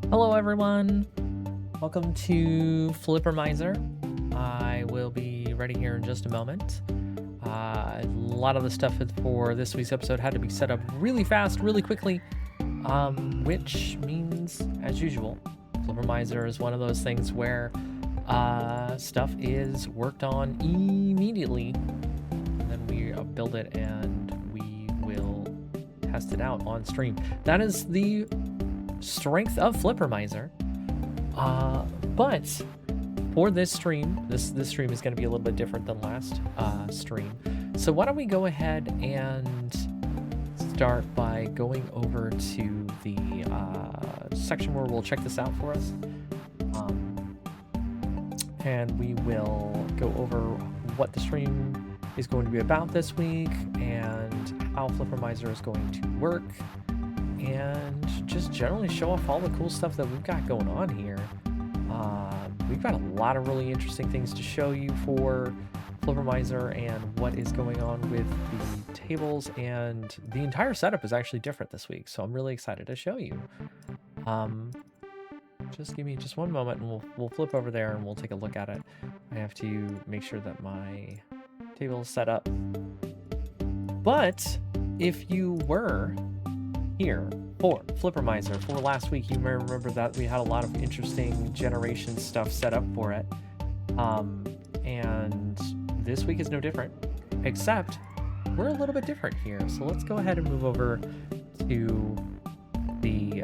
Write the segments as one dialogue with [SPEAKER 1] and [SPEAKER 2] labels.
[SPEAKER 1] Hello, everyone. Welcome to Flippermizer. I will be ready here in just a moment. A lot of the stuff for this week's episode had to be set up really fast, really quickly, which means, as usual, Flippermizer is one of those things where stuff is worked on immediately, and then we build it and we will test it out on stream. That is the strength of Flippermizer. But for this stream, this stream is going to be a little bit different than last stream. So why don't we go ahead and start by going over to the section where we'll check this out for us. And we will go over what the stream is going to be about this week and how Flippermizer is going to work, and just generally show off all the cool stuff that we've got going on here. We've got a lot of really interesting things to show you for Flippermizer and what is going on with the tables, and the entire setup is actually different this week, so I'm really excited to show you. Just give me just one moment and we'll flip over there and we'll take a look at it. I have to make sure that my table is set up. But if you were here for Flippermizer for last week, you may remember that we had a lot of interesting generation stuff set up for it. And this week is no different, except we're a little bit different here. So let's go ahead and move over to the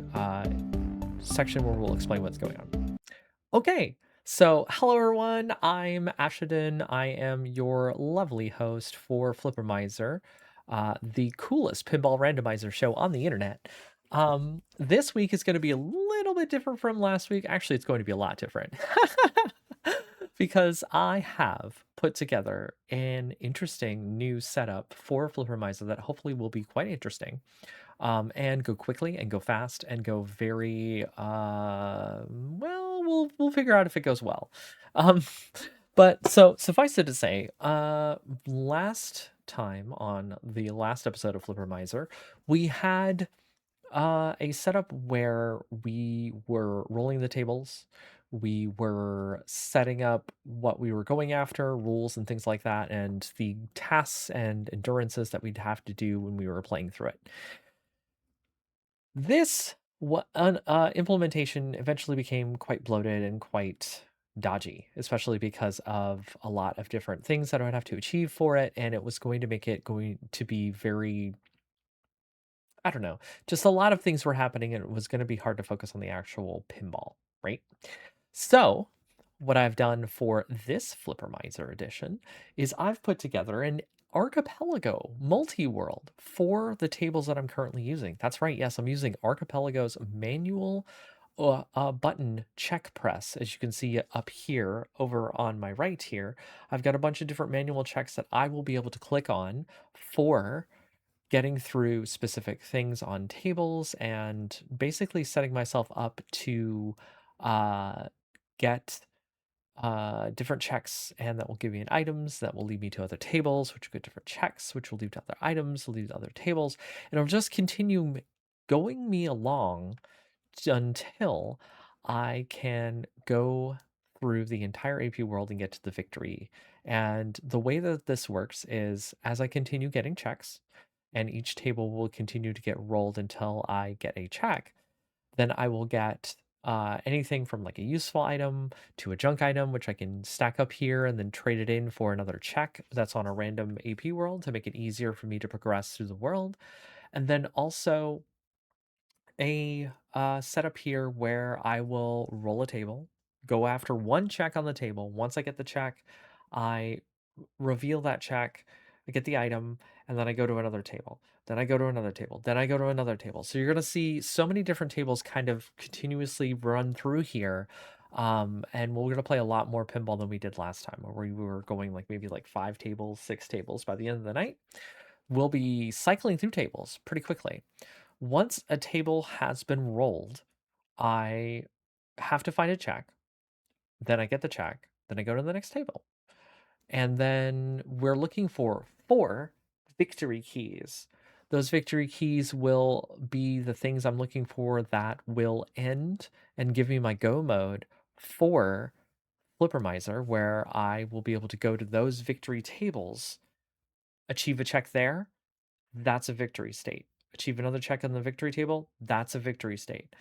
[SPEAKER 1] section where we'll explain what's going on. Okay, so hello everyone, I'm Ashadin. I am your lovely host for Flippermizer, the coolest pinball randomizer show on the internet. This week is going to be a little bit different from last week. Actually, it's going to be a lot different because I have put together an interesting new setup for Flippermizer that hopefully will be quite interesting, and go quickly and go fast and go very well. We'll figure out if it goes well. But so suffice it to say, last time on the last episode of Flippermizer, we had a setup where we were rolling the tables, we were setting up what we were going after, rules and things like that, and the tasks and endurances that we'd have to do when we were playing through it. This implementation eventually became quite bloated and quite dodgy, especially because of a lot of different things that I would have to achieve for it, and it was going to make it going to be very, I don't know, just a lot of things were happening, and it was going to be hard to focus on the actual pinball, right? So, what I've done for this Flippermizer edition is I've put together an Archipel-a-go multi-world for the tables that I'm currently using. That's right, yes, I'm using Archipel-a-go's manual button check press. As you can see up here over on my right here, I've got a bunch of different manual checks that I will be able to click on for getting through specific things on tables and basically setting myself up to get different checks, and that will give me an items that will lead me to other tables, which will get different checks, which will lead to other items, will lead to other tables, and it'll just continue going me along until I can go through the entire AP world and get to the victory. And the way that this works is as I continue getting checks, and each table will continue to get rolled until I get a check, then I will get anything from like a useful item to a junk item, which I can stack up here and then trade it in for another check that's on a random AP world to make it easier for me to progress through the world. And then also a setup here where I will roll a table, go after one check on the table. Once I get the check, I reveal that check, I get the item, and then I go to another table. Then I go to another table. Then I go to another table. So you're going to see so many different tables kind of continuously run through here. And we're going to play a lot more pinball than we did last time, where we were going like maybe like 5 tables, 6 tables by the end of the night. We'll be cycling through tables pretty quickly. Once a table has been rolled, I have to find a check. Then I get the check. Then I go to the next table. And then we're looking for 4 victory keys. Those victory keys will be the things I'm looking for that will end and give me my go mode for Flippermizer, where I will be able to go to those victory tables, achieve a check there, that's a victory state. Achieve another check on the victory table, that's a victory state.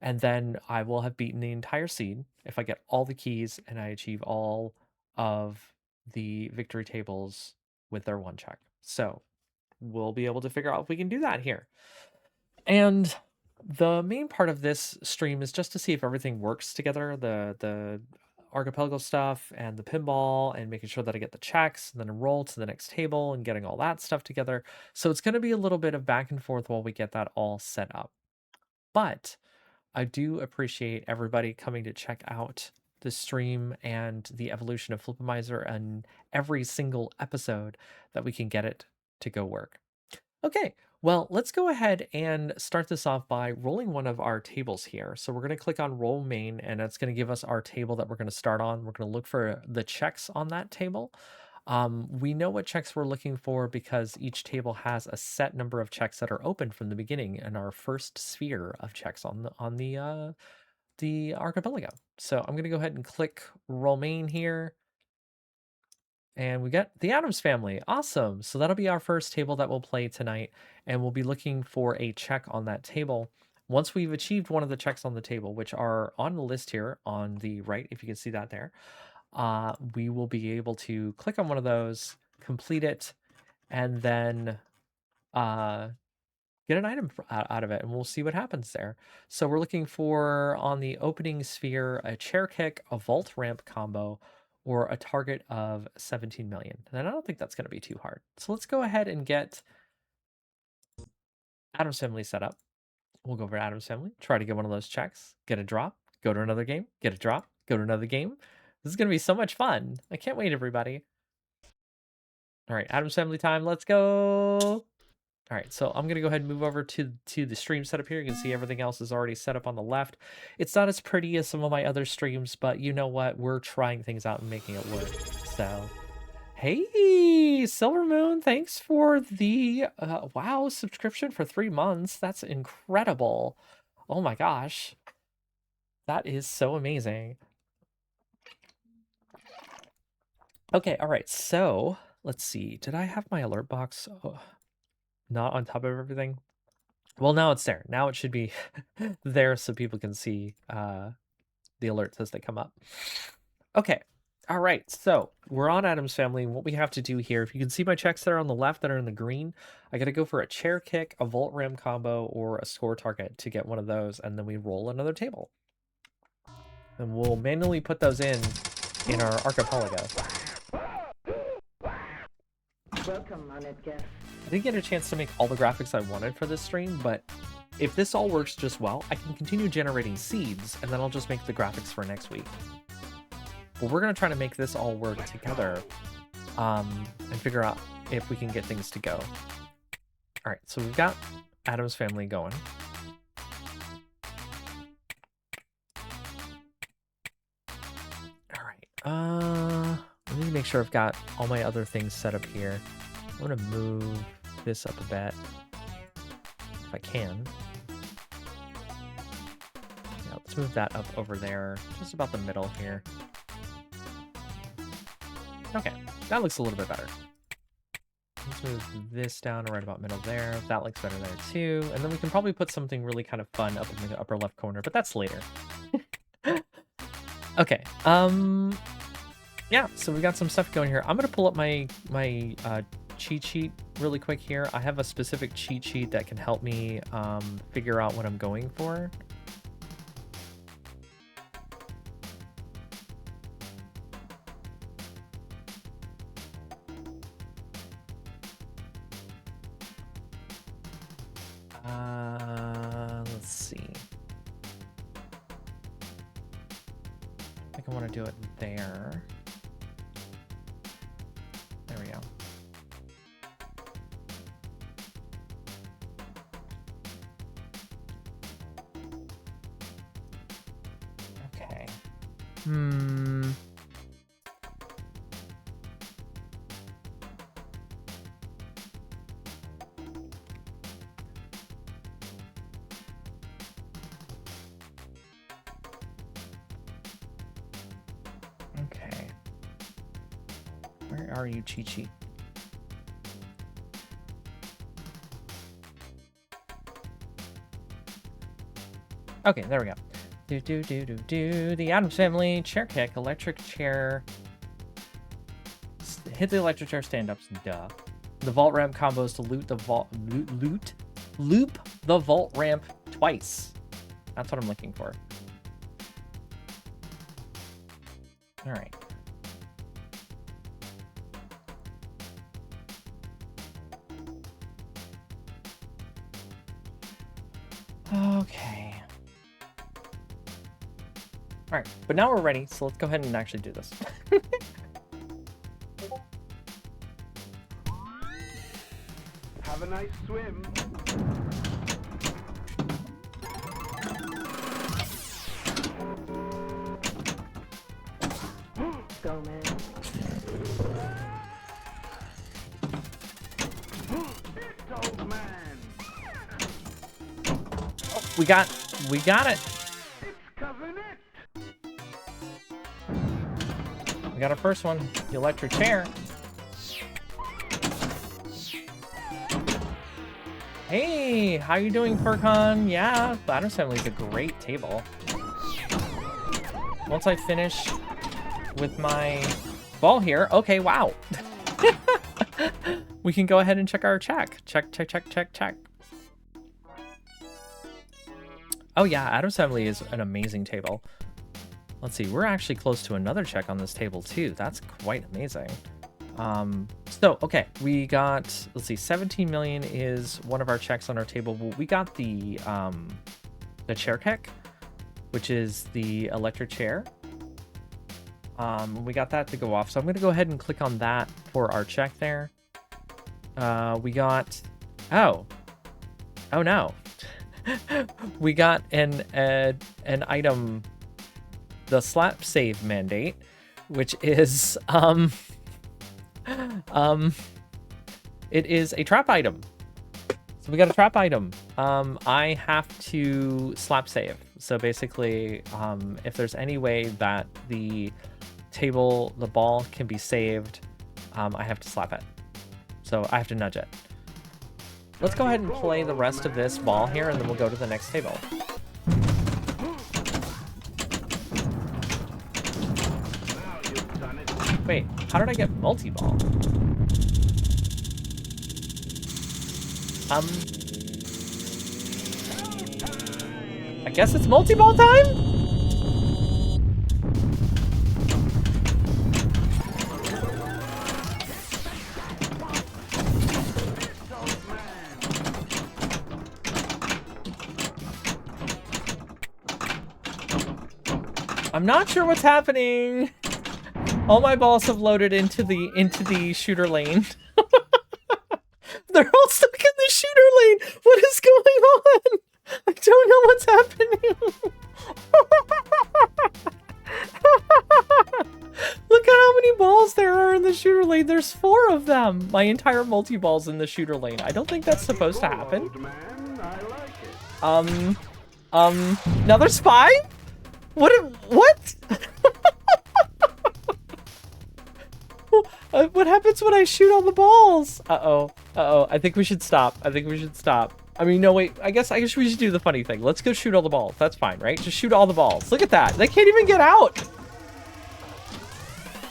[SPEAKER 1] And then I will have beaten the entire seed if I get all the keys and I achieve all of the victory tables with their one check. So we'll be able to figure out if we can do that here. And the main part of this stream is just to see if everything works together, the Archipel-a-go stuff and the pinball, and making sure that I get the checks and then enroll to the next table and getting all that stuff together. So it's going to be a little bit of back and forth while we get that all set up. But I do appreciate everybody coming to check out the stream and the evolution of Flippermizer and every single episode that we can get it to go work. Okay, well, let's go ahead and start this off by rolling one of our tables here. So we're going to click on roll main, and it's going to give us our table that we're going to start on. We're going to look for the checks on that table. We know what checks we're looking for because each table has a set number of checks that are open from the beginning in our first sphere of checks on the archipelago. So I'm going to go ahead and click roll main here. And we got the Addams Family. Awesome. So that'll be our first table that we'll play tonight. And we'll be looking for a check on that table. Once we've achieved one of the checks on the table, which are on the list here on the right, if you can see that there, we will be able to click on one of those, complete it, and then get an item out of it, and we'll see what happens there. So we're looking for, on the opening sphere, a chair kick, a vault ramp combo, or a target of 17 million. And I don't think that's going to be too hard. So let's go ahead and get Addams Family set up. We'll go over to Addams Family, try to get one of those checks, get a drop, go to another game, get a drop, go to another game. This is going to be so much fun. I can't wait, everybody. All right, Addams Family time. Let's go. All right, so I'm gonna go ahead and move over to the stream setup here. You can see everything else is already set up on the left. It's not as pretty as some of my other streams, but you know what? We're trying things out and making it work. So, hey, Silver Moon, thanks for the wow subscription for 3 months. That's incredible. Oh my gosh, that is so amazing. Okay, all right. So let's see. Did I have my alert box? Oh, not on top of everything. Well, now it's there. Now it should be there so people can see the alerts as they come up. Okay. All right. So we're on Addams Family. And what we have to do here, if you can see my checks there on the left that are in the green, I got to go for a chair kick, a vault ram combo, or a score target to get one of those. And then we roll another table. And we'll manually put those in our archipelago.
[SPEAKER 2] Welcome, honored guest.
[SPEAKER 1] I didn't get a chance to make all the graphics I wanted for this stream, but if this all works just well, I can continue generating seeds, and then I'll just make the graphics for next week. But we're going to try to make this all work together and figure out if we can get things to go. All right, so we've got Addams Family going. All right, let me make sure I've got all my other things set up here. I'm going to move this up a bit if I can. Yeah, let's move that up over there, just about the middle here. Okay, that looks a little bit better. Let's move this down right about middle there. That looks better there too. And then we can probably put something really kind of fun up in the upper left corner, but that's later. Okay, yeah, so we got some stuff going here. I'm gonna pull up my cheat sheet really quick here. I have a specific cheat sheet that can help me figure out what I'm going for. Let's see. I think I want to do it there. There we go. Okay. Where are you, Chi-Chi? Okay, there we go. The Addams Family, chair kick, electric chair. Hit the electric chair stand-ups, duh. The vault ramp combos to loop the vault ramp twice. That's what I'm looking for. All right. Okay. All right, but now we're ready, so let's go ahead and actually do this.
[SPEAKER 3] Have a nice swim.
[SPEAKER 2] Go, man.
[SPEAKER 3] It's old man.
[SPEAKER 1] Oh, we got it.
[SPEAKER 3] It's covenant.
[SPEAKER 1] We got our first one, the electric chair. Hey, how you doing, Furcon? Yeah, the Addams Family is a great table. Once I finish with my ball here, okay, wow. We can go ahead and check our check. Check. Oh yeah, Addams Family is an amazing table. Let's see, we're actually close to another check on this table too. That's quite amazing. So, okay, we got, let's see, 17 million is one of our checks on our table. We got the chair kick, which is the electric chair. We got that to go off. So I'm going to go ahead and click on that for our check there. We got, oh no. We got an item, the slap save mandate, which is, it is a trap item. So we got a trap item. I have to slap save. So basically, if there's any way that the ball can be saved, I have to slap it. So I have to nudge it. Let's go ahead and play the rest of this ball here, and then we'll go to the next table. Wait, how did I get multi-ball? I guess it's multi-ball time? I'm not sure what's happening. All my balls have loaded into the shooter lane. They're all stuck in the shooter lane. What is going on? I don't know what's happening. Look at how many balls there are in the shooter lane. There's 4 of them. My entire multi-ball's in the shooter lane. I don't think that's supposed to happen. Now there's 5? What? What happens when I shoot all the balls? Uh-oh. I think we should stop. I mean, no, wait. I guess we should do the funny thing. Let's go shoot all the balls. That's fine, right? Just shoot all the balls. Look at that. They can't even get out.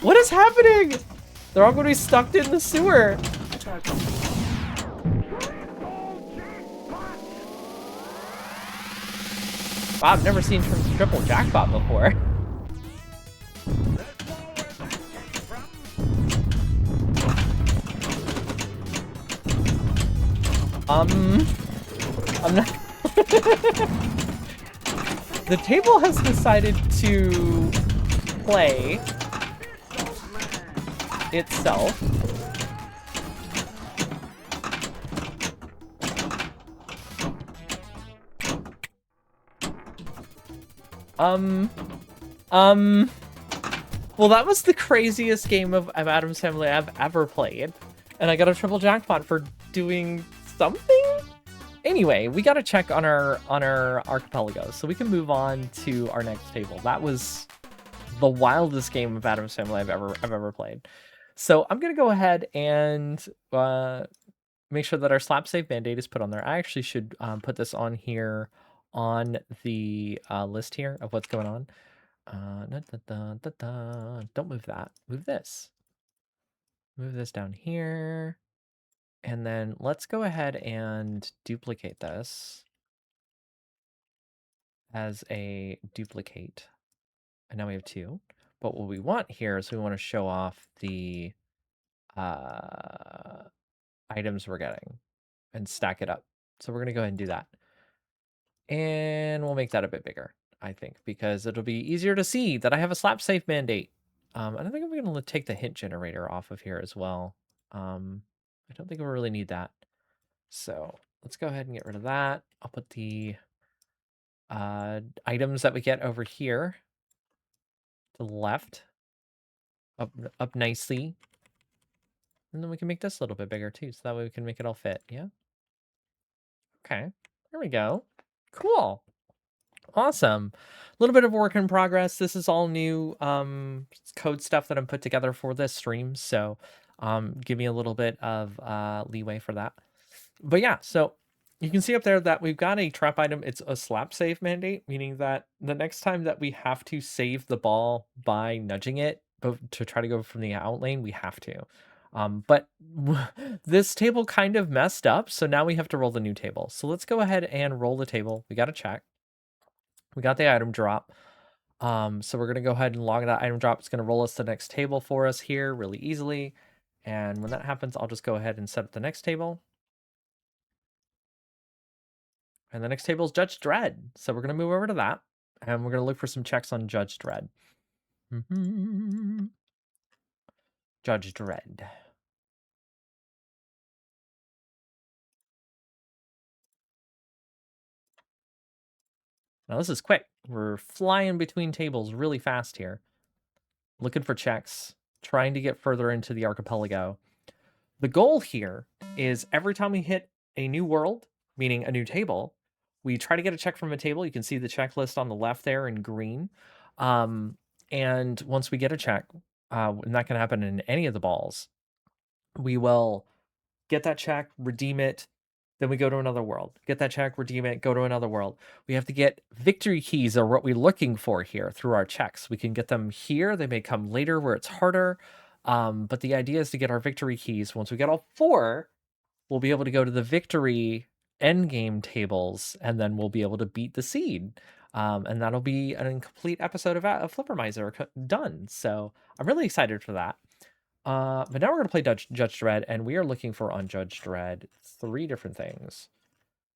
[SPEAKER 1] What is happening? They're all going to be stuck in the sewer. Wow, I've never seen triple jackpot before. I'm not. The table has decided to play itself. Well, that was the craziest game of Addams Family I've ever played. And I got a triple jackpot for doing something? Anyway, we got a check on our Archipel-a-go, so we can move on to our next table. That was the wildest game of Addams Family I've ever played. So I'm going to go ahead and make sure that our slap save mandate is put on there. I actually should put this on here on the list here of what's going on. Don't move that. Move this. Move this down here. And then let's go ahead and duplicate this as a duplicate. And now we have 2. But what we want here is we want to show off the items we're getting and stack it up. So we're going to go ahead and do that. And we'll make that a bit bigger, I think, because it'll be easier to see that I have a slap safe mandate. I don't think I'm going to take the hint generator off of here as well. I don't think we really need that. So let's go ahead and get rid of that. I'll put the items that we get over here to the left, up nicely. And then we can make this a little bit bigger too, so that way we can make it all fit. Yeah. Okay. There we go. Cool. Awesome. A little bit of work in progress. This is all new code stuff that I'm put together for this stream. So give me a little bit of leeway for that. But yeah, so you can see up there that we've got a trap item. It's a slap save mandate, meaning that the next time that we have to save the ball by nudging it to try to go from the out lane, we have to. But this table kind of messed up, so now we have to roll the new table. So let's go ahead and roll the table. We got to check. We got the item drop. So we're going to go ahead and log that item drop. It's going to roll us the next table for us here really easily. And when that happens, I'll just go ahead and set up the next table. And the next table is Judge Dredd. So we're going to move over to that. And we're going to look for some checks on Judge Dredd. Judge Dredd. Now this is quick. We're flying between tables really fast here. Looking for checks. Trying to get further into the archipelago. The goal here is every time we hit a new world, meaning a new table, we try to get a check from a table. You can see the checklist on the left there in green. And once we get a check, and that can happen in any of the balls, we will get that check, redeem it, then we go to another world. Get that check, redeem it, go to another world. We have to get victory keys are what we're looking for here through our checks. We can get them here. They may come later where it's harder. But the idea is to get our victory keys. Once we get all 4, we'll be able to go to the victory endgame tables, and then we'll be able to beat the seed. And that'll be an incomplete episode of Flippermizer done. So I'm really excited for that. But now we're going to play Judge Dredd, and we are looking for on Judge Dredd 3 different things.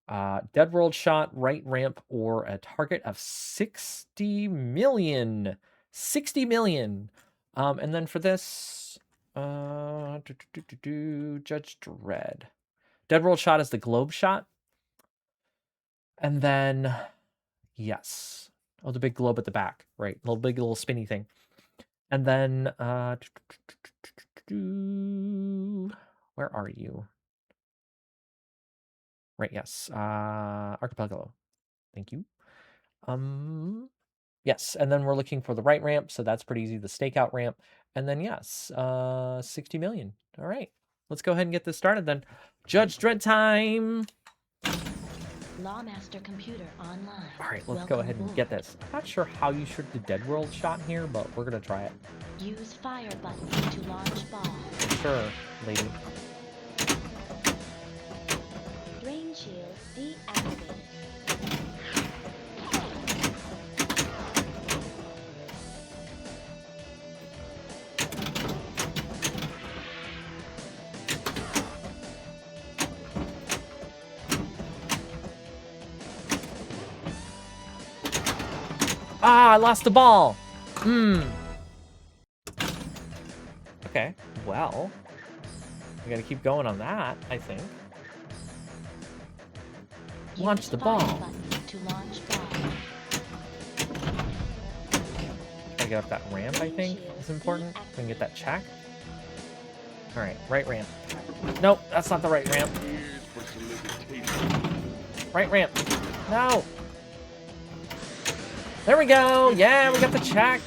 [SPEAKER 1] Dead world shot, right ramp, or a target of 60 million. 60 million. And then for this, Judge Dredd. Dead world shot is the globe shot. And then, yes. Oh, the big globe at the back, right? Big little spinny thing. And then, where are you? Right, yes. Archipel-a-go-go. Thank you. Yes, and then we're looking for the right ramp, so that's pretty easy, the stakeout ramp. And then, yes, 60 million. All right, let's go ahead and get this started then. Judge Dredd time!
[SPEAKER 4] Lawmaster computer online.
[SPEAKER 1] All right, let's go ahead and get this. I'm not sure how you shoot the dead world shot here, but we're going to try it.
[SPEAKER 4] Use fire button to launch ball.
[SPEAKER 1] Sure, lady.
[SPEAKER 4] Drain shield deactivated.
[SPEAKER 1] Ah, I lost the ball. Okay, well, we gotta keep going on that, I think. Launch the ball.
[SPEAKER 4] To launch ball.
[SPEAKER 1] Gotta get up that ramp, I think, is important. We can get that check. All right, right ramp. Nope, that's not the right ramp. Right ramp. No. There we go. Yeah, we got the check.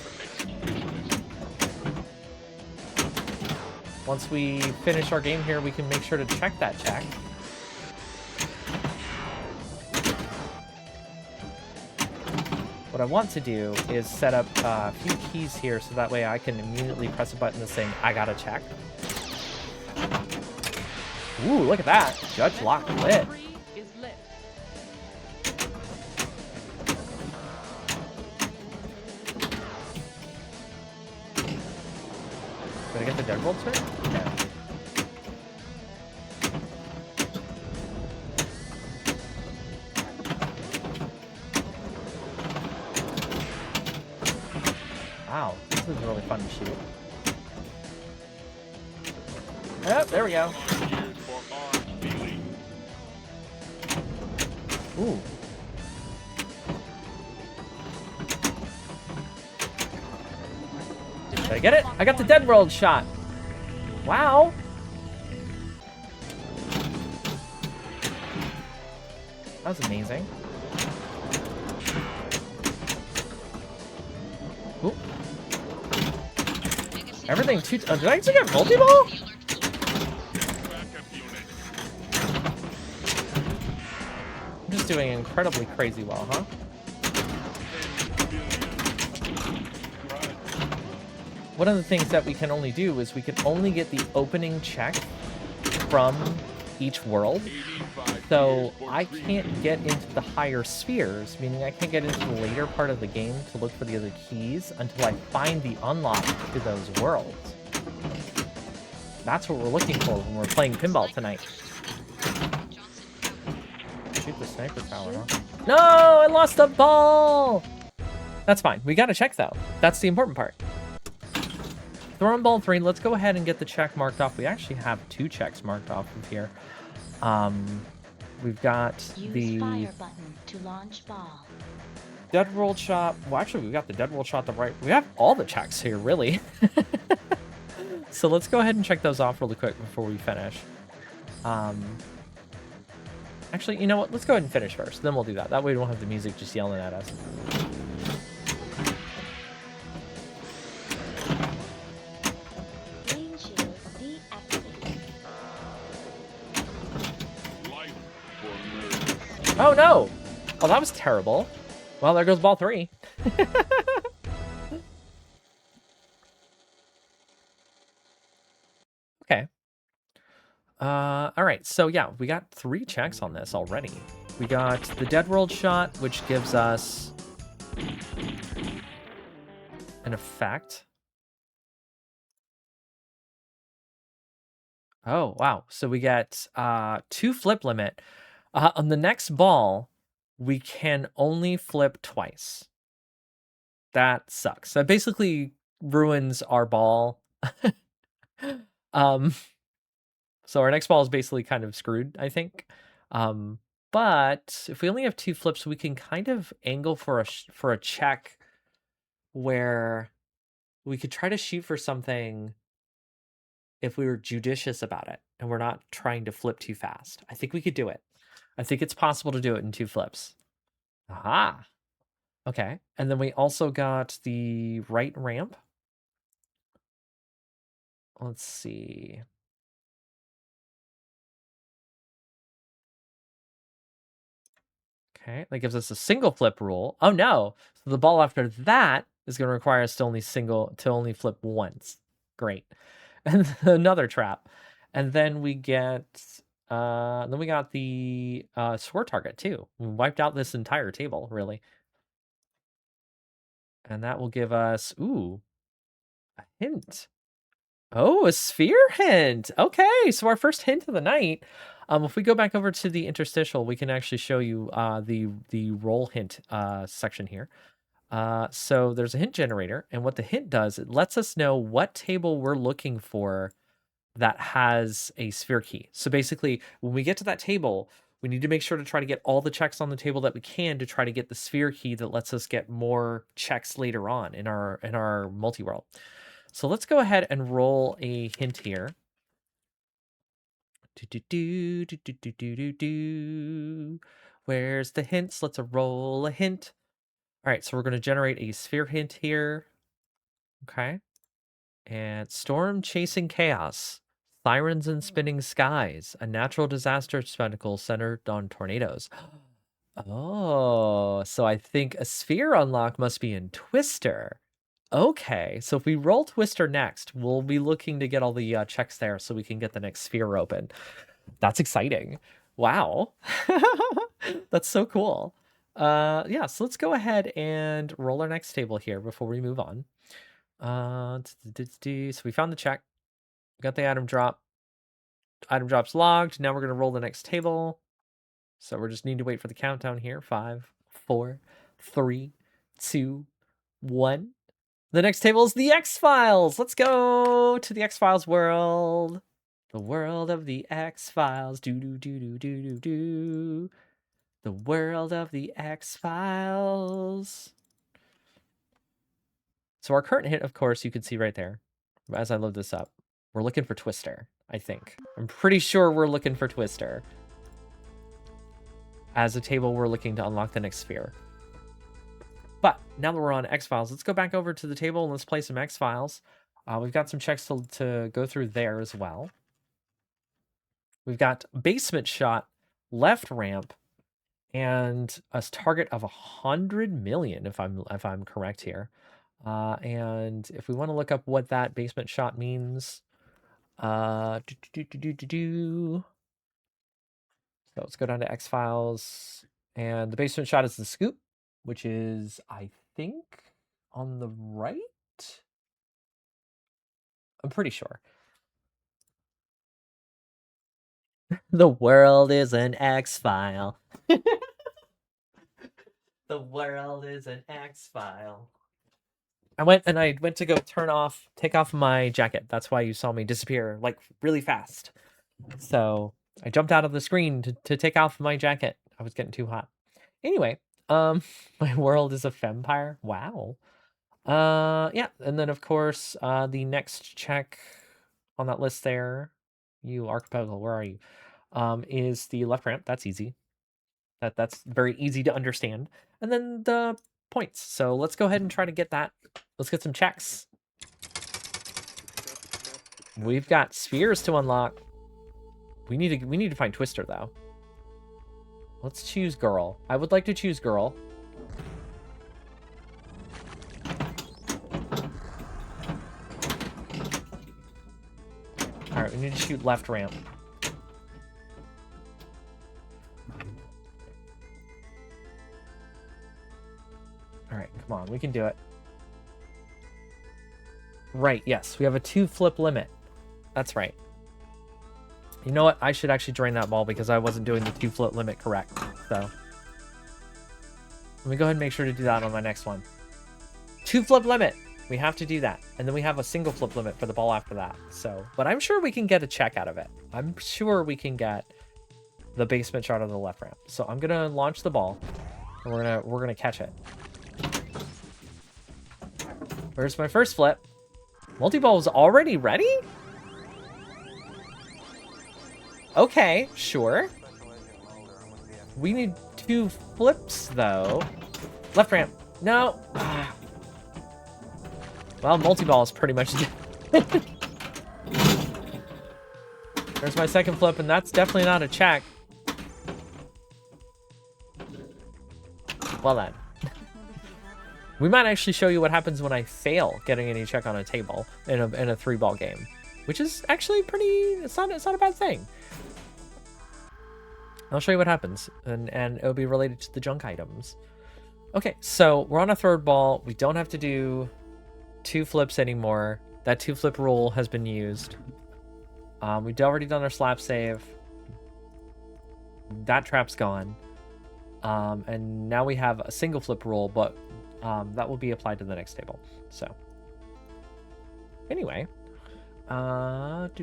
[SPEAKER 1] Once we finish our game here, we can make sure to check that check. What I want to do is set up a few keys here so that way I can immediately press a button that's saying, I gotta check. Ooh, look at that. Judge lock lit. Did I get the deadbolt turn? Yeah. Wow, this is really fun to shoot. Oh, there we go. Ooh. Did I get it? I got the dead world shot. Wow. That was amazing. Ooh. Everything too... did I actually get multi-ball? I'm just doing incredibly crazy well, huh? One of the things that we can only do is we can only get the opening check from each world. So I can't get into the higher spheres, meaning I can't get into the later part of the game to look for the other keys until I find the unlock to those worlds. That's what we're looking for when we're playing pinball tonight. Shoot the sniper tower, huh? No, I lost the ball! That's fine. We gotta check, though. That's the important part. Throw in ball 3. Let's go ahead and get the check marked off. We actually have 2 checks marked off of here. We've got the
[SPEAKER 4] fire button to launch ball.
[SPEAKER 1] dead world shot. Well, actually, we've got the dead world shot. We have all the checks here, really. So let's go ahead and check those off really quick before we finish. Actually, you know what? Let's go ahead and finish first. Then we'll do that. That way we don't have the music just yelling at us. Oh no! Oh, that was terrible. Well, there goes ball 3. Okay. Alright, so yeah, we got 3 checks on this already. We got the dead world shot, which gives us an effect. Oh, wow. So we get 2 flip limit. On the next ball, we can only flip twice. That sucks. That basically ruins our ball. So our next ball is basically kind of screwed, I think. But if we only have 2 flips, we can kind of angle for a check where we could try to shoot for something if we were judicious about it and we're not trying to flip too fast. I think we could do it. I think it's possible to do it in 2 flips. Aha. Okay. And then we also got the right ramp. Let's see. Okay, that gives us a single flip rule. Oh no! So the ball after that is going to require us to only flip once. Great. And another trap. And then we get the score target too. We wiped out this entire table, really. And that will give us a hint. Oh, a sphere hint. Okay, so our first hint of the night. If we go back over to the interstitial, we can actually show you the roll hint section here. So there's a hint generator, and what the hint does, it lets us know what table we're looking for that has a sphere key. So basically, when we get to that table, we need to make sure to try to get all the checks on the table that we can to try to get the sphere key that lets us get more checks later on in our multi-world. So let's go ahead and roll a hint here. Where's the hints? Let's roll a hint. All right, so we're going to generate a sphere hint here. Okay. And storm chasing chaos, sirens in spinning skies, a natural disaster spectacle centered on tornadoes. Oh, so I think a sphere unlock must be in Twister. Okay, so if we roll Twister next, we'll be looking to get all the checks there so we can get the next sphere open. That's exciting. Wow. That's so cool. Yeah, so let's go ahead and roll our next table here before we move on. So we found the check. Got the item drop. Item drop's logged. Now we're going to roll the next table. So we just need to wait for the countdown here. 5, 4, 3, 2, 1. The next table is the X-Files. Let's go to the X-Files world. The world of the X-Files. Do do do do do do do. The world of the X-Files. So our current hit, of course, you can see right there. As I load this up, we're looking for Twister, I think. I'm pretty sure we're looking for Twister. As a table, we're looking to unlock the next sphere. But now that we're on X-Files, let's go back over to the table and let's play some X-Files. We've got some checks to go through there as well. We've got basement shot, left ramp, and a target of 100 million, if I'm correct here. And if we want to look up what that basement shot means, so let's go down to X-Files, and the basement shot is the scoop, which is, I think, on the right? I'm pretty sure. The world is an X-File. The world is an X-File. I went to go take off my jacket. That's why you saw me disappear, like, really fast. So I jumped out of the screen to take off my jacket. I was getting too hot. Anyway, my world is a fempire. Wow. Yeah, and then of course, the next check on that list there, you Archipel-a-go-go, where are you? Is the left ramp. That's easy. That's very easy to understand. And then the points. So let's go ahead and try to get that. Let's get some checks. We've got spheres to unlock. We need to find Twister though. Let's choose girl. I would like to choose girl. All right, we need to shoot left ramp. All right, come on, we can do it. Right, yes, we have a 2 flip limit. That's right. You know what? I should actually drain that ball because I wasn't doing the 2 flip limit correct. So let me go ahead and make sure to do that on my next one. 2 flip limit. We have to do that. And then we have a single flip limit for the ball after that. So, but I'm sure we can get a check out of it. I'm sure we can get the basement shot of the left ramp. So I'm gonna launch the ball and we're gonna catch it. Where's my first flip? Multi-ball was already ready? Okay, sure. We need 2 flips, though. Left ramp. No. Well, multi-ball is pretty much... There's my second flip, and that's definitely not a check. Well then. We might actually show you what happens when I fail getting any check on a table in a 3-ball game, which is actually pretty. It's not a bad thing. I'll show you what happens, and it'll be related to the junk items. Okay, so we're on a 3rd ball. We don't have to do 2 flips anymore. That 2 flip rule has been used. We've already done our slap save. That trap's gone. And now we have a single flip rule, but that will be applied to the next table. So anyway, let's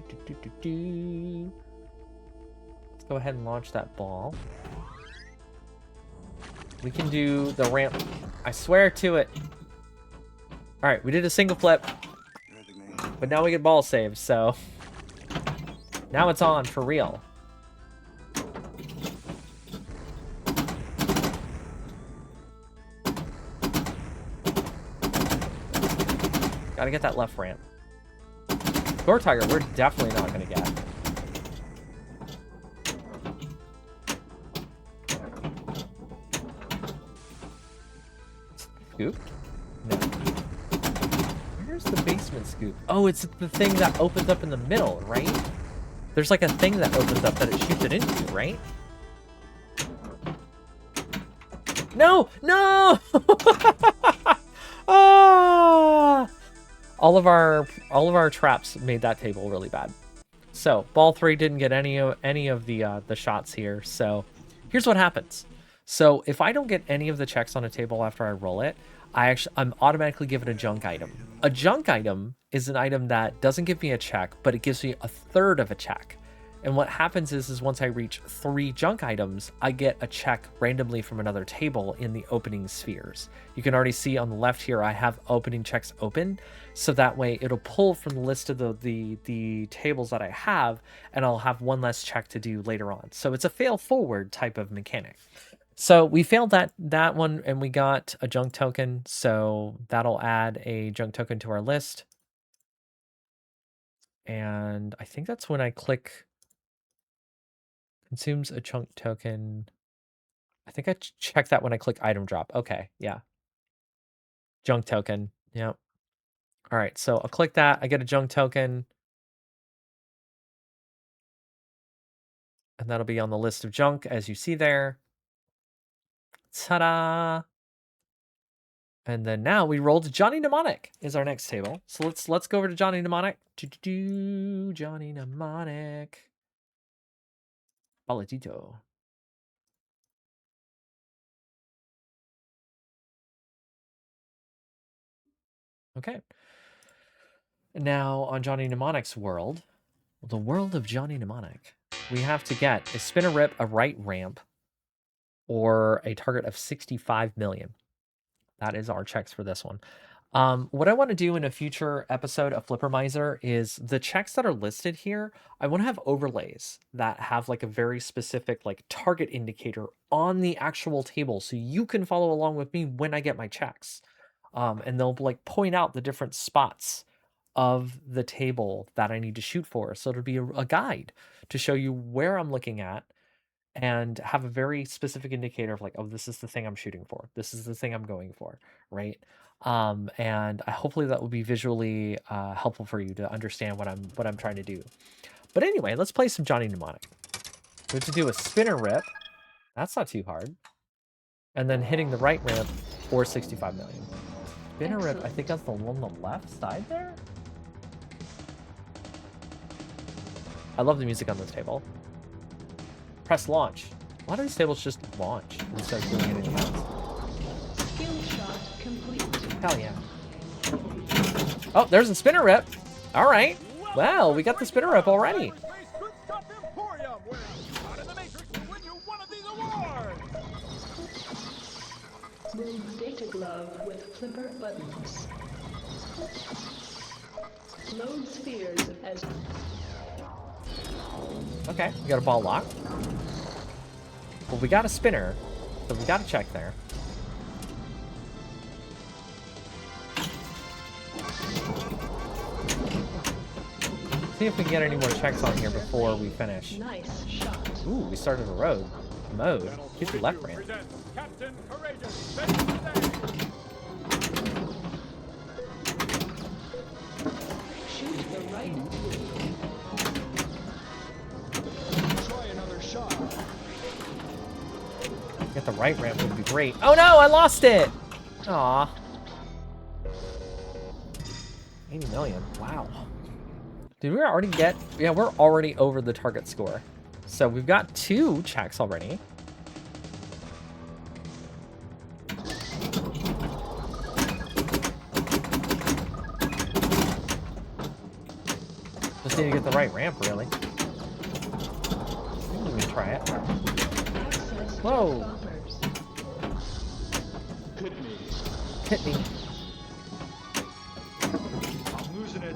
[SPEAKER 1] go ahead and launch that ball. We can do the ramp. I swear to it. All right, we did a single flip, but now we get ball saves. So now it's on for real. Gotta get that left ramp. Door Tiger, we're definitely not going to get. Scoop? No. Where's the basement scoop? Oh, it's the thing that opens up in the middle, right? There's like a thing that opens up that it shoots it into, right? No! No! Ah! All of our traps made that table really bad. So ball 3 didn't get any of the shots here. So here's what happens. So if I don't get any of the checks on a table after I roll it, I'm automatically given a junk item. A junk item is an item that doesn't give me a check, but it gives me a third of a check. And what happens is once I reach 3 junk items, I get a check randomly from another table in the opening spheres. You can already see on the left here, I have opening checks open. So that way it'll pull from the list of the tables that I have, and I'll have one less check to do later on. So it's a fail forward type of mechanic. So we failed that one and we got a junk token. So that'll add a junk token to our list. And I think that's when I click consumes a chunk token. I think I checked that when I click item drop. Okay, yeah. Junk token. Yep. All right, so I'll click that. I get a junk token. And that'll be on the list of junk as you see there. Ta-da! And then now we rolled Johnny Mnemonic is our next table. So let's go over to Johnny Mnemonic. Johnny Mnemonic. Palatito. Okay. Now on Johnny Mnemonic's world, the world of Johnny Mnemonic, we have to get a spin a rip, a right ramp, or a target of 65 million. That is our checks for this one. What I want to do in a future episode of Flippermizer is the checks that are listed here, I want to have overlays that have like a very specific like target indicator on the actual table so you can follow along with me when I get my checks. And they'll like point out the different spots of the table that I need to shoot for. So it'll be a guide to show you where I'm looking at and have a very specific indicator of like, oh, this is the thing I'm shooting for. This is the thing I'm going for, right? And hopefully that will be visually helpful for you to understand what I'm trying to do. But anyway, let's play some Johnny Mnemonic. We have to do a spinner rip. That's not too hard. And then hitting the right ramp for 65 million. Spinner rip, I think that's the one on the left side there. I love the music on this table. Press launch. Why do these tables just launch instead of doing anything else?
[SPEAKER 4] Skill shot complete.
[SPEAKER 1] Hell yeah. Oh, there's a spinner rip. All right. Well, we got the spinner rip already.
[SPEAKER 4] Move data glove with flipper buttons. Load spheres as...
[SPEAKER 1] Okay, we got a ball lock. Well, we got a spinner, so we got a check there. See if we can get any more checks on here before we finish.
[SPEAKER 4] Nice shot.
[SPEAKER 1] Ooh, we started a road mode. Hit the left ramp.
[SPEAKER 3] Captain Courageous, save the day.
[SPEAKER 4] Shoot the right.
[SPEAKER 3] Try another shot.
[SPEAKER 1] Get the right ramp would be great. Oh no, I lost it! Aw. 80 million, wow. Did we already get, yeah, we're already over the target score. So we've got 2 checks already. Just need to get the right ramp, really. Maybe we can try it.
[SPEAKER 4] Access
[SPEAKER 1] Whoa.
[SPEAKER 4] bumpers.
[SPEAKER 3] Hit me.
[SPEAKER 1] Hit me.
[SPEAKER 3] I'm losing it.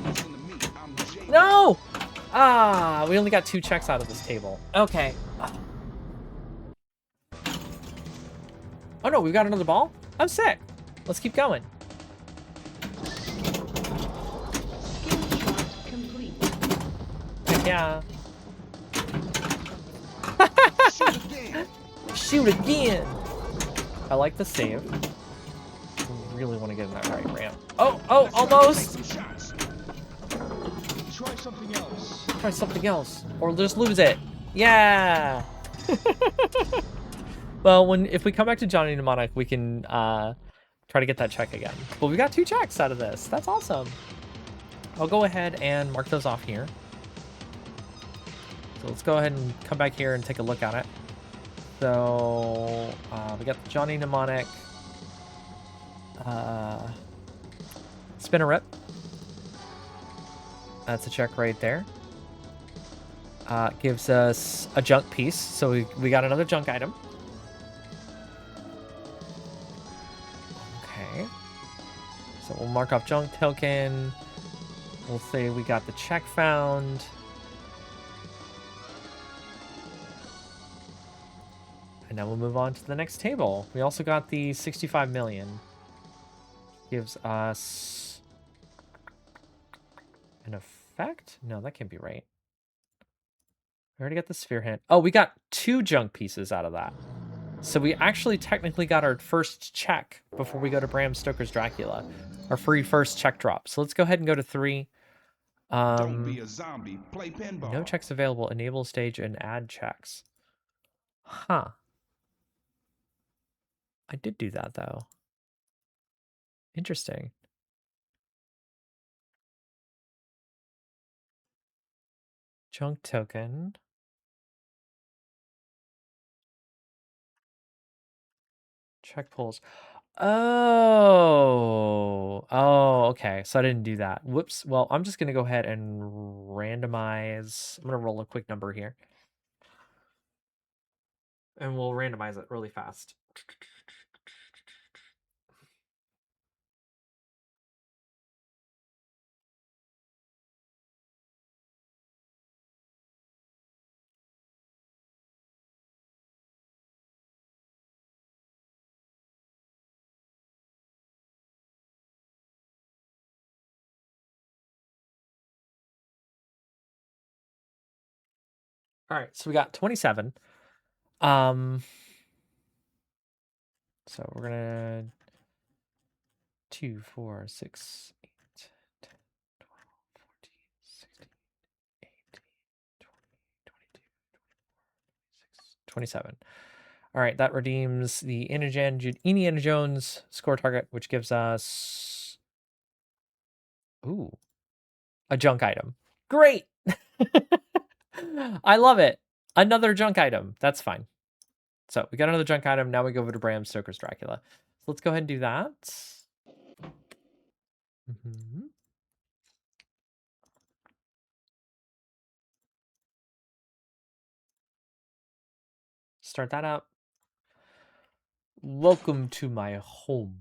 [SPEAKER 3] Listen to me. I'm Jake.
[SPEAKER 1] No! Ah, we only got 2 checks out of this table. Okay. Oh no, we've got another ball? I'm sick. Let's keep going. yeah.
[SPEAKER 3] Shoot again.
[SPEAKER 1] Shoot again! I like the save. I really want to get in that right ramp. Oh,
[SPEAKER 3] Let's try to take
[SPEAKER 1] almost!
[SPEAKER 3] some shots. Try something else.
[SPEAKER 1] Try something else. Or just lose it. Yeah! Well, if we come back to Johnny Mnemonic, we can try to get that check again. But we got 2 checks out of this. That's awesome. I'll go ahead and mark those off here. So let's go ahead and come back here and take a look at it. So we got the Johnny Mnemonic spin a rip. That's a check right there. Gives us a junk piece. So we got another junk item. Okay. So we'll mark off junk token. We'll say we got the check found. And now we'll move on to the next table. We also got the 65 million. Gives us an effect? No, that can't be right. We already got the sphere hint. Oh, we got 2 junk pieces out of that. So we actually technically got our first check before we go to Bram Stoker's Dracula. Our free first check drop. So let's go ahead and go to 3.
[SPEAKER 3] Don't be a zombie. Play pinball.
[SPEAKER 1] No checks available. Enable stage and add checks. Huh. I did do that, though. Interesting. Junk token. Check pulls. Oh. Oh, okay. So I didn't do that. Whoops. Well, I'm just going to go ahead and randomize. I'm going to roll a quick number here. And we'll randomize it really fast. All right, so we got 27. So we're gonna 2, 4, 6, 8, 10, 12, 14, 16, 18, 20, 22, 26, 27. All right, that redeems the Indiana Jones score target, which gives us a junk item. Great. I love it. Another junk item. That's fine. So we got another junk item. Now we go over to Bram Stoker's Dracula. So let's go ahead and do that. Start that up. Welcome to my home.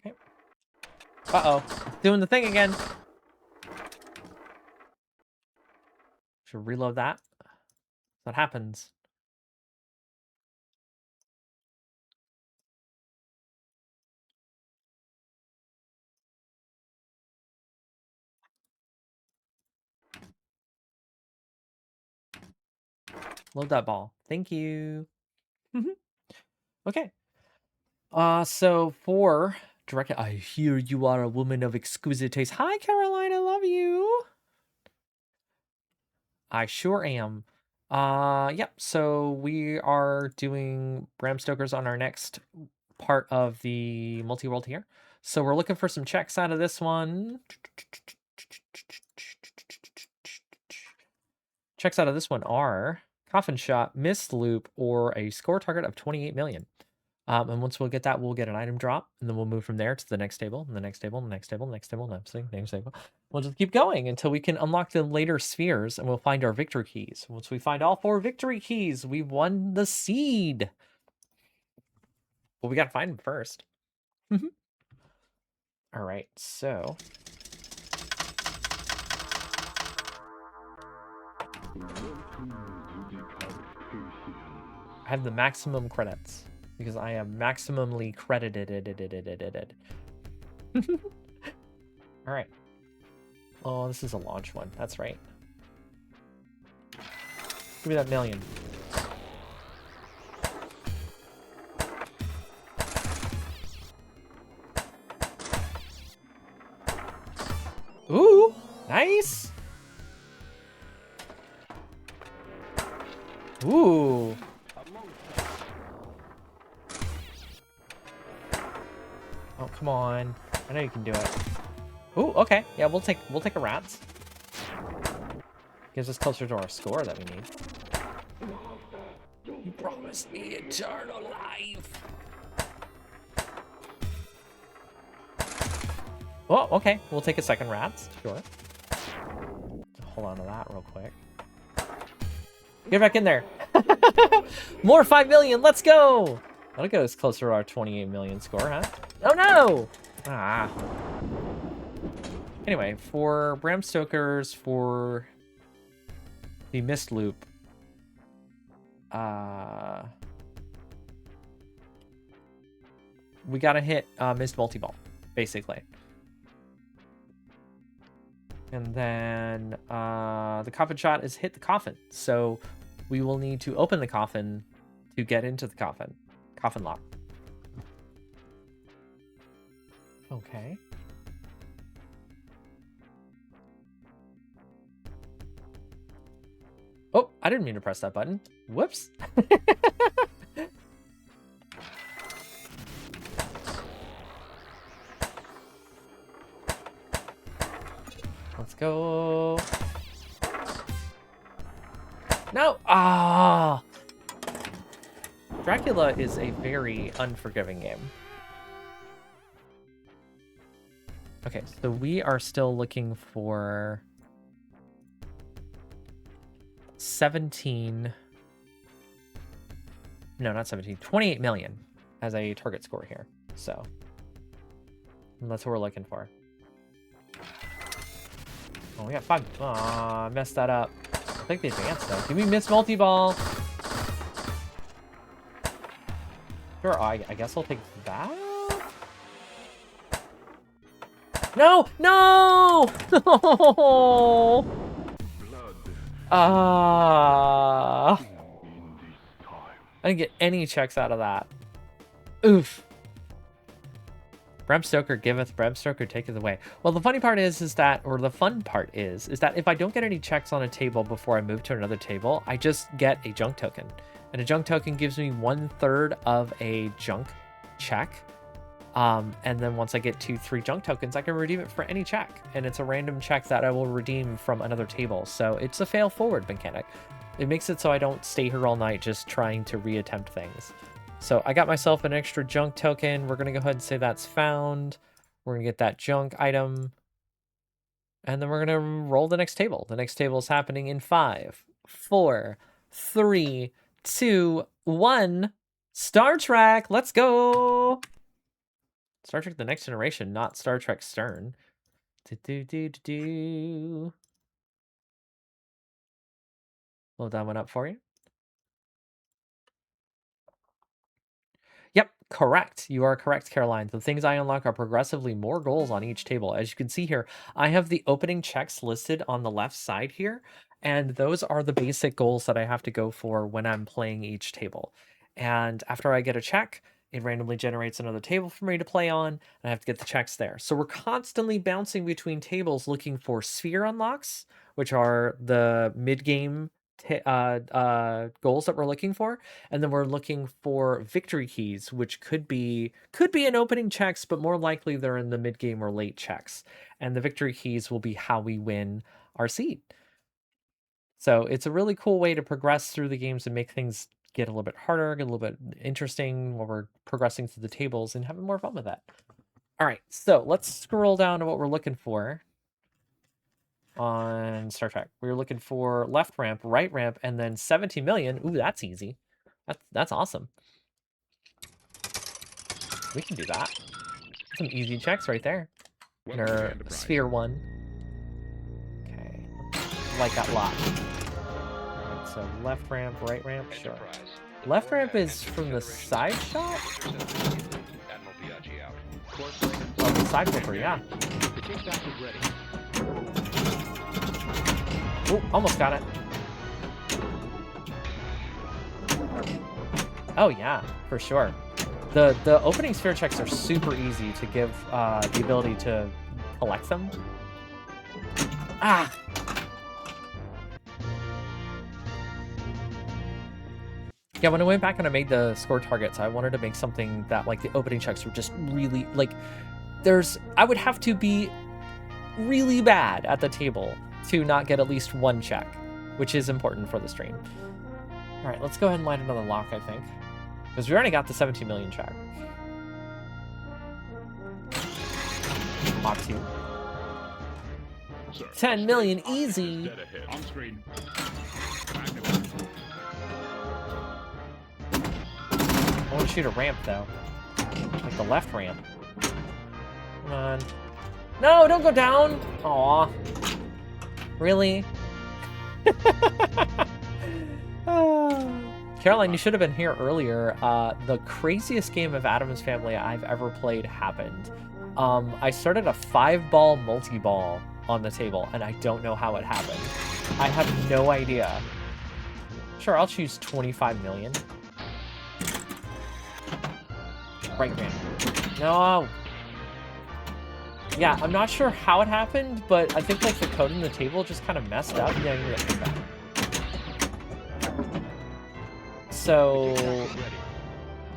[SPEAKER 1] Okay. Uh-oh. Doing the thing again. Should reload that. What happens? Load that ball. Thank you. Okay. So for direct, I hear you are a woman of exquisite taste. Hi, Caroline. I love you. I sure am. Yep. So we are doing Bram Stoker's on our next part of the multi-world here. So we're looking for some checks out of this one. Checks out of this one are Coffin Shot, Missed Loop, or a score target of 28 million. And once we'll get that, we'll get an item drop, and then we'll move from there to the next table, and the next table, and the next table, next table, next thing, next table. We'll just keep going until we can unlock the later spheres, and we'll find our victory keys. Once we find all 4 victory keys, we've won the seed. Well, we gotta find them first. All right, so I have the maximum credits. because I am maximally credited. All right. Oh, this is a launch one. That's right. Give me that million. Ooh, nice. Ooh. Oh, come on. I know you can do it. Ooh, okay. Yeah, we'll take a rats. Gives us closer to our score that we need. You promised me eternal life. Oh, okay. We'll take a second rats. Sure. Hold on to that real quick. Get back in there. More 5 million. Let's go. That'll get us closer to our 28 million score, huh? Oh, no. Ah. Anyway, for Bram Stoker's, for the mist loop, we gotta hit mist multi-ball, basically. And then the coffin shot is hit the coffin. So we will need to open the coffin to get into the coffin. Coffin lock. Okay. Oh, I didn't mean to press that button. Whoops. Let's go. No. Ah. Dracula is a very unforgiving game. Okay, so we are still looking for 17. No, not 17. 28 million as a target score here. So that's what we're looking for. Oh, we got 5. Aw, I messed that up. I think they advanced though. Give me Miss Multi-Ball. Sure, I guess I'll take that. No! No! No! I didn't get any checks out of that. Oof. Bram Stoker giveth, Bram Stoker taketh away. Well, the funny part is that, or the fun part is that if I don't get any checks on a table before I move to another table, I just get a junk token. And a junk token gives me 1/3 of a junk check. And then once I get 2-3 junk tokens, I can redeem it for any check. And it's a random check that I will redeem from another table. So it's a fail forward mechanic. It makes it so I don't stay here all night just trying to reattempt things. So I got myself an extra junk token. We're going to go ahead and say that's found. We're going to get that junk item. And then we're going to roll the next table. The next table is happening in 5, 4, 3, 2, 1. Star Trek. Let's go. Star Trek The Next Generation, not Star Trek Stern. Load that one up for you. Yep, correct. You are correct, Caroline. The things I unlock are progressively more goals on each table. As you can see here, I have the opening checks listed on the left side here, and those are the basic goals that I have to go for when I'm playing each table. And after I get a check, it randomly generates another table for me to play on, and I have to get the checks there. So we're constantly bouncing between tables looking for sphere unlocks, which are the mid-game goals that we're looking for, and then we're looking for victory keys, which could be in opening checks, but more likely they're in the mid-game or late checks. And the victory keys will be how we win our seed. So it's a really cool way to progress through the games and make things get a little bit harder, get a little bit interesting while we're progressing through the tables and having more fun with that. All right, so let's scroll down to what we're looking for on Star Trek. We were looking for left ramp, right ramp, and then 70 million. Ooh, that's easy. That's awesome. We can do that. Some easy checks right there. In our sphere 1. Okay. Like that lot. Alright, so left ramp, right ramp, sure. Left ramp is from the side shot? Oh, the side flipper, yeah.
[SPEAKER 3] The kickback is ready.
[SPEAKER 1] Ooh, almost got it. Oh yeah, for sure. The opening sphere checks are super easy to give the ability to collect them. Ah! Yeah, when I went back and I made the score targets, I wanted to make something that, like, the opening checks were just really, like, I would have to be really bad at the table to not get at least one check, which is important for the stream. All right, let's go ahead and light another lock, I think, because we already got the 17 million check. Lock 2. 10 million easy.
[SPEAKER 3] On screen.
[SPEAKER 1] I want to shoot a ramp, though. Like the left ramp. Come on. No, don't go down! Aw. Really? Caroline, you should have been here earlier. The craziest game of Addams Family I've ever played happened. I started a 5-ball multi-ball on the table, and I don't know how it happened. I have no idea. Sure, I'll choose 25 million. Right ramp. No! Yeah, I'm not sure how it happened, but I think, like, the code in the table just kind of messed up. Yeah, you get back. So,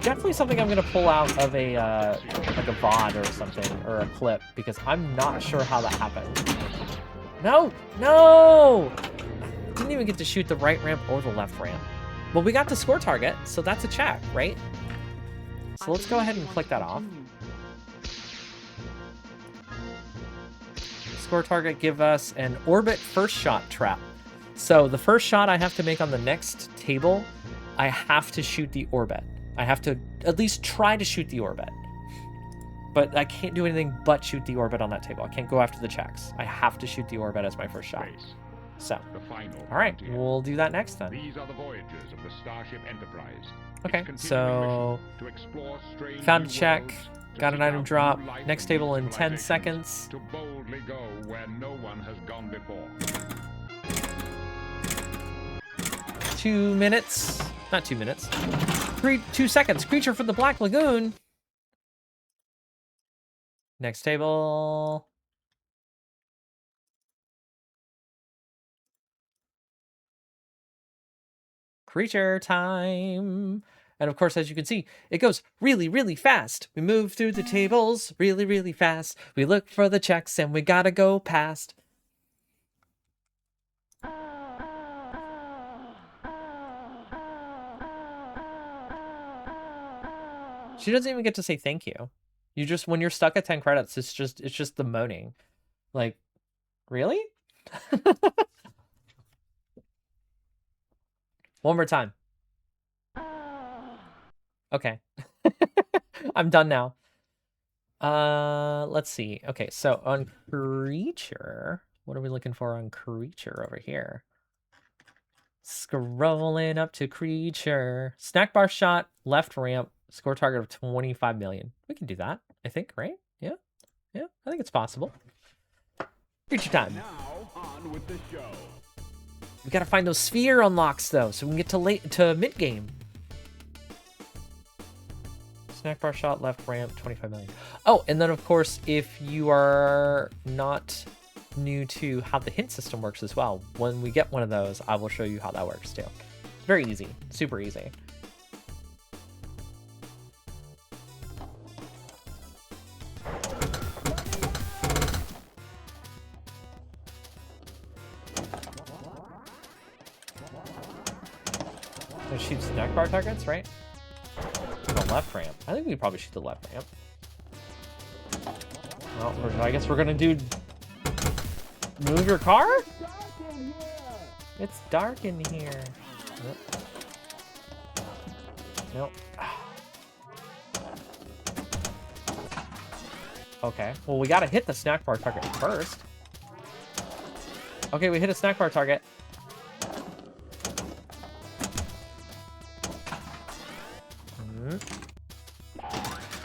[SPEAKER 1] definitely something I'm gonna pull out of a like a VOD or something, or a clip, because I'm not sure how that happened. No! No! Didn't even get to shoot the right ramp or the left ramp. Well, we got the score target, so that's a check, right? So let's go ahead and click that off. Score target give us an orbit first shot trap. So the first shot I have to make on the next table, I have to shoot the orbit. I have to at least try to shoot the orbit. But I can't do anything but shoot the orbit on that table. I can't go after the checks. I have to shoot the orbit as my first shot. So, all right, we'll do that next then.
[SPEAKER 3] These are the voyages of the Starship Enterprise.
[SPEAKER 1] Okay, so found a check, got an item drop, next table in 10 seconds.
[SPEAKER 3] To boldly go where no one has gone before.
[SPEAKER 1] 2 minutes, not 2 minutes, 2 seconds. Creature from the Black Lagoon. Next table. Creature time. And of course, as you can see, it goes really, really fast. We move through the tables really, really fast. We look for the checks and we gotta go past. She doesn't even get to say thank you. You just, when you're stuck at 10 credits, it's just the moaning. Like, really? One more time. Okay. I'm done now. Let's see. Okay, so on creature, what are we looking for on creature over here? Scrolling up to creature. Snack bar shot, left ramp, score target of 25 million. We can do that, I think, right? Yeah. Yeah, I think it's possible. Creature time.
[SPEAKER 3] Now, on with the show.
[SPEAKER 1] We gotta find those sphere unlocks, though, so we can get to mid-game. Snack bar shot, left ramp, 25 million. Oh, and then, of course, if you are not new to how the hint system works as well, when we get one of those, I will show you how that works, too. It's very easy. Super easy. Shoot snack bar targets, right? The left ramp. I think we probably shoot the left ramp. Well, I guess we're gonna do... Move your car? It's dark in here. Nope. Okay, well, we gotta hit the snack bar target first. Okay, we hit a snack bar target.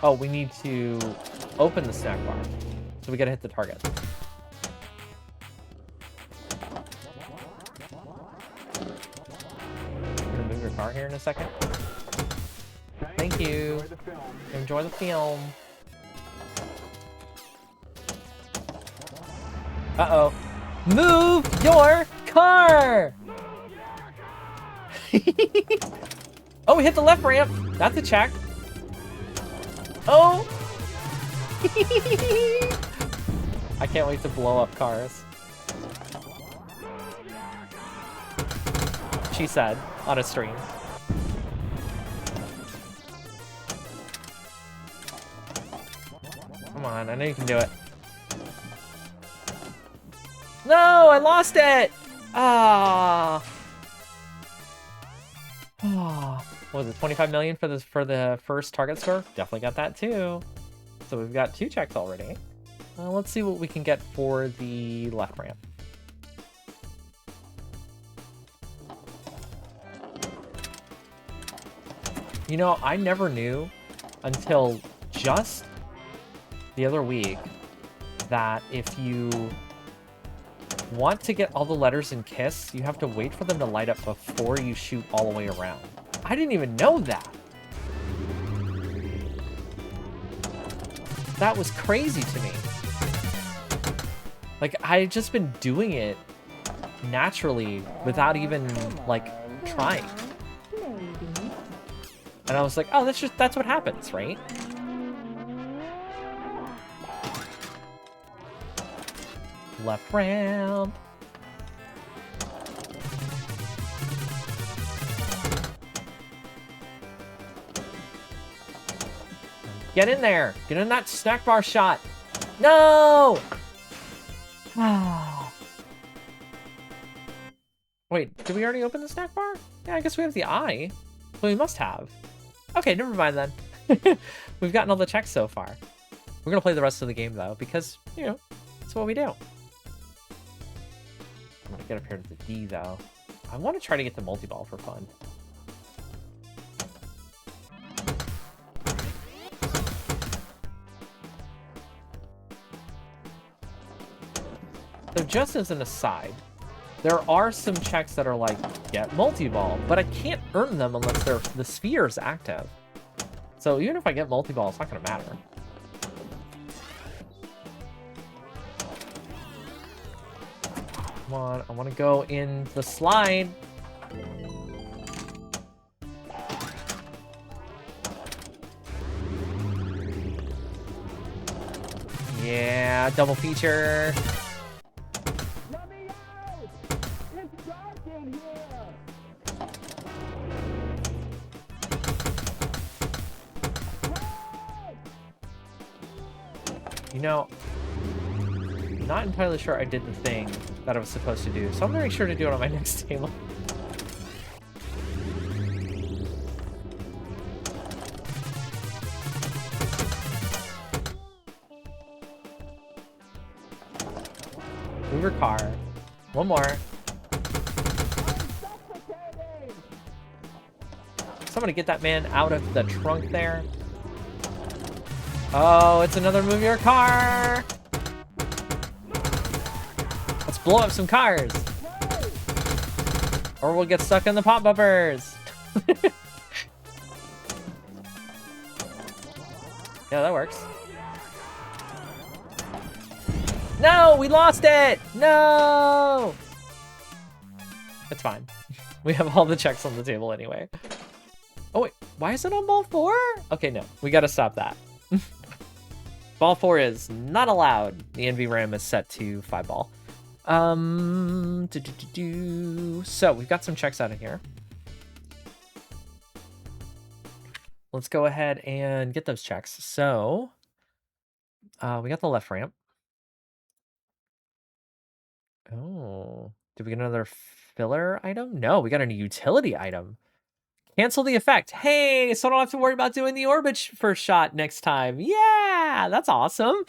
[SPEAKER 1] Oh, we need to open the snack bar. So we gotta hit the target. I'm gonna move your car here in a second. Thank you. Enjoy the film. Uh-oh. Move your car! Oh, we hit the left ramp. That's a check. Oh! I can't wait to blow up cars. She said on a stream. Come on, I know you can do it. No, I lost it! Ah. Ah. What was it, 25 million for the first target score? Definitely got that too. So we've got 2 checks already. Let's see what we can get for the left ramp. You know, I never knew until just the other week that if you want to get all the letters in KISS, you have to wait for them to light up before you shoot all the way around. I didn't even know that. That was crazy to me. Like, I had just been doing it naturally without even, like, trying. And I was like, oh, that's what happens, right? Left ramp. Get in there. Get in that snack bar shot. No! Wait, did we already open the snack bar? Yeah, I guess we have the eye. So we must have. Okay, never mind then. We've gotten all the checks so far. We're gonna play the rest of the game though, because, you know, that's what we do. I'm gonna get up here to the D though. I want to try to get the multi-ball for fun. So just as an aside, there are some checks that are like, get multi-ball, but I can't earn them unless the sphere is active. So even if I get multi-ball, it's not gonna matter. Come on, I want to go in the slide. Yeah, double feature.
[SPEAKER 3] Let me out! It's dark in here!
[SPEAKER 1] You know, I'm not entirely sure I did the thing that I was supposed to do, so I'm gonna make sure to do it on my next table. Move your car. One more. Somebody get that man out of the trunk there. Oh, it's another move your car. Let's blow up some cars. Or we'll get stuck in the pop bumpers. Yeah, that works. No, we lost it. No. It's fine. We have all the checks on the table anyway. Oh, wait. Why is it on ball 4? Okay, no. We got to stop that. Ball 4 is not allowed. The NVRAM is set to 5 ball. So we've got some checks out of here. Let's go ahead and get those checks. So we got the left ramp. Oh, did we get another filler item? No, we got a utility item. Cancel the effect. Hey, so I don't have to worry about doing the orbit first shot next time. Yeah, that's awesome.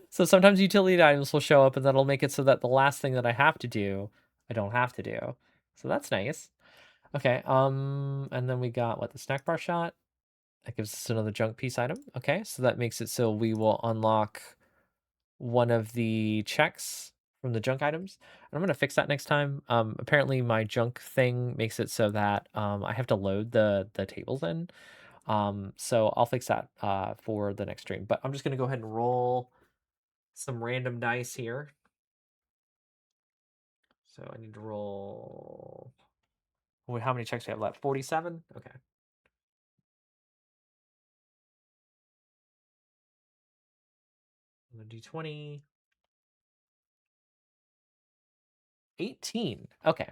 [SPEAKER 1] So sometimes utility items will show up and that'll make it so that the last thing that I have to do, I don't have to do. So that's nice. Okay, and then we got, what, the snack bar shot? That gives us another junk piece item. Okay, so that makes it so we will unlock one of the checks from the junk items. And I'm going to fix that next time. Apparently my junk thing makes it so that I have to load the tables in. So I'll fix that for the next stream. But I'm just going to go ahead and roll some random dice here. So I need to roll... Wait, how many checks do I have left? 47? Okay. The D20. 18. Okay.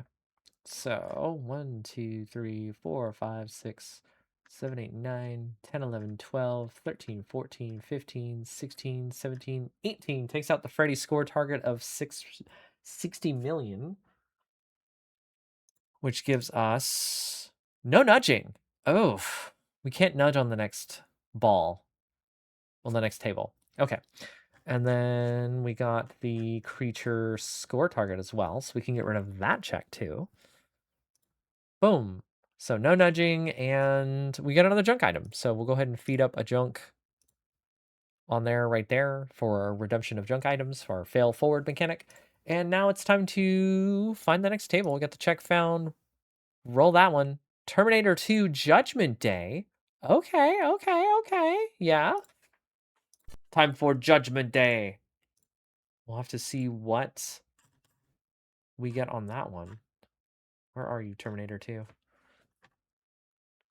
[SPEAKER 1] So 1, 2, 3, 4, 5, 6, 7, 8, 9, 10, 11, 12, 13, 14, 15, 16, 17, 18. Takes out the Freddy score target of 60 million. Which gives us no nudging. Oh, we can't nudge on the next ball. On the next table. Okay. And then we got the creature score target as well. So we can get rid of that check too. Boom. So no nudging, and we get another junk item. So we'll go ahead and feed up a junk on there right there for redemption of junk items for our fail forward mechanic. And now it's time to find the next table. We got the check found. Roll that one. Terminator 2 Judgment Day. Okay, okay. Yeah. Time for Judgment Day. We'll have to see what we get on that one. Where are you, Terminator 2?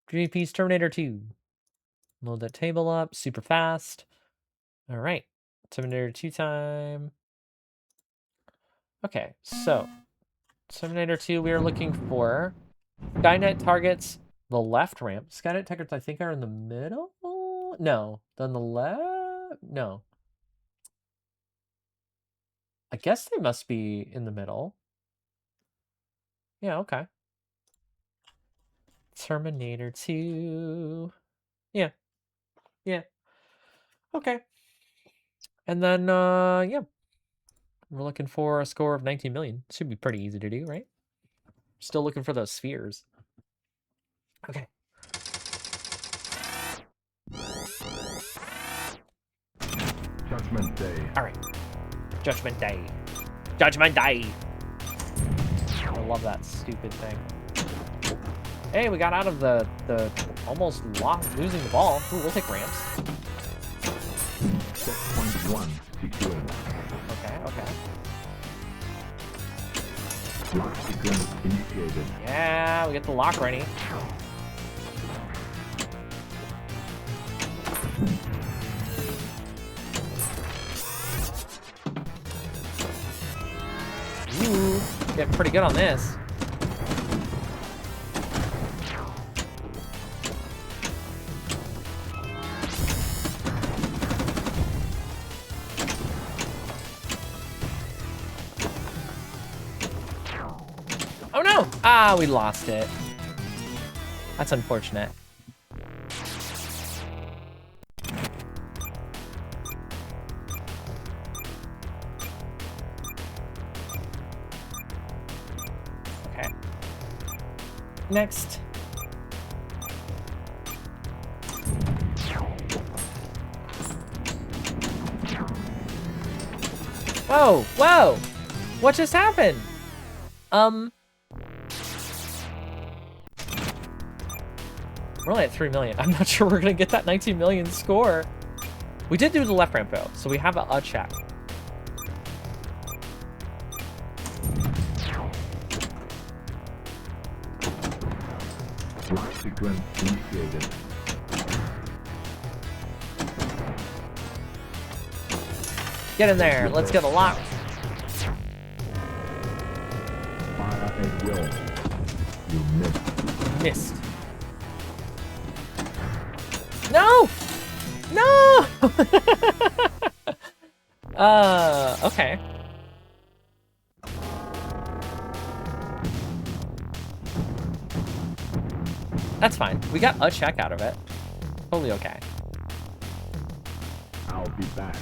[SPEAKER 1] Dreamy Piece Terminator 2. Load that table up super fast. All right. Terminator 2 time. Okay, so Terminator 2, we are looking for Skynet targets the left ramp. Skynet targets, I think, are in the middle? No, then the left? No. I guess they must be in the middle. Yeah, okay. Terminator 2. Yeah. Yeah. Okay. And then, yeah. We're looking for a score of 19 million. Should be pretty easy to do, right? Still looking for those spheres. Okay.
[SPEAKER 3] Judgment Day.
[SPEAKER 1] All right. Judgment Day. Judgment Day. I love that stupid thing. Hey, we got out of the almost losing the ball. Ooh, we'll take ramps.
[SPEAKER 3] Checkpoint 1 secured.
[SPEAKER 1] Okay.
[SPEAKER 3] Lock sequence initiated.
[SPEAKER 1] Yeah, we get the lock ready. Ooh, getting pretty good on this. Oh no! Ah, we lost it. That's unfortunate. Okay. Next. Whoa! Whoa! What just happened? We're only at 3 million. I'm not sure we're gonna get that 19 million score. We did do the left ramp though, so we have a check.
[SPEAKER 3] Lock sequence initiated.
[SPEAKER 1] Get in there. Let's get a lock.
[SPEAKER 3] Fire at will. You missed.
[SPEAKER 1] Missed. No! No! Okay. That's fine. We got a check out of it. Totally okay.
[SPEAKER 3] I'll be back.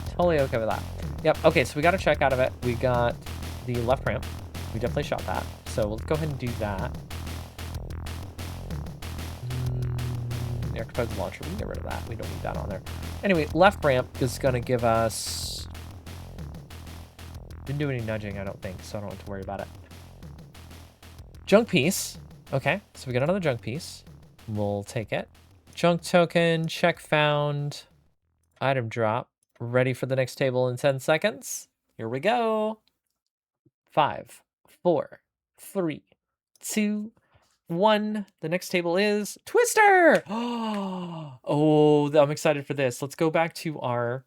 [SPEAKER 1] Totally okay with that. Yep. Okay, so we got a check out of it. We got the left ramp. We definitely shot that. So let's go ahead and do that. The Archipel-a-go launcher. We can get rid of that. We don't need that on there. Anyway, left ramp is going to give us... Didn't do any nudging, I don't think, so I don't have to worry about it. Junk piece. Okay, so we got another junk piece. We'll take it. Junk token, check found, item drop. Ready for the next table in 10 seconds. Here we go. 5, 4, 3, 2, 1. The next table is Twister. Oh, I'm excited for this. Let's go back to our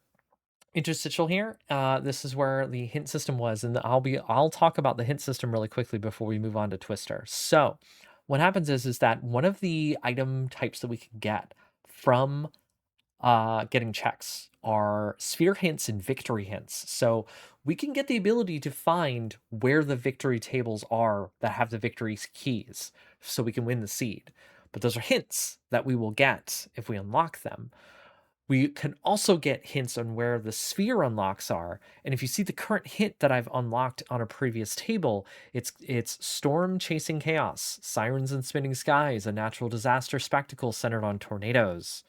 [SPEAKER 1] interstitial here. This is where the hint system was, and I'll talk about the hint system really quickly before we move on to Twister. So what happens is that one of the item types that we can get from getting checks are sphere hints and victory hints. So we can get the ability to find where the victory tables are that have the victory keys so we can win the seed. But those are hints that we will get if we unlock them. We can also get hints on where the sphere unlocks are. And if you see the current hint that I've unlocked on a previous table, it's Storm Chasing Chaos, Sirens and Spinning Skies, a natural disaster spectacle centered on tornadoes.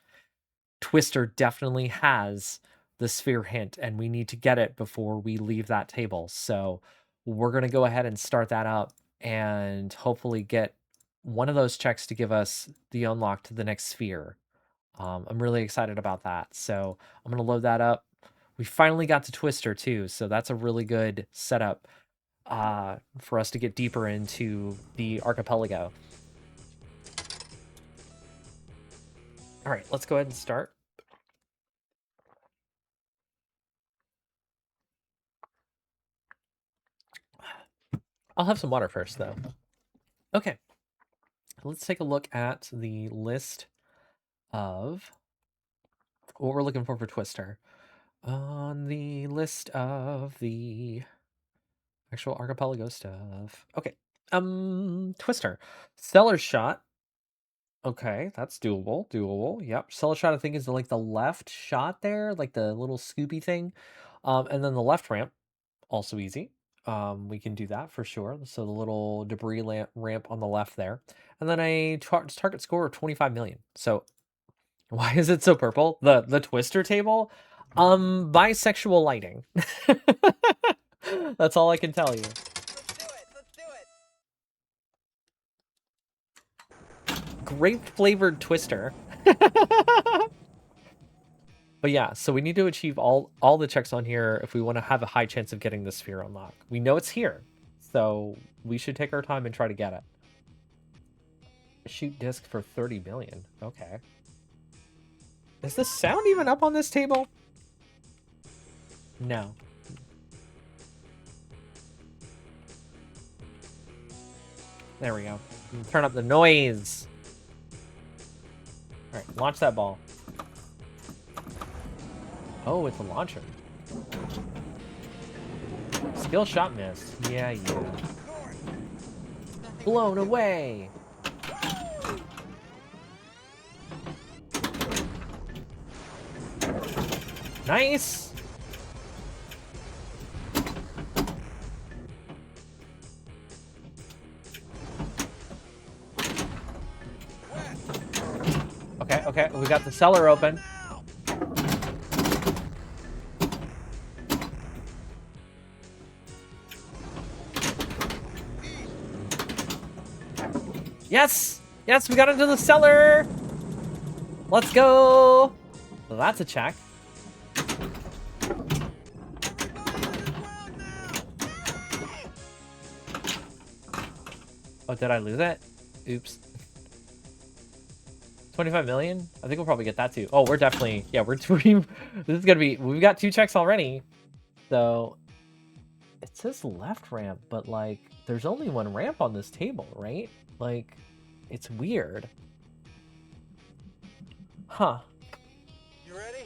[SPEAKER 1] Twister definitely has the sphere hint, and we need to get it before we leave that table. So we're going to go ahead and start that up and hopefully get one of those checks to give us the unlock to the next sphere. I'm really excited about that. So I'm going to load that up. We finally got to Twister too, so that's a really good setup for us to get deeper into the Archipel-a-go. All right, let's go ahead and start. I'll have some water first, though. Okay, let's take a look at the list of what we're looking for Twister. On the list of the actual Archipel-a-go stuff. Okay, Twister. Cellar shot. Okay, that's doable. Yep, cellar shot I think is like the left shot there, like the little scoopy thing. And then the left ramp, also easy. We can do that for sure. So the little debris ramp on the left there. And then a target score of 25 million. So why is it so purple? The Twister table? Bisexual lighting. That's all I can tell you. Grape flavored Twister. But yeah, so we need to achieve all the checks on here if we want to have a high chance of getting the sphere unlocked. We know it's here, so we should take our time and try to get it. Shoot disc for 30 million. Okay. Is the sound even up on this table? No. There we go. Turn up the noise. All right, launch that ball. Oh, it's a launcher. Skill shot miss. Yeah, you. Blown away. Nice. Okay, we got the cellar open. Yes! Yes, we got into the cellar! Let's go! Well, that's a check. Oh, did I lose it? Oops. 25 million? I think we'll probably get that too. Oh, we're definitely... Yeah, this is gonna be... We've got 2 checks already. So... It says left ramp, but, like, there's only 1 ramp on this table, right? Like, it's weird. Huh.
[SPEAKER 3] You ready?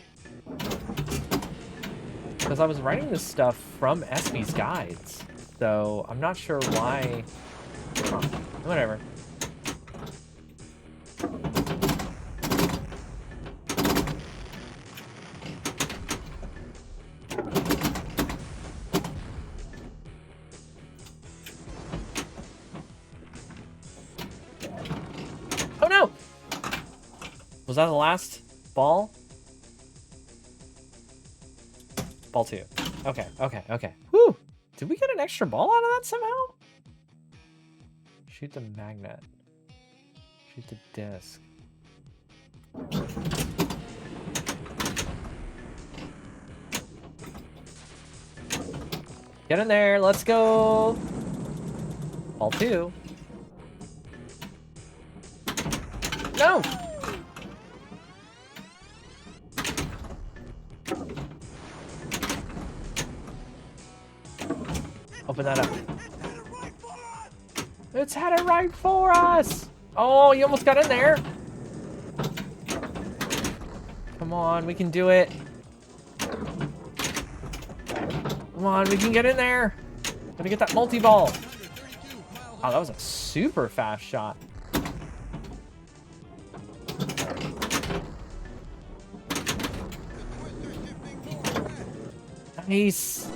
[SPEAKER 1] Because I was writing this stuff from SB's guides. So, I'm not sure why... Huh. Whatever. Was that the last ball? Ball 2. Okay, okay, okay. Whew! Did we get an extra ball out of that somehow? Shoot the magnet. Shoot the disc. Get in there, let's go! Ball 2. No! Open that up. It's headed right for us! Oh, you almost got in there. Come on, we can do it. Come on, we can get in there. Gotta get that multi-ball. Oh, that was a super fast shot. Nice.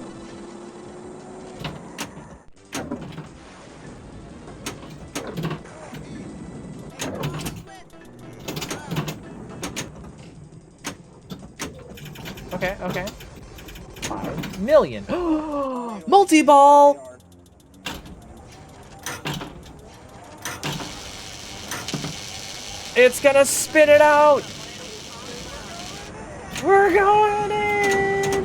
[SPEAKER 1] Okay, okay. 5 million. Multi-ball! It's gonna spit it out! We're going in!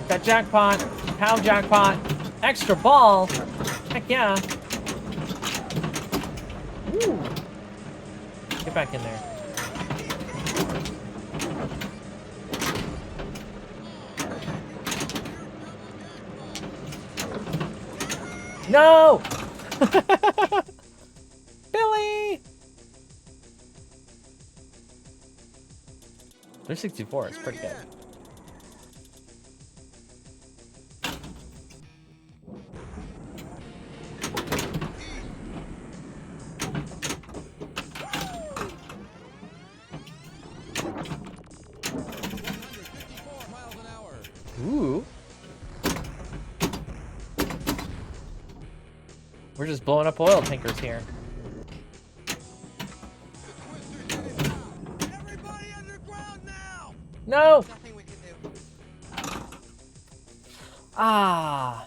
[SPEAKER 1] That jackpot. Pound jackpot. Extra ball. Heck yeah. Ooh. Get back in there. No! Billy! 364 is pretty good. Ooh. We're just blowing up oil tankers here.
[SPEAKER 3] Everybody underground now!
[SPEAKER 1] No!
[SPEAKER 3] Nothing we can do.
[SPEAKER 1] Ah.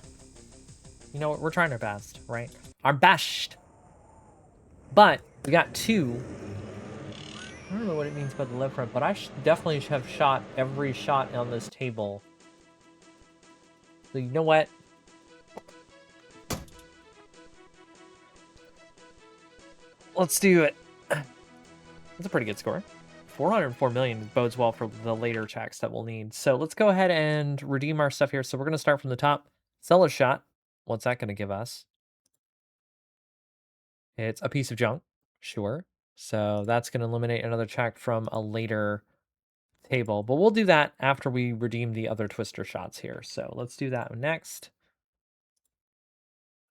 [SPEAKER 1] You know what? We're trying our best, right? Our best. But we got 2. I don't know what it means by the left front, but I definitely have shot every shot on this table. So you know what? Let's do it. That's a pretty good score. 404 million bodes well for the later checks that we'll need. So let's go ahead and redeem our stuff here. So we're going to start from the top. Seller's shot. What's that going to give us? It's a piece of junk. Sure. So that's going to eliminate another check from a later table. But we'll do that after we redeem the other twister shots here. So let's do that next.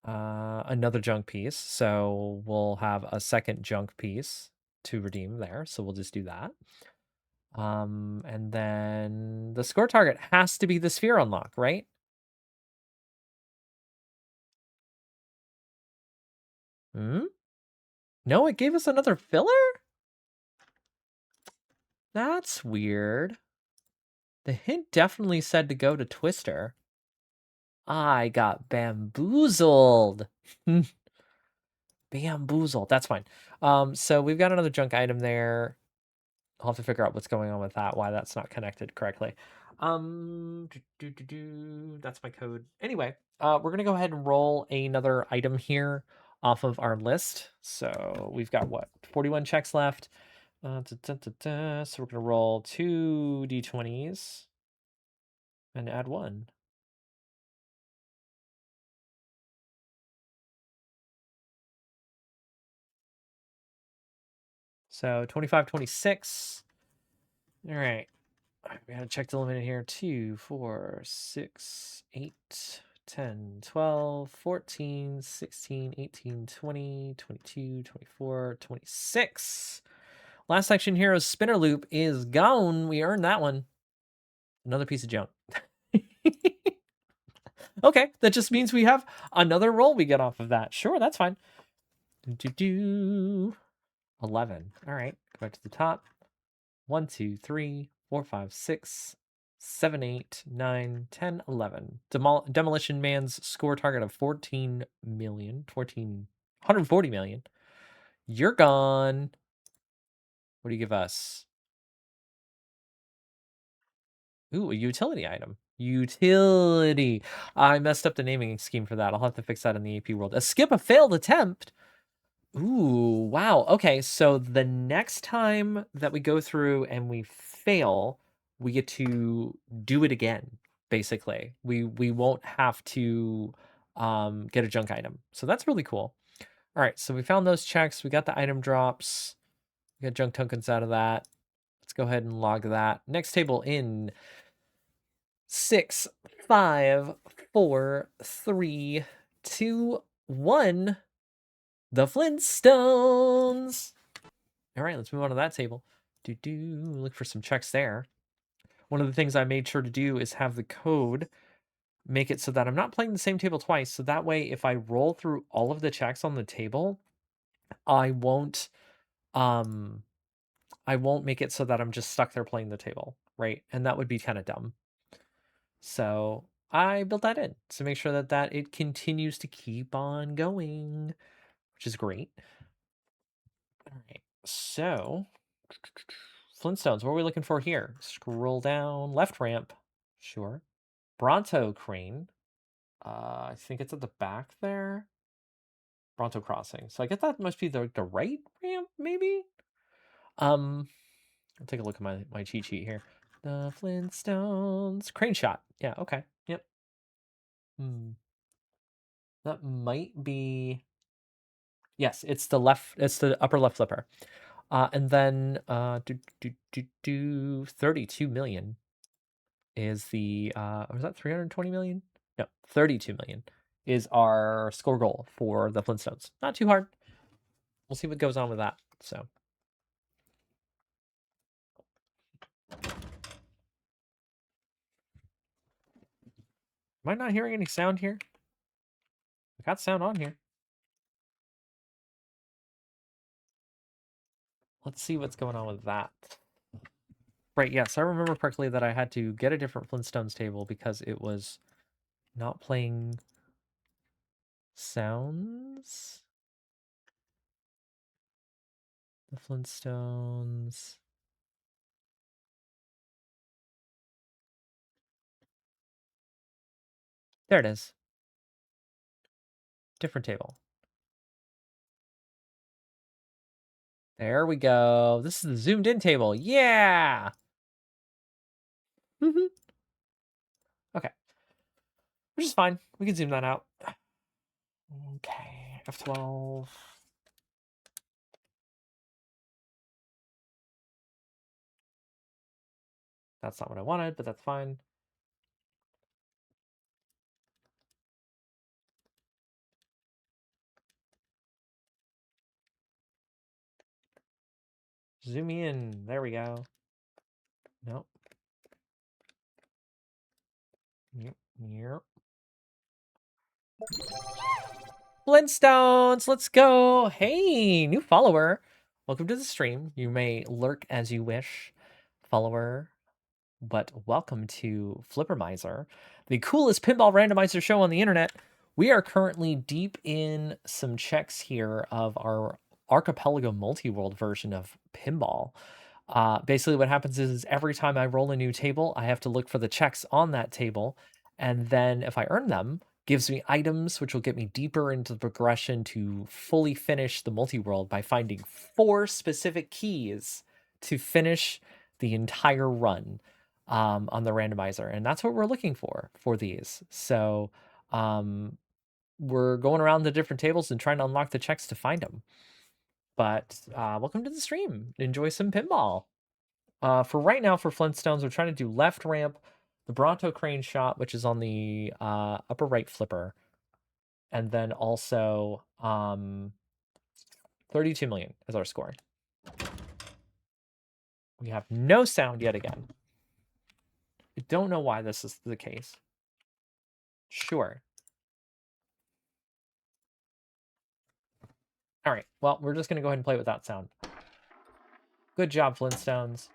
[SPEAKER 1] Another junk piece. So we'll have a second junk piece to redeem there. So we'll just do that. And then the score target has to be the sphere unlock, right? Hmm? No, it gave us another filler? That's weird. The hint definitely said to go to Twister. I got bamboozled. Bamboozled. That's fine. So we've got another junk item there. I'll have to figure out what's going on with that, why that's not connected correctly. That's my code. Anyway, we're gonna go ahead and roll another item here off of our list. So we've got what, 41 checks left. So we're gonna roll 2 d20s and add 1. So 25, 26. All right. We gotta check the limit here. 2, 4, 6, 8, 10, 12, 14, 16, 18, 20, 22, 24, 26. Last section here is spinner loop is gone. We earned that one. Another piece of junk. Okay, that just means we have another roll we get off of that. Sure, that's fine. 11. All right, go back to the top. 1, 2, 3, 4, 5, 6, 7, 8, 9, 10, 11. Demolition Man's score target of 14 million. 140 million. You're gone. What do you give us? Ooh, a utility item. Utility. I messed up the naming scheme for that. I'll have to fix that in the AP world. Skip a failed attempt. Ooh, wow. Okay, so the next time that we go through and we fail, we get to do it again, basically. We won't have to get a junk item. So that's really cool. All right, so we found those checks. We got the item drops. We got junk tokens out of that. Let's go ahead and log that. Next table in 6, 5, 4, 3, 2, 1. The Flintstones. All right, let's move on to that table. Look for some checks there. One of the things I made sure to do is have the code make it so that I'm not playing the same table twice. So that way, if I roll through all of the checks on the table, I won't make it so that I'm just stuck there playing the table, right? And that would be kind of dumb. So I built that in to make sure that it continues to keep on going, which is great. All right, so Flintstones, what are we looking for here? Scroll down, left ramp, sure. Bronto crane, I think it's at the back there. Bronto crossing, so I guess that must be the right ramp, maybe? I'll take a look at my cheat sheet here. The Flintstones, crane shot, yeah, okay, yep. That might be, yes, it's the upper left flipper. And then 32 million is the or is that 320 million? No, 32 million is our score goal for the Flintstones. Not too hard. We'll see what goes on with that. So am I not hearing any sound here? I got sound on here. Let's see what's going on with that. Right, yes, I remember correctly that I had to get a different Flintstones table because it was not playing sounds. The Flintstones. There it is. Different table. There we go. This is the zoomed in table. Yeah. Okay. Which is fine. We can zoom that out. Okay. F12. That's not what I wanted, but that's fine. Zoom in. There we go. Nope. Yep. Flintstones, let's go. Hey, new follower. Welcome to the stream. You may lurk as you wish, follower, but welcome to Flippermizer, the coolest pinball randomizer show on the internet. We are currently deep in some checks here of our Archipel-a-go multi-world version of pinball. Basically what happens is every time I roll a new table, I have to look for the checks on that table, and then if I earn them, gives me items which will get me deeper into the progression to fully finish the multi-world by finding 4 specific keys to finish the entire run on the randomizer, and that's what we're looking for these. So we're going around the different tables and trying to unlock the checks to find them. But welcome to the stream. Enjoy some pinball. For right now, for Flintstones, we're trying to do left ramp, the Bronto crane shot, which is on the upper right flipper, and then also 32 million is our score. We have no sound yet again. I don't know why this is the case. Sure. All right. Well, we're just going to go ahead and play without sound. Good job, Flintstones.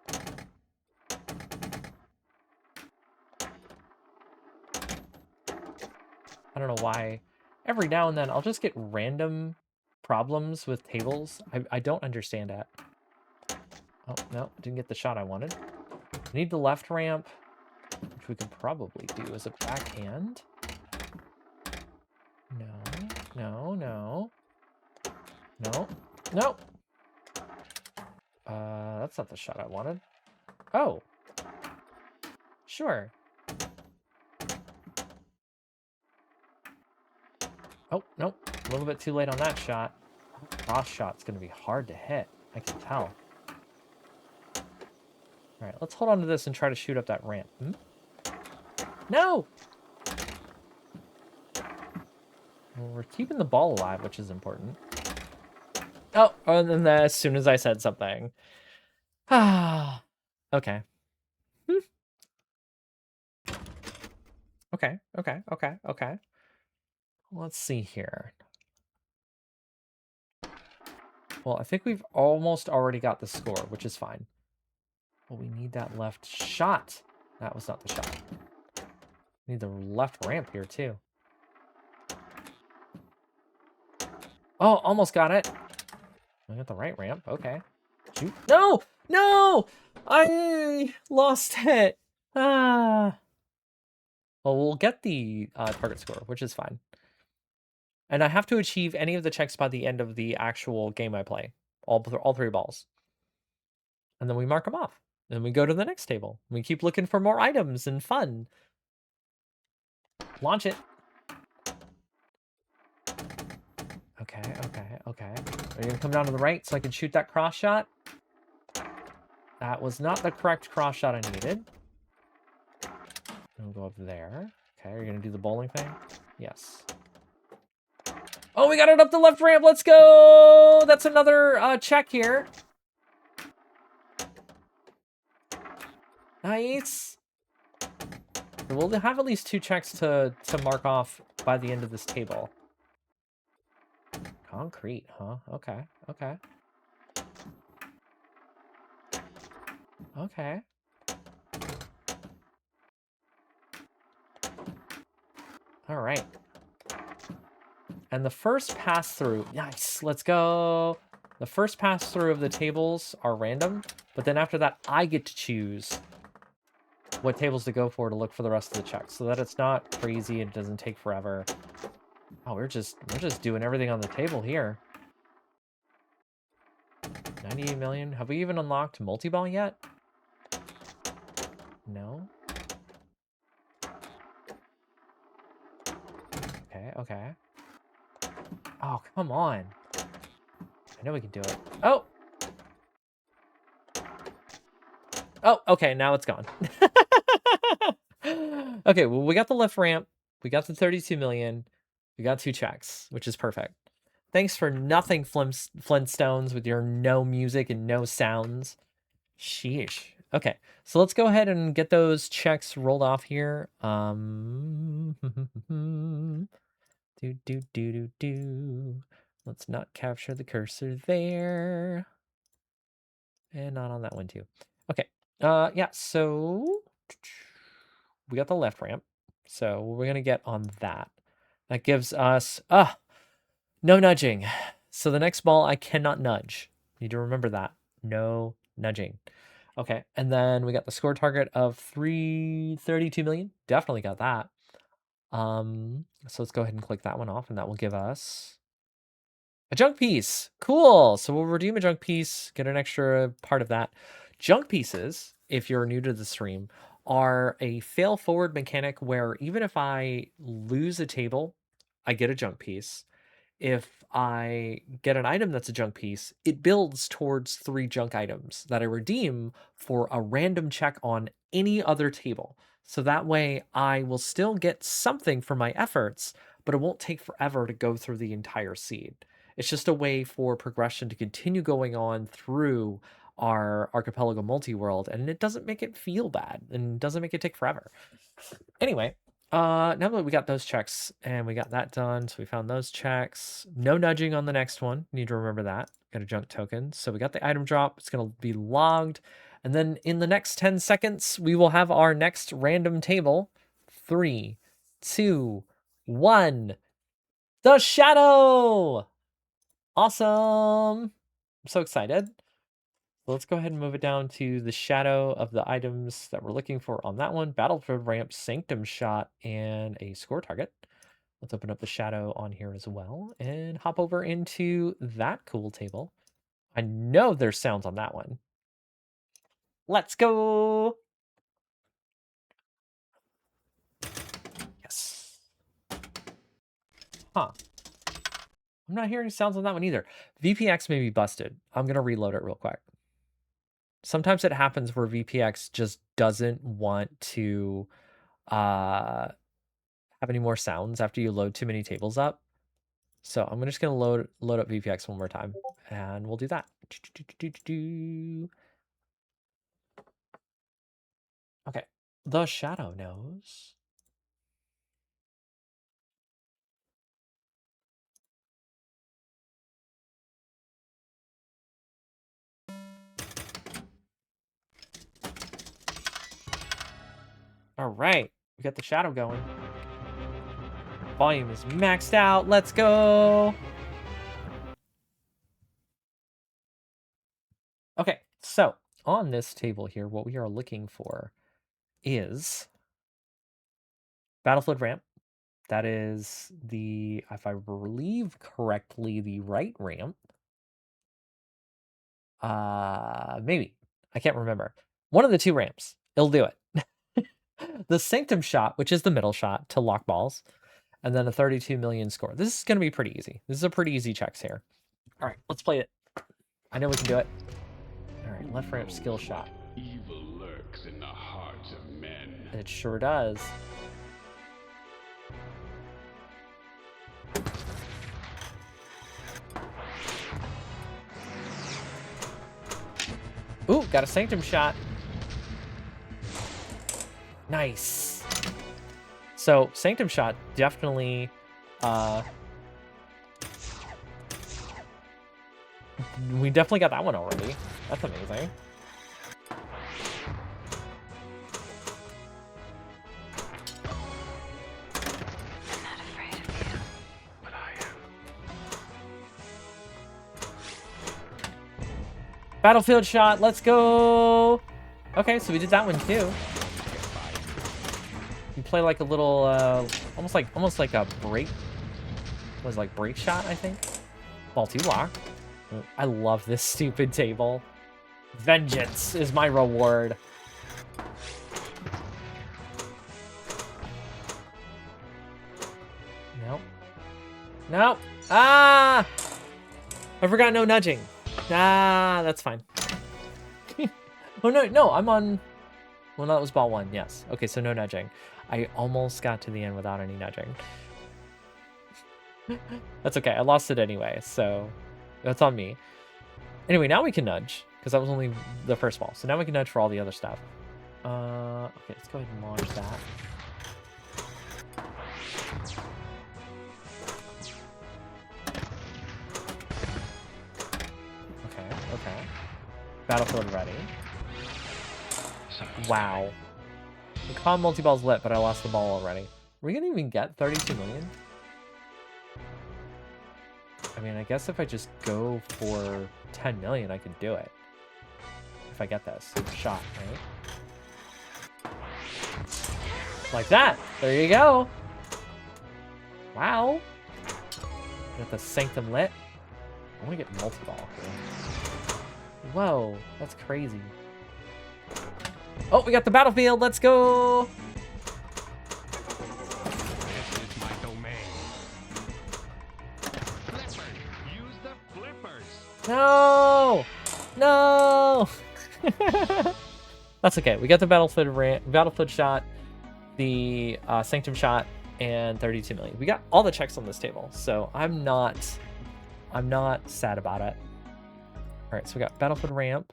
[SPEAKER 1] I don't know why. Every now and then, I'll just get random problems with tables. I don't understand it. Oh, no. Didn't get the shot I wanted. I need the left ramp, which we could probably do as a backhand. No, no, no. No, no. That's not the shot I wanted. Oh. Sure. Oh, nope. A little bit too late on that shot. Cross shot's going to be hard to hit. I can tell. All right, let's hold on to this and try to shoot up that ramp. Hmm? No! Well, we're keeping the ball alive, which is important. Oh, and then as soon as I said something. Ah. Okay. Hmm. Okay, okay, okay, okay. Let's see here. Well, I think we've almost already got the score, which is fine. But we need that left shot. That was not the shot. We need the left ramp here, too. Oh, almost got it. I got the right ramp. Okay. Shoot. No! No! I lost it. Ah. Well, we'll get the target score, which is fine. And I have to achieve any of the checks by the end of the actual game I play. All three balls. And then we mark them off. Then we go to the next table. We keep looking for more items and fun. Launch it. Okay, okay, okay. Are you gonna come down to the right so I can shoot that cross shot? That was not the correct cross shot I needed. We'll go up there. Okay, are you gonna do the bowling thing? Yes. Oh, we got it up the left ramp. Let's go! That's another check here. Nice. We'll have at least 2 checks to mark off by the end of this table. Concrete, huh? Okay, okay. Okay. All right. And the first pass through, nice, let's go. The first pass through of the tables are random, but then after that, I get to choose what tables to go for to look for the rest of the checks so that it's not crazy and it doesn't take forever. Oh, we're just doing everything on the table here. 98 million. Have we even unlocked multi-ball yet? No. Okay, okay. Oh, come on. I know we can do it. Oh! Oh, okay, now it's gone. Okay, well, we got the left ramp. We got the 32 million. We got 2 checks, which is perfect. Thanks for nothing, Flintstones, with your no music and no sounds. Sheesh. Okay, so let's go ahead and get those checks rolled off here. Do. Let's not capture the cursor there. And not on that one too. Okay. Yeah, so we got the left ramp. So we're gonna get on that. That gives us no nudging. So the next ball I cannot nudge. Need to remember that. No nudging. Okay, and then we got the score target of 332 million. Definitely got that. So let's go ahead and click that one off, and that will give us a junk piece. Cool. So we'll redeem a junk piece, get an extra part of that. Junk pieces, if you're new to the stream, are a fail forward mechanic where even if I lose a table, I get a junk piece. If I get an item that's a junk piece, it builds towards 3 junk items that I redeem for a random check on any other table. So that way I will still get something for my efforts, but it won't take forever to go through the entire seed. It's just a way for progression to continue going on through our Archipel-a-go multi-world, and it doesn't make it feel bad and doesn't make it take forever. Anyway, Now that we got those checks and we got that done, so we found those checks. No nudging on the next one. Need to remember that. Got a junk token. So we got the item drop. It's going to be logged. And then in the next 10 seconds, we will have our next random table. 3, 2, 1. The shadow! Awesome! I'm so excited. Let's go ahead and move it down to the shadow of the items that we're looking for on that one. Battlefield Ramp, Sanctum Shot, and a score target. Let's open up the shadow on here as well and hop over into that cool table. I know there's sounds on that one. Let's go! Yes. Huh. I'm not hearing sounds on that one either. VPX may be busted. I'm going to reload it real quick. Sometimes it happens where VPX just doesn't want to have any more sounds after you load too many tables up. So I'm just going to load up VPX one more time, and we'll do that. Okay, the shadow knows. All right, we got the shadow going. Volume is maxed out. Let's go. Okay, so on this table here, what we are looking for is Battlefield Ramp. That is the, if I believe correctly, the right ramp. Maybe. I can't remember. One of the two ramps. It'll do it. The Sanctum Shot, which is the middle shot to lock balls, and then a 32 million score. This is going to be pretty easy. This is a pretty easy checks here. All right, let's play it. I know we can do it. All right, left ramp skill shot.
[SPEAKER 5] Evil lurks in the hearts of men.
[SPEAKER 1] It sure does. Ooh, got a Sanctum Shot. Nice. So, Sanctum Shot definitely we definitely got that one already. That's amazing. Battlefield Shot, let's go. Okay, so we did that one too. You play like a little almost like a break. Was like break shot, I think. Ball 2 lock. I love this stupid table. Vengeance is my reward. Nope. Nope. Ah! I forgot no nudging. Ah, that's fine. Oh, no, I'm on... Well, that was ball 1, yes. Okay, so no nudging. I almost got to the end without any nudging. That's okay, I lost it anyway, so that's on me. Anyway, now we can nudge, because that was only the first ball. So now we can nudge for all the other stuff. Okay, let's go ahead and launch that. Okay. Battlefield ready. Wow. The con multi-ball's lit, but I lost the ball already. Are we gonna even get 32 million? I mean, I guess if I just go for 10 million, I could do it. If I get this shot, right? Like that. There you go. Wow. Got the Sanctum lit. I want to get multi-ball here. Whoa, that's crazy. Oh, we got the battlefield. Let's go.
[SPEAKER 5] This is my domain.
[SPEAKER 3] Flipper! Use the flippers!
[SPEAKER 1] No. No. That's okay. We got the battlefield shot, the Sanctum shot, and 32 million. We got all the checks on this table, so I'm not sad about it. All right, so we got battlefield ramp.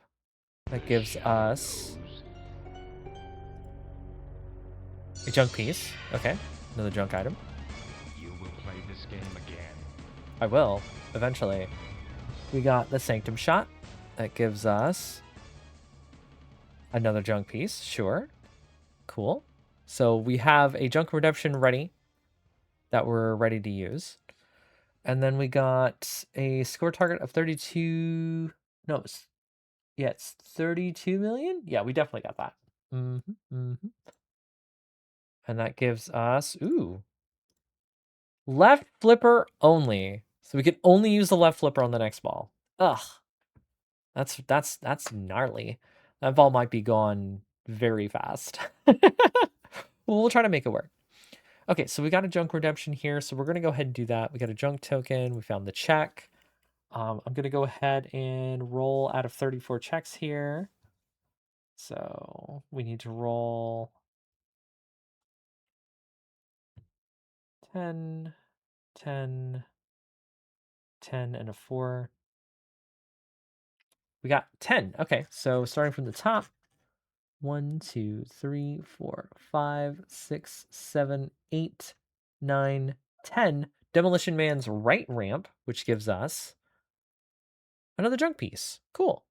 [SPEAKER 1] That gives us A junk piece. Okay. Another junk item.
[SPEAKER 3] You will play this game again.
[SPEAKER 1] I will, eventually. We got the Sanctum Shot. That gives us another junk piece. Sure. Cool. So we have a junk redemption ready that we're ready to use. And then we got a score target of 32. No, it's 32 million. Yeah, we definitely got that. And that gives us, ooh, left flipper only. So we can only use the left flipper on the next ball. Ugh. That's gnarly. That ball might be gone very fast. Well, we'll try to make it work. Okay, so we got a junk redemption here, so we're gonna go ahead and do that. We got a junk token. We found the check. I'm gonna go ahead and roll out of 34 checks here. So we need to roll 10, 10, 10, and a 4. We got 10. Okay, so starting from the top. 1, 2, 3, 4, 5, 6, 7, 8, 9, 10. Demolition Man's right ramp, which gives us another junk piece. Cool.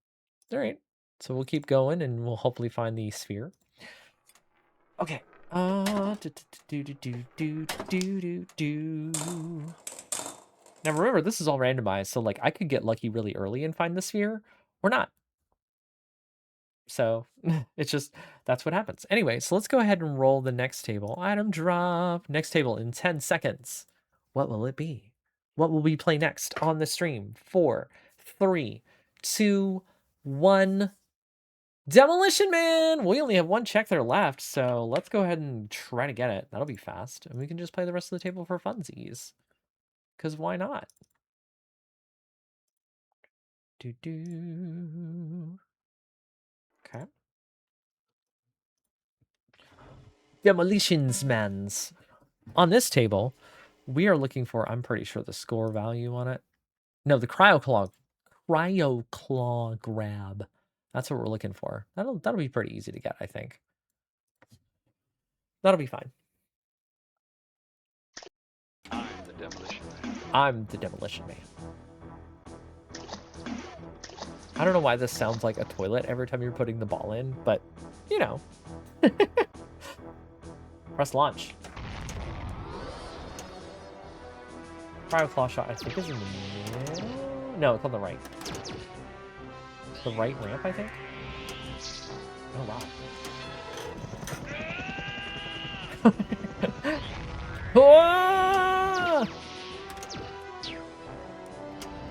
[SPEAKER 1] All right. So we'll keep going and we'll hopefully find the sphere. Okay. Now remember, this is all randomized, so like I could get lucky really early and find the sphere or not. So it's just, that's what happens. Anyway, so let's go ahead and roll the next table. Item drop. Next table in 10 seconds. What will it be? What will we play next on the stream? 4, 3, 2, 1. Demolition Man! We only have one check there left, so let's go ahead and try to get it. That'll be fast. And we can just play the rest of the table for funsies. Because why not? Okay. Demolitions Mans. On this table, we are looking for, I'm pretty sure, the score value on it. No, the Cryo Claw grab. That's what we're looking for. That'll be pretty easy to get, I think. That'll be fine.
[SPEAKER 5] I'm the Demolition Man.
[SPEAKER 1] I'm the Demolition Man. I don't know why this sounds like a toilet every time you're putting the ball in, but, you know. Press launch. Cryo Claw shot, I think, is in the middle. No, it's on the right. The right ramp, I think? Oh, wow.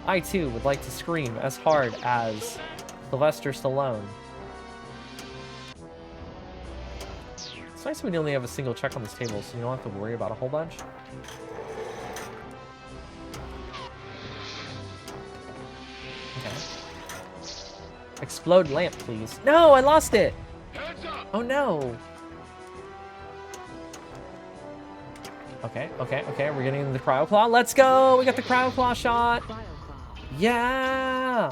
[SPEAKER 1] I, too, would like to scream as hard as Sylvester Stallone. It's nice when you only have a single check on this table, so you don't have to worry about a whole bunch. Okay. Explode lamp, please. No, I lost it! Oh no! Okay, we're getting the Cryo Claw. Let's go! We got the Cryo Claw shot! Yeah!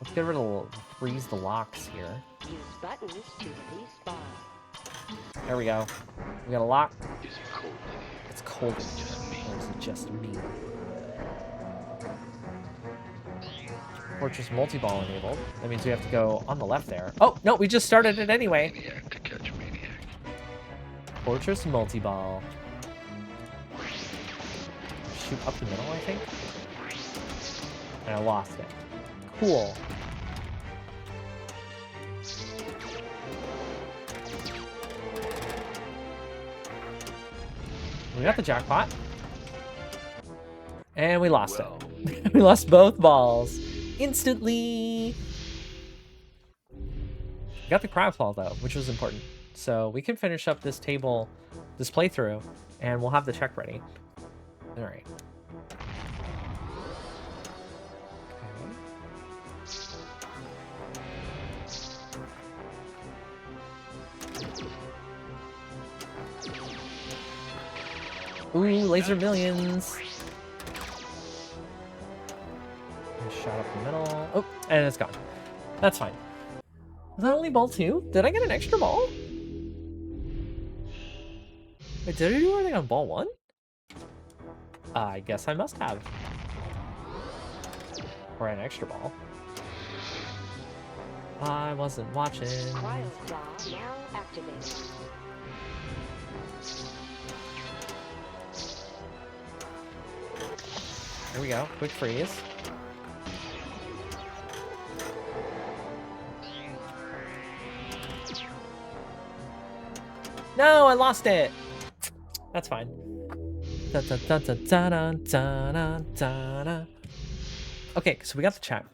[SPEAKER 1] Let's get rid of freeze the locks here.
[SPEAKER 2] Use buttons to release ball.
[SPEAKER 1] There we go. We got a lock.
[SPEAKER 5] Is it cold?
[SPEAKER 1] It's cold. Or is it just me? Fortress multi-ball enabled. That means we have to go on the left there. Oh, no, we just started it anyway.
[SPEAKER 5] Maniac to catch maniac.
[SPEAKER 1] Fortress multi-ball. Shoot up the middle, I think. And I lost it. Cool. We got the jackpot. And we lost it. We lost both balls. Instantly. We got the Cryo Claw, though, which was important. So we can finish up this table, this playthrough, and we'll have the check ready. All right. Ooh, laser millions. Shot up the middle. Oh, and it's gone. That's fine. Was that only ball 2? Did I get an extra ball? Wait, did I do anything on ball 1? I guess I must have. Or an extra ball. I wasn't watching.
[SPEAKER 2] Cryo claw now activated.
[SPEAKER 1] Here we go. Quick freeze. No, I lost it. That's fine. Okay, so we got the chat.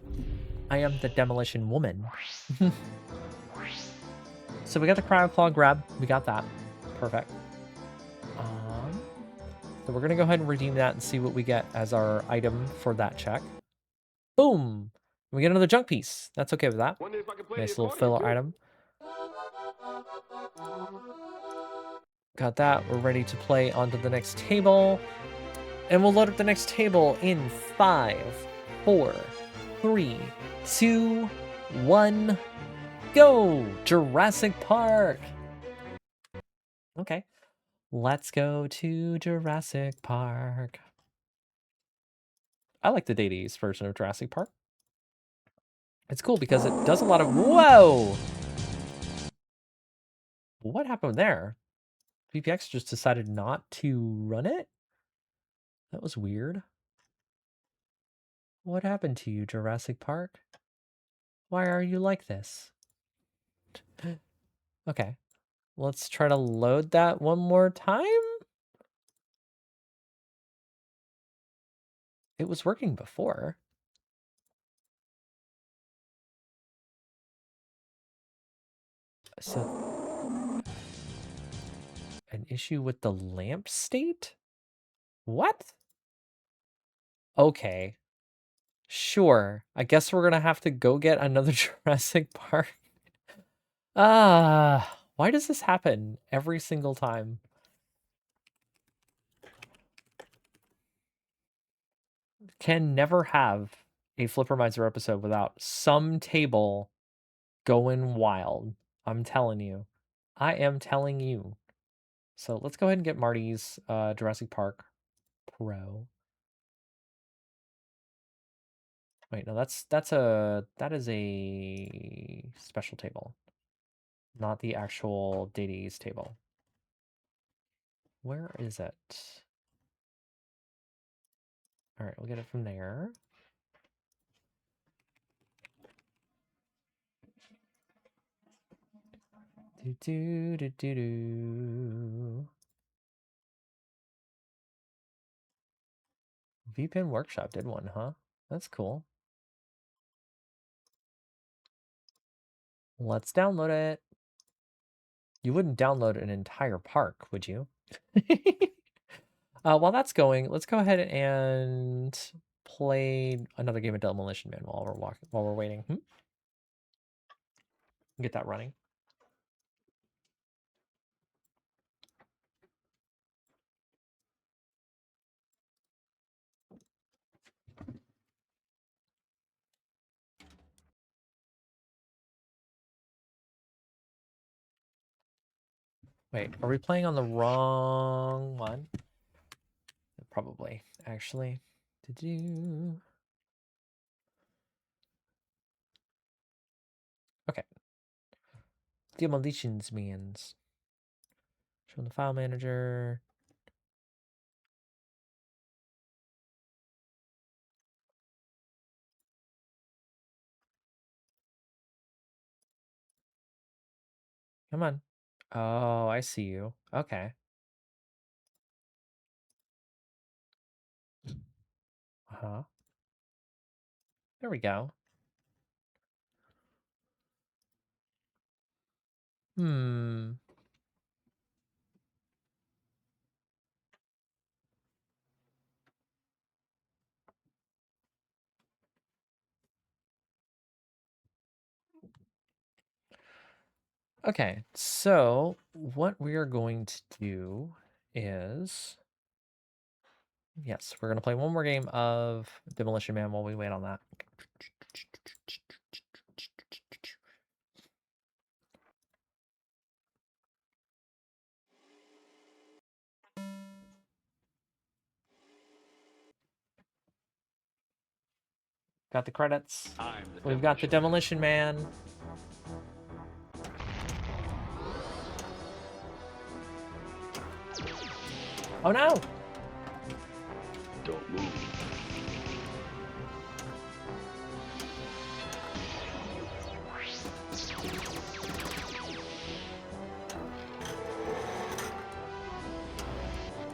[SPEAKER 1] I am the demolition woman. So we got the cryo claw grab. We got that. Perfect. So we're gonna go ahead and redeem that and see what we get as our item for that check. Boom! We get another junk piece. That's okay with that. Nice little filler item. Got that. We're ready to play onto the next table. And we'll load up the next table in 5, 4, 3, 2, 1, go! Jurassic Park! Okay. Let's go to Jurassic Park. I like the Data version of Jurassic Park. It's cool because it does a lot of... Whoa! What happened there? VPX just decided not to run it? That was weird. What happened to you, Jurassic Park? Why are you like this? Okay. Let's try to load that one more time. It was working before. So, an issue with the lamp state? What? Okay. Sure. I guess we're gonna have to go get another Jurassic Park. Why does this happen every single time? Can never have a Flippermizer episode without some table going wild. I'm telling you. I am telling you. So let's go ahead and get Marty's Jurassic Park Pro. Wait, no, that is a special table, not the actual Data table. Where is it? All right, we'll get it from there. Do do do do do. VPN Workshop did one, huh? That's cool. Let's download it. You wouldn't download an entire park, would you? While that's going, let's go ahead and play another game of Demolition Man while we're waiting. Get that running. Wait, are we playing on the wrong one? Probably, actually. Okay. Demolitions means. Show the file manager. Come on. Oh, I see you. Okay. Uh-huh. There we go. Hmm. Okay, so what we are going to do is... Yes, we're going to play one more game of Demolition Man while we wait on that. Got the credits.
[SPEAKER 5] I'm the
[SPEAKER 1] We've got the Demolition Man. Oh no!
[SPEAKER 5] Don't move.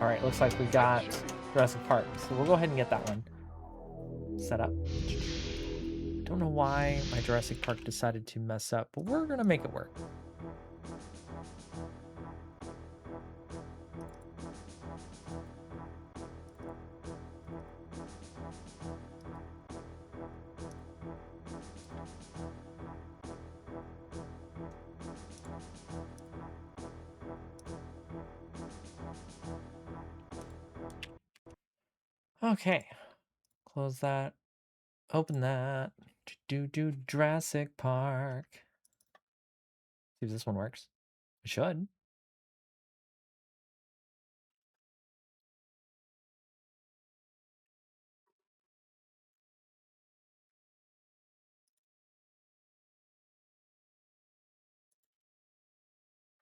[SPEAKER 1] Alright, looks like we got Jurassic Park. So we'll go ahead and get that one set up. Don't know why my Jurassic Park decided to mess up, but we're gonna make it work. Okay, close that, open that, do Jurassic Park. See if this one works. It should.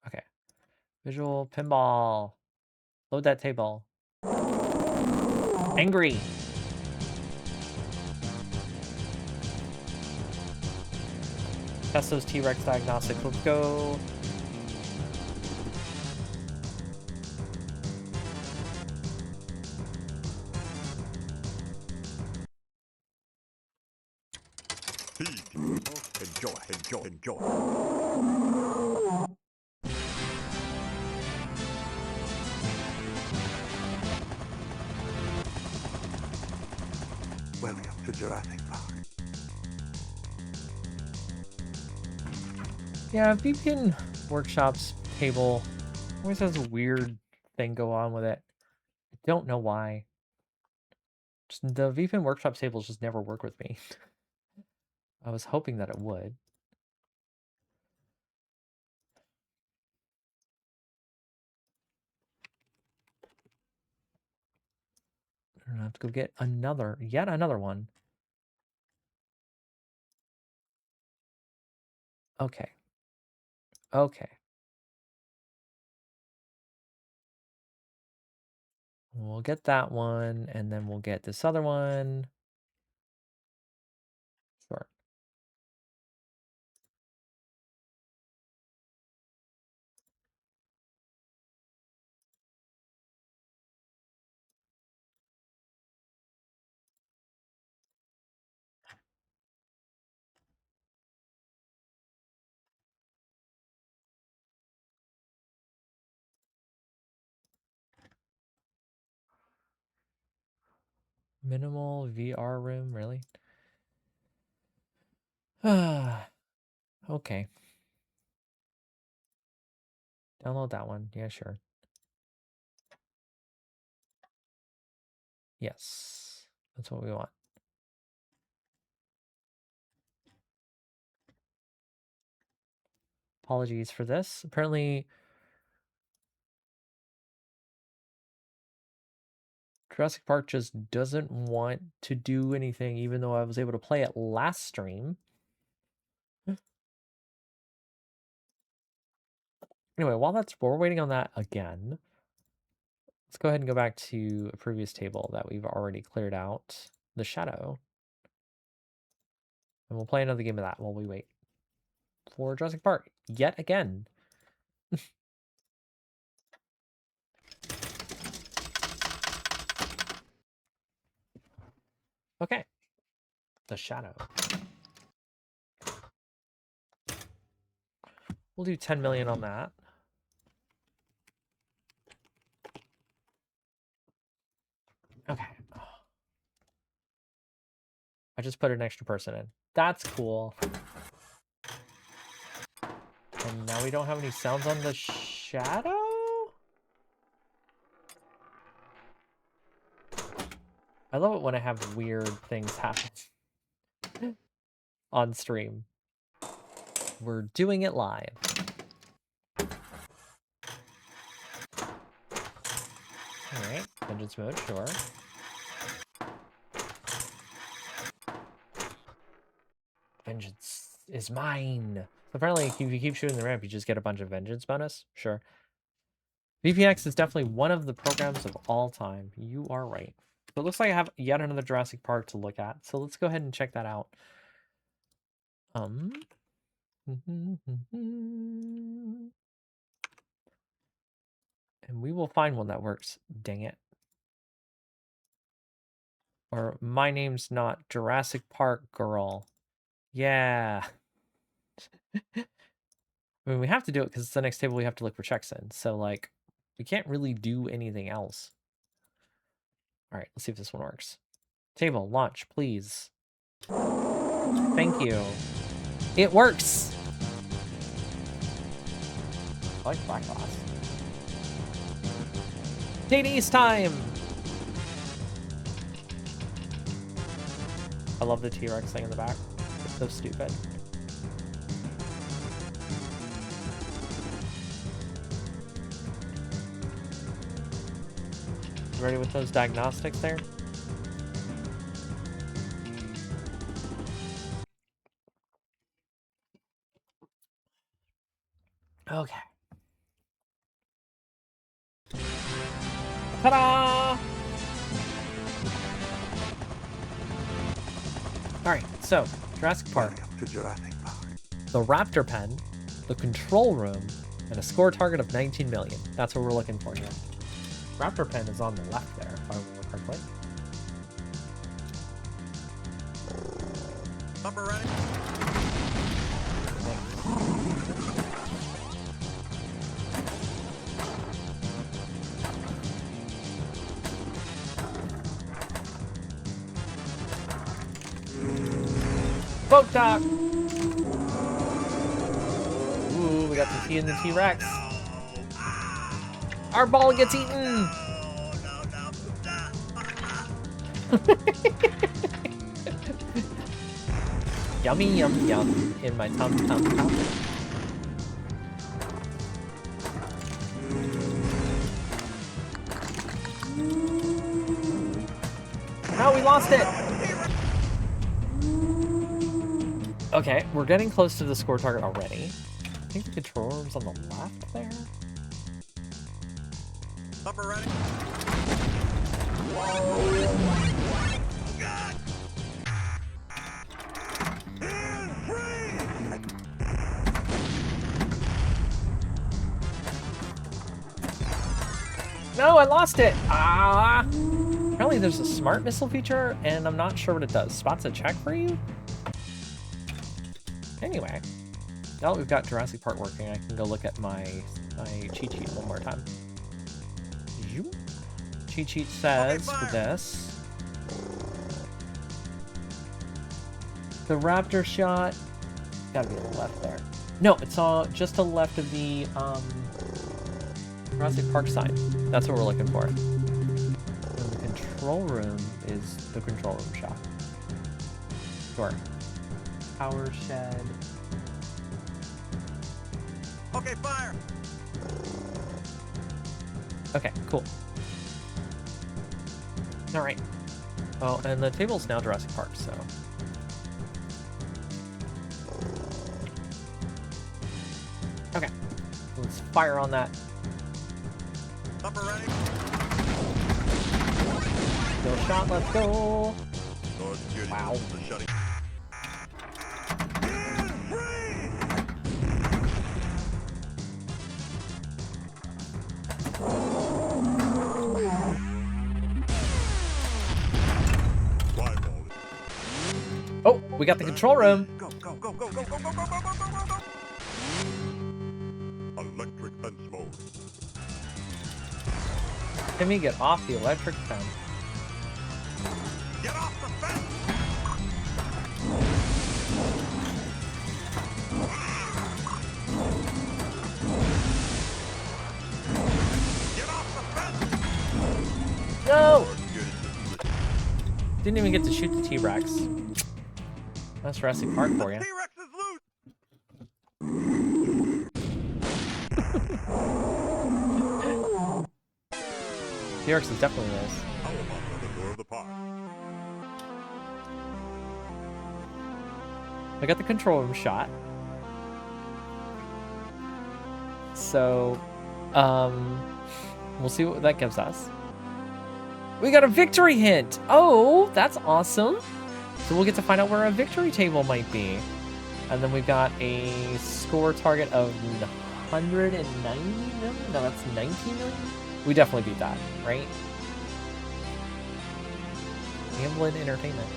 [SPEAKER 1] Okay, visual pinball. Load that table. Angry. Test those T-Rex diagnostics. Let's go.
[SPEAKER 3] Enjoy. Welcome to Jurassic Park.
[SPEAKER 1] Yeah, VPN Workshop's table always has a weird thing go on with it. I don't know why. Just, the VPN Workshop tables just never work with me. I was hoping that it would. I'm gonna have to go get yet another one. Okay. Okay. We'll get that one, and then we'll get this other one. Sure. Minimal VR room, really? Okay. Download that one. Yeah, sure. Yes. That's what we want. Apologies for this. Apparently, Jurassic Park just doesn't want to do anything, even though I was able to play it last stream. Anyway, while we're waiting on that again, let's go ahead and go back to a previous table that we've already cleared out, the shadow. And we'll play another game of that while we wait for Jurassic Park yet again. Okay. The shadow. We'll do 10 million on that. Okay. I just put an extra person in. That's cool. And now we don't have any sounds on the shadow? I love it when I have weird things happen on stream. We're doing it live. Alright, vengeance mode, sure. Vengeance is mine. Apparently, if you keep shooting the ramp, you just get a bunch of vengeance bonus. Sure. VPX is definitely one of the programs of all time. You are right. So it looks like I have yet another Jurassic Park to look at. So let's go ahead and check that out. And we will find one that works. Dang it. Or my name's not Jurassic Park Girl. Yeah. I mean, we have to do it because it's the next table we have to look for checks in. So, like, we can't really do anything else. All right, let's see if this one works. Table, launch, please. Thank you. It works! I like Black Glass. JD's time! I love the T-Rex thing in the back. It's so stupid. You ready with those diagnostics there? Okay. Ta-da! Alright, so, Jurassic Park. The Raptor Pen, the Control Room, and a score target of 19 million. That's what we're looking for here. Raptor Pen is on the left there, if I remember correctly.
[SPEAKER 6] Upper ready.
[SPEAKER 1] Boat dock! Ooh, we got the T and the T-Rex. Our ball gets eaten! Yummy, yum, yum in my tum tum tum. No, we lost it! Okay, we're getting close to the score target already. I think the control room's on the left there.
[SPEAKER 6] Upper ready.
[SPEAKER 1] No, I lost it! Ah! Apparently there's a smart missile feature, and I'm not sure what it does. Spots a check for you? Anyway, now that we've got Jurassic Park working, I can go look at my cheat sheet one more time. Cheat sheet says for this, the Raptor shot, gotta be to the left there. No, it's just to the left of the Jurassic Park sign. That's what we're looking for. And the control room is the control room shot. Sure. Power shed.
[SPEAKER 6] Okay, fire.
[SPEAKER 1] Okay, cool. All right. Oh, and the table's now Jurassic Park, so. Okay. Let's fire on that.
[SPEAKER 6] Upper ready.
[SPEAKER 1] Go shot, let's go. Wow. Oh, we got the control room.
[SPEAKER 6] Go, go, go, go, go, go, go, go, go, go, go, go. Electric fence mode.
[SPEAKER 1] Timmy, get off the electric fence.
[SPEAKER 6] Get off the fence. Get off the fence.
[SPEAKER 1] No! Didn't even get to shoot the T-Rex. That's Jurassic Park for you.
[SPEAKER 6] T-Rex is loose.
[SPEAKER 1] T-Rex is definitely loose.
[SPEAKER 6] How about the door of the park?
[SPEAKER 1] I got the control room shot. So, we'll see what that gives us. We got a victory hint! Oh, that's awesome! So we'll get to find out where a victory table might be. And then we've got a score target of 190 million? No, that's 19 million? We definitely beat that, right? Amblin Entertainment.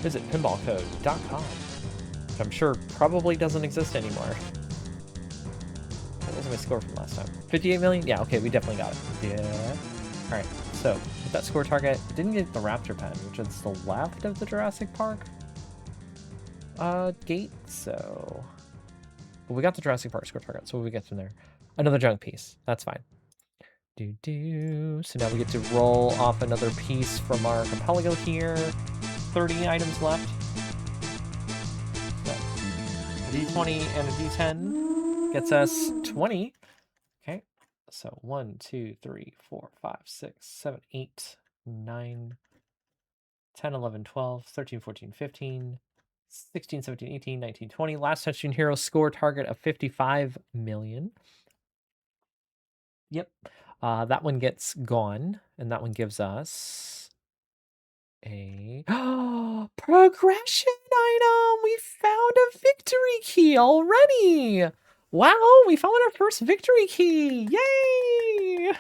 [SPEAKER 1] Visit pinballcode.com, which I'm sure probably doesn't exist anymore. What was my score from last time? 58 million? Yeah, okay, we definitely got it. Yeah. Alright, so with that score target, didn't get the Raptor Pen, which is the left of the Jurassic Park gate, so... But we got the Jurassic Park score target, so what we get from there? Another junk piece. That's fine. So now we get to roll off another piece from our Archipel-a-go here. 30 items left. So, a D20 and a D10 gets us 20. Okay, so 1, 2, 3, 4, 5, 6, 7, 8, 9, 10, 11, 12, 13, 14, 15, 16, 17, 18, 19, 20. Last Touchdown Hero score target of 55 million. Yep. That one gets gone, and that one gives us a progression item. We found a victory key already. Wow, we found our first victory key. Yay!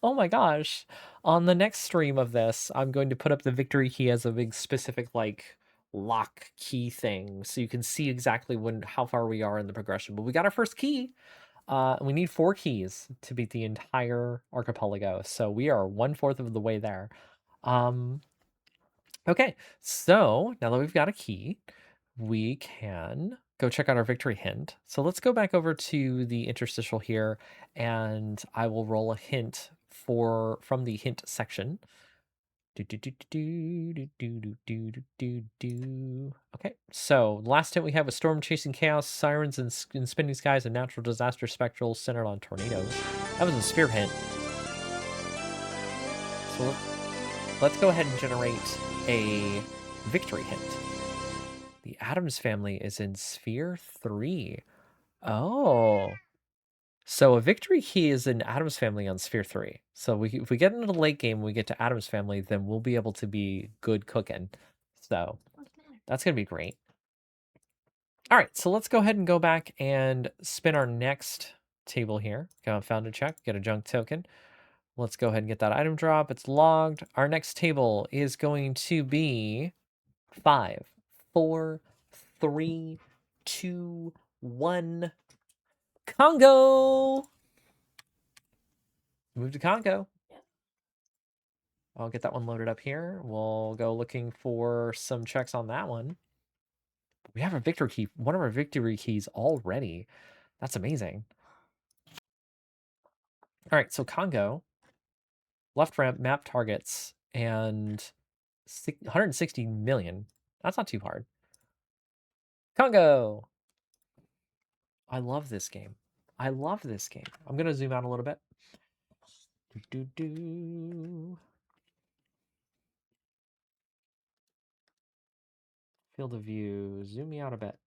[SPEAKER 1] Oh my gosh. On the next stream of this, I'm going to put up the victory key as a big specific like lock key thing so you can see exactly how far we are in the progression. But we got our first key. We need 4 keys to beat the entire archipelago, so we are 1/4 of the way there. Okay, so now that we've got a key, we can go check out our victory hint. So let's go back over to the interstitial here, and I will roll a hint from the hint section. Okay, so last hint we have a storm chasing chaos, sirens and spinning skies, and natural disaster spectrals centered on tornadoes. That was a sphere hint. So let's go ahead and generate a victory hint. The Addams family is in sphere 3. Oh. So a victory key is in Addams family on sphere 3. So if we get into the late game, we get to Addams family, then we'll be able to be good cooking. So that's going to be great. All right, so let's go ahead and go back and spin our next table here. Found a check, get a junk token. Let's go ahead and get that item drop. It's logged. Our next table is going to be 5, 4, 3, 2, 1. Congo! Move to Congo. I'll get that one loaded up here. We'll go looking for some checks on that one. We have a victory key, one of our victory keys already. That's amazing. All right, so Congo, left ramp, map targets, and 160 million. That's not too hard. Congo! I love this game. I love this game. I'm going to zoom out a little bit. Field of view. Zoom me out a bit.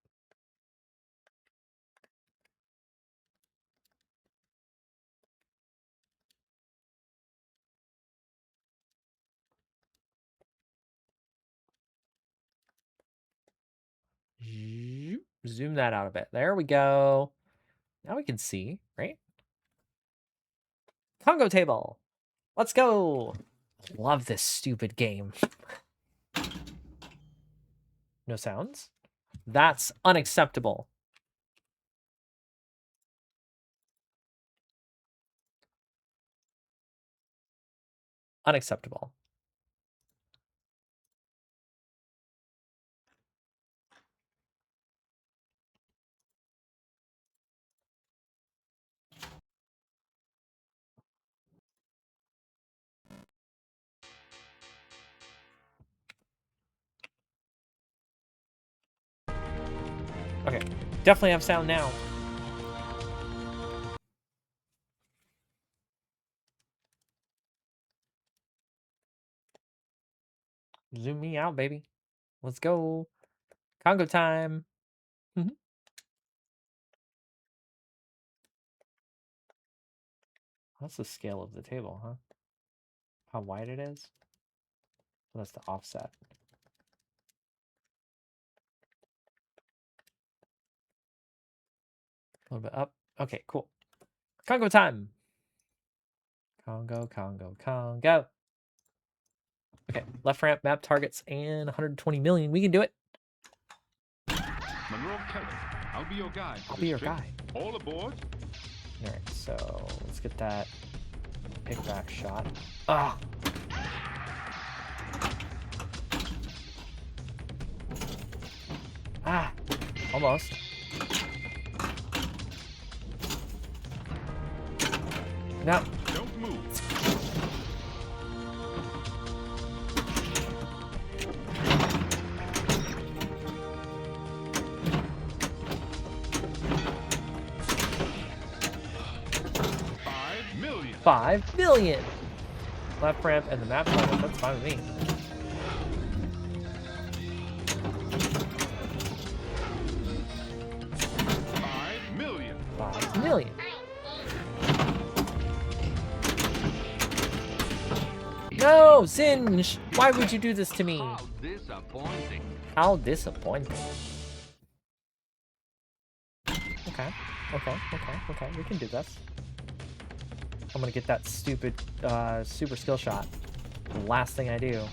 [SPEAKER 1] Zoom that out a bit. There we go. Now we can see, right? Congo table. Let's go. Love this stupid game. No sounds? That's unacceptable. Unacceptable. Okay. Definitely have sound now. Zoom me out, baby. Let's go. Congo time. Mhm. That's the scale of the table, huh? How wide it is? That's the offset. A little bit up. Okay, cool. Congo time. Congo, Congo, Congo. Okay, left ramp, map targets, and 120 million. We can do it.
[SPEAKER 5] Monroe Kelly, I'll be your guide.
[SPEAKER 1] I'll be your guy.
[SPEAKER 5] All aboard.
[SPEAKER 1] All right, so let's get that pickback shot. Ah. Ah, almost. No.
[SPEAKER 5] Don't move. $5 million.
[SPEAKER 1] 5 million. Left ramp and the map target. That's fine with me.
[SPEAKER 5] $5 million.
[SPEAKER 1] 5 million. No, Singe! Why would you do this to me?
[SPEAKER 6] How disappointing.
[SPEAKER 1] How disappointing. Okay, okay. We can do this. I'm gonna get that stupid super skill shot. The last thing I do.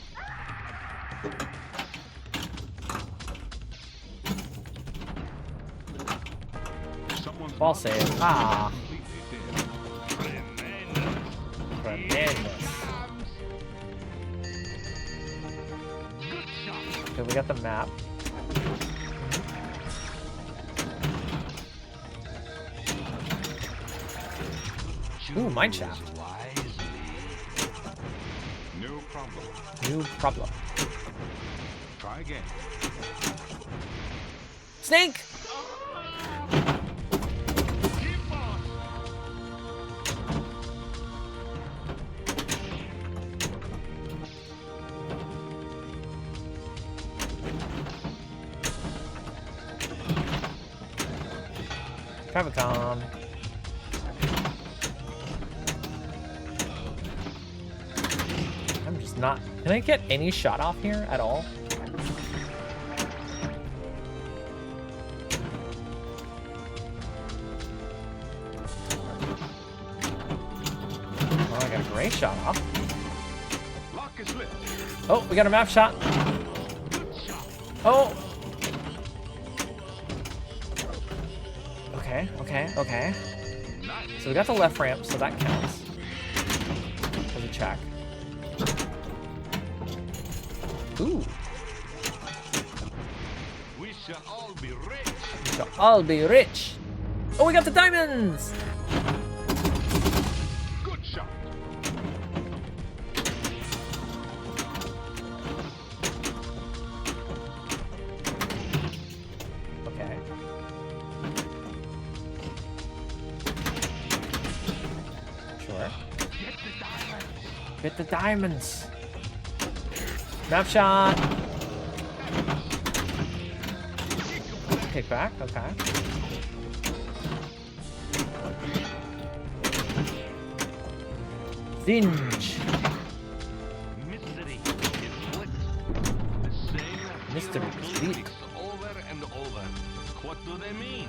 [SPEAKER 5] Someone's
[SPEAKER 1] Ball save. Ah,
[SPEAKER 6] Tremendous.
[SPEAKER 1] tremendous. Okay, we got the map. Ooh, mine shaft.
[SPEAKER 5] No problem.
[SPEAKER 1] New problem.
[SPEAKER 5] Try again.
[SPEAKER 1] Snake! Travicom. I'm just not... Can I get any shot off here at all? Oh, I got a great shot off.
[SPEAKER 5] Lock is lit.
[SPEAKER 1] Oh, we got a map shot. Oh! Okay. So we got the left ramp, so that counts. As a check. Ooh.
[SPEAKER 6] We shall all be rich.
[SPEAKER 1] So I'll be rich. Oh, we got the diamonds!
[SPEAKER 5] Good shot.
[SPEAKER 1] Okay. Sure. Get the diamonds. Map shot. Kick back. Okay. Zinj.
[SPEAKER 6] Mystery is lit. The same
[SPEAKER 1] Mystery is lit.
[SPEAKER 6] lyrics over and over. What do they mean?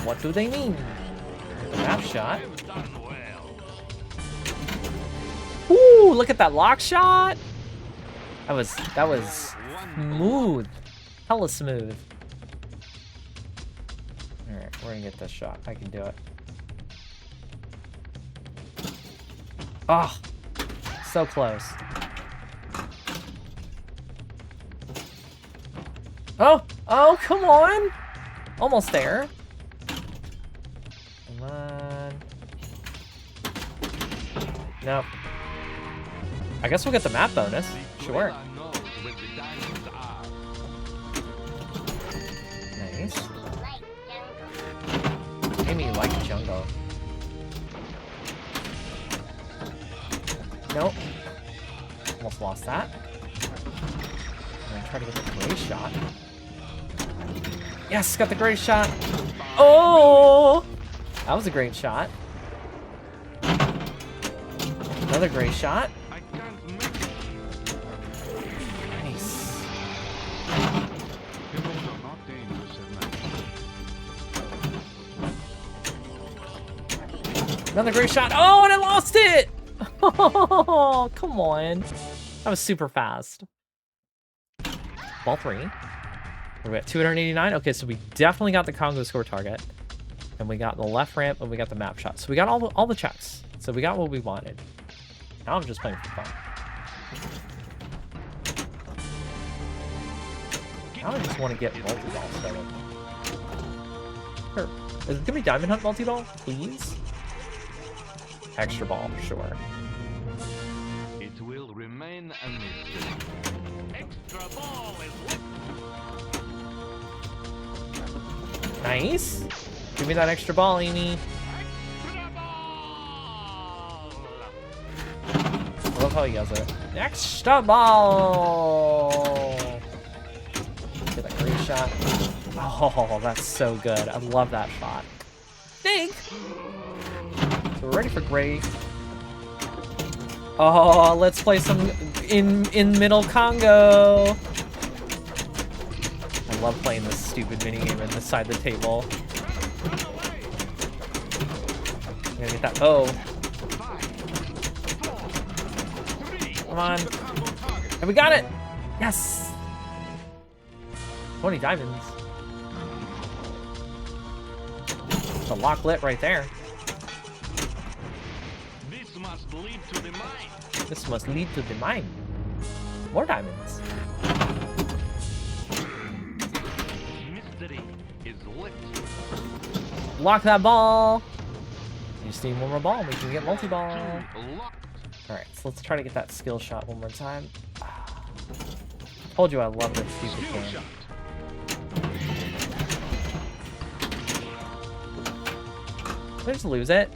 [SPEAKER 1] What do they mean? Map shot.
[SPEAKER 6] I've done well.
[SPEAKER 1] Ooh, look at that lock shot. That was smooth. Hella smooth. Alright, we're gonna get this shot. I can do it. Oh, so close. Oh, come on. Almost there. Come on. Nope. I guess we'll get the map bonus. Sure.
[SPEAKER 6] Gorilla knows where the diamonds are.
[SPEAKER 1] Nice. Nope. Almost lost that. I'm gonna try to get the gray shot. Yes, got the gray shot. Oh! That was a great shot. Another gray shot.
[SPEAKER 6] I can't make it.
[SPEAKER 1] Nice.
[SPEAKER 6] Pebbles are not dangerous at night.
[SPEAKER 1] Another great shot. Oh, and I lost it! Oh, come on. That was super fast. Ball 3. We're at 289. Okay, so we definitely got the Congo score target. And we got the left ramp, and we got the map shot. So we got all the checks. So we got what we wanted. Now I'm just playing for fun. Now I just want to get multi-ball started. Sure. Is it gonna be Diamond Hunt multi-ball, please? Extra ball, sure.
[SPEAKER 6] It will remain a mystery. Extra ball is lit.
[SPEAKER 1] Nice. Give me that extra ball, Amy.
[SPEAKER 6] Extra ball!
[SPEAKER 1] I love how he does it. Extra ball! Get that great shot. Oh, that's so good. I love that shot. Think! So we're ready for gray. Oh, let's play some in middle Congo. I love playing this stupid minigame in this side of the table. I'm gonna get that bow. Come on. And we got it! Yes! 20 diamonds. The lock lit right there.
[SPEAKER 6] This must lead to the mine.
[SPEAKER 1] This must lead to the mine. More diamonds.
[SPEAKER 6] Mystery is lit.
[SPEAKER 1] Lock that ball. You just need one more ball. We can get multi-ball.
[SPEAKER 6] Locked.
[SPEAKER 1] Alright, so let's try to get that skill shot one more time. Told you I love this stupid
[SPEAKER 6] Skill
[SPEAKER 1] game.
[SPEAKER 6] shot.
[SPEAKER 1] We just lose it.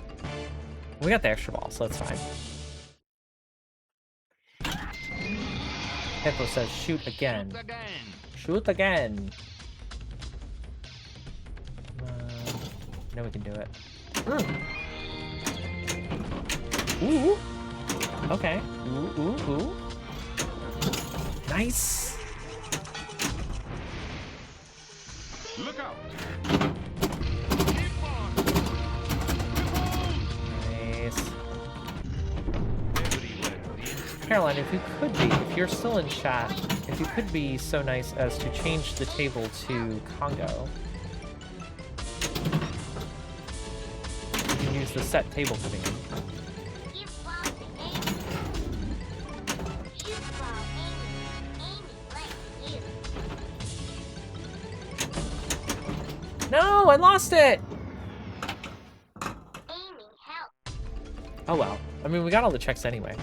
[SPEAKER 1] We got the extra ball, so that's fine. Hippo says shoot again.
[SPEAKER 6] Shoot again.
[SPEAKER 1] Shoot again. Now we can do it. Ooh. Okay. Ooh, ooh, ooh. Nice.
[SPEAKER 6] Look out.
[SPEAKER 1] Nice.
[SPEAKER 6] Everywhere.
[SPEAKER 1] Caroline, if you're still in chat, if you could be so nice as to change the table to Congo. You can use the set table command. No, I lost it! Oh well. I mean, we got all the checks anyway.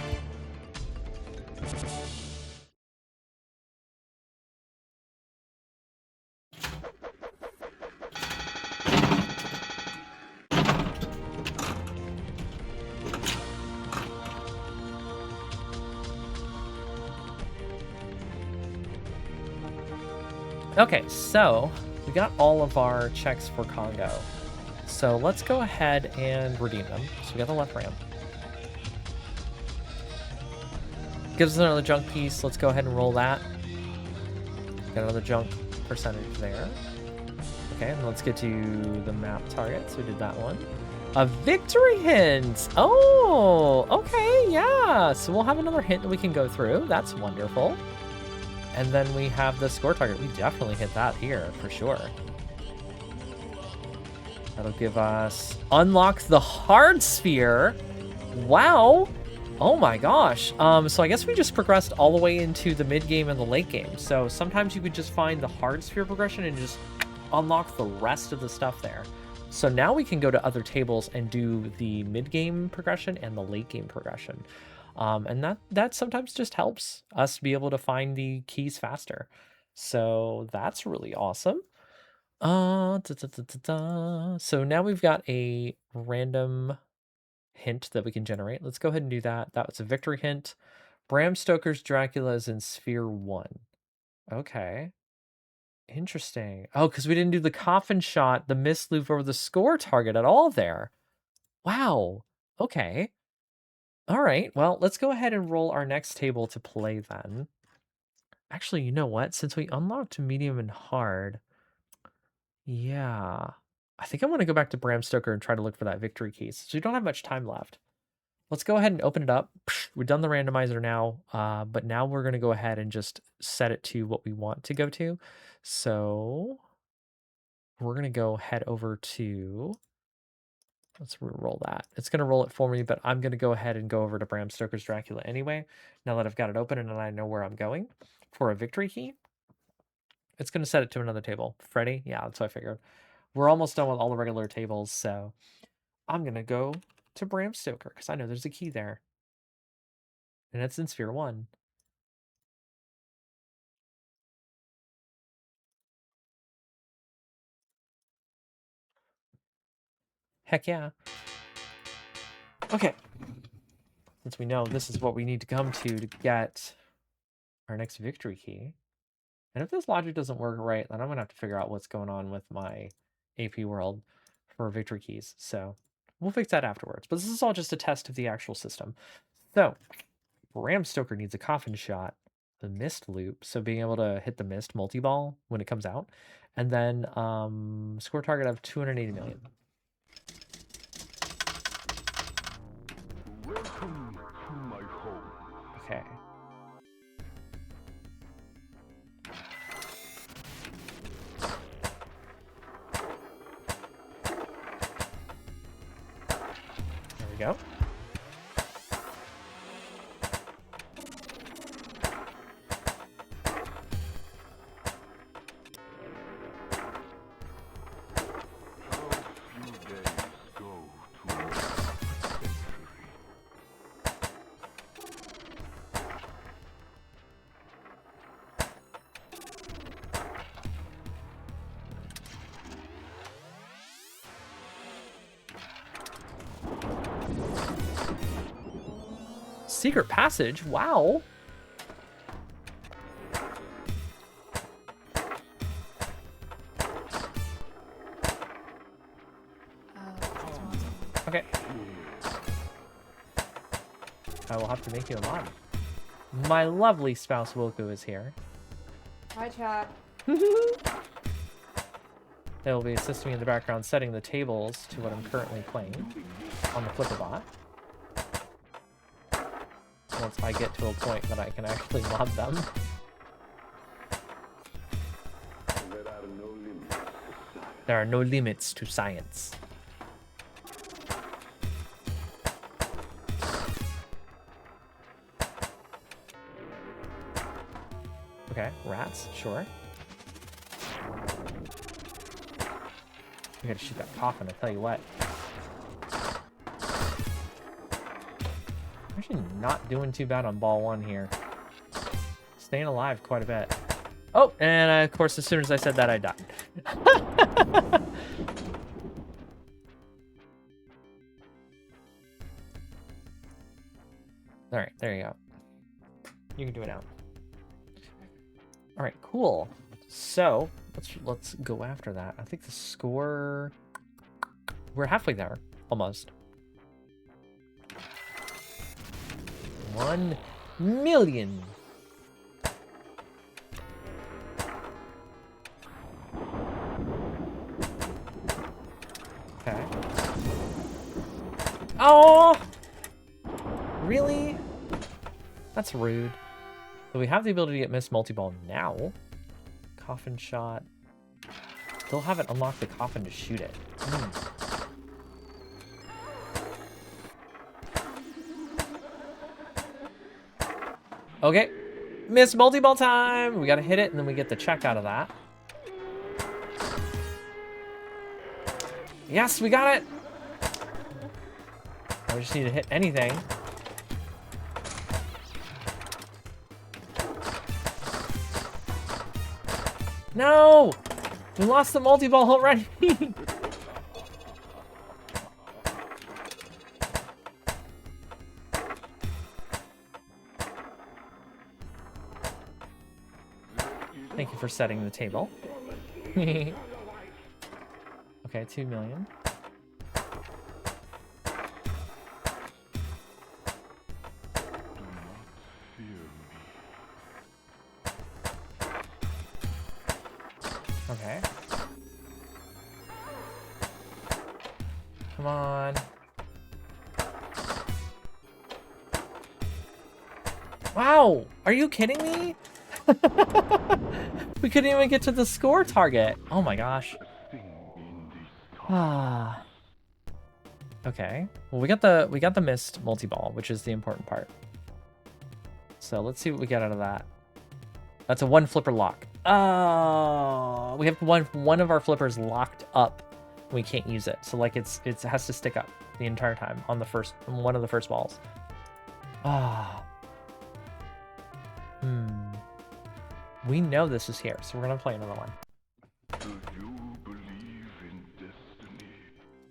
[SPEAKER 1] Okay, so we got all of our checks for Congo. So let's go ahead and redeem them. So we got the left ramp. Gives us another junk piece. Let's go ahead and roll that. Got another junk percentage there. Okay, and let's get to the map target. So we did that one. A victory hint! Oh, okay, yeah. So we'll have another hint that we can go through. That's wonderful. And then we have the score target. We definitely hit that here, for sure. That'll give us... Unlock the hard sphere! Wow! Oh my gosh. So I guess we just progressed all the way into the mid-game and the late game. So sometimes you could just find the hard sphere progression and just unlock the rest of the stuff there. So now we can go to other tables and do the mid-game progression and the late-game progression. And that sometimes just helps us be able to find the keys faster. So that's really awesome. So now we've got a random hint that we can generate. Let's go ahead and do that. That was a victory hint. Bram Stoker's Dracula is in Sphere 1. Okay. Interesting. Oh, because we didn't do the coffin shot, the mist loop over the score target at all there. Wow. Okay. All right. Well, let's go ahead and roll our next table to play then. Actually, you know what? Since we unlocked medium and hard, yeah. I think I want to go back to Bram Stoker and try to look for that victory key. So we don't have much time left. Let's go ahead and open it up. We've done the randomizer now, but now we're going to go ahead and just set it to what we want to go to. So we're going to go head over to, let's roll that. It's going to roll it for me, but I'm going to go ahead and go over to Bram Stoker's Dracula anyway. Now that I've got it open and I know where I'm going for a victory key, it's going to set it to another table. Freddy? Yeah, that's what I figured. We're almost done with all the regular tables, so I'm going to go to Bram Stoker because I know there's a key there. And it's in Sphere 1. Heck yeah. Okay. Since we know this is what we need to come to get our next victory key. And if this logic doesn't work right, then I'm going to have to figure out what's going on with my AP world for victory keys. So we'll fix that afterwards. But this is all just a test of the actual system. So Bram Stoker needs a coffin shot, the mist loop. So being able to hit the mist multi-ball when it comes out. And then score target of 280 million.
[SPEAKER 5] Welcome to my home.
[SPEAKER 1] Okay. There we go. Secret passage? Wow. Okay. I will have to make you a mod. My lovely spouse Wilco is here.
[SPEAKER 7] Hi, chat.
[SPEAKER 1] They will be assisting me in the background setting the tables to what I'm currently playing on the Flipperbot. Once I get to a point that I can actually mod them. There are no limits to science. Okay, rats, sure. I gotta shoot that coffin, I tell you what. Actually not doing too bad on ball 1 here. Staying alive quite a bit. Oh, and of course, as soon as I said that, I died. All right, there you go. You can do it now. All right, cool. So let's go after that. I think the score, we're halfway there, almost. 1 million. Okay. Oh! Really? That's rude. So we have the ability to get Miss Multi-Ball now. Coffin shot. Still haven't unlocked the coffin to shoot it. Okay. Miss Multi-Ball time! We gotta hit it, and then we get the check out of that. Yes, we got it! I just need to hit anything. No! We lost the multi-ball already! Thank you for setting the table. Okay, 2 million. Okay. Come on. Wow! Are you kidding me? We couldn't even get to the score target. Oh my gosh. Ah. Okay. Well, we got the missed multi-ball, which is the important part. So let's see what we get out of that. That's a 1 flipper lock. Oh, we have one of our flippers locked up. We can't use it. So like it has to stick up the entire time on one of the first balls. Ah. We know this is here, so we're gonna play another one.
[SPEAKER 5] Do you believe in destiny?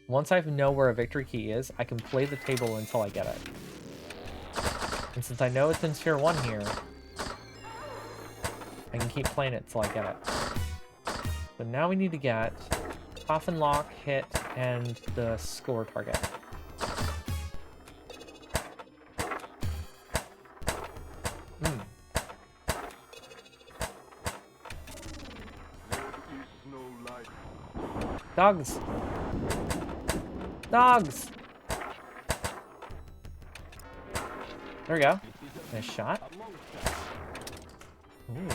[SPEAKER 1] Once I know where a victory key is, I can play the table until I get it. And since I know it's in sphere 1 here, I can keep playing it until I get it. But now we need to get coffin lock, hit, and the score target. Dogs! Dogs! There we go. Nice shot. Ooh.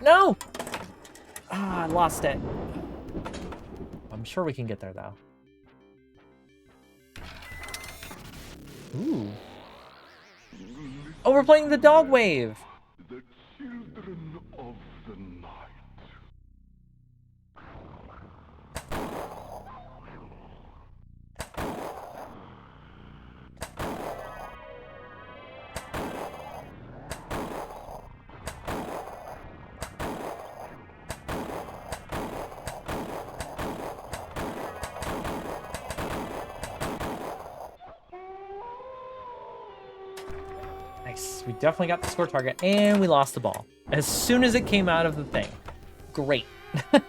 [SPEAKER 1] No! Ah, I lost it. I'm sure we can get there though. Ooh. Oh, we're playing the dog wave.
[SPEAKER 5] The children of the night.
[SPEAKER 1] Nice. We definitely got the score target, and we lost the ball as soon as it came out of the thing. Great. We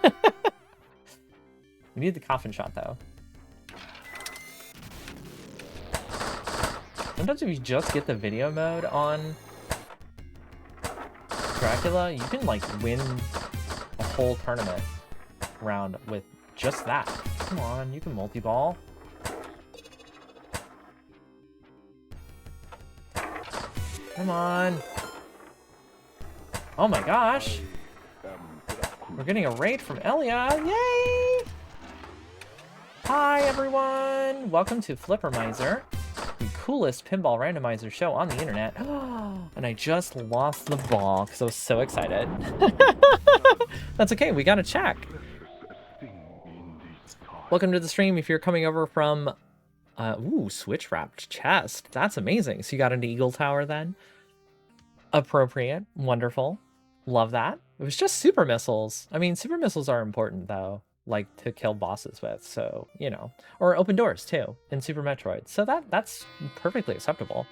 [SPEAKER 1] need the coffin shot, though. Sometimes if you just get the video mode on Dracula, you can, like, win a whole tournament round with just that. Come on, you can multi-ball. Come on. Oh my gosh. We're getting a raid from Elia. Yay! Hi, everyone. Welcome to Flippermizer, the coolest pinball randomizer show on the internet. And I just lost the ball because I was so excited. That's okay. We got a check. Welcome to the stream. If you're coming over from... ooh, switch wrapped chest. That's amazing. So you got an Eagle Tower then? Appropriate. Wonderful. Love that. It was just super missiles. I mean, super missiles are important though, like to kill bosses with. So, you know, or open doors too in Super Metroid. So that's perfectly acceptable.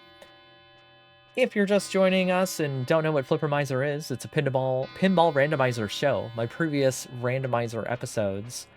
[SPEAKER 1] If you're just joining us and don't know what Flippermizer is, it's a pinball randomizer show. My previous randomizer episodes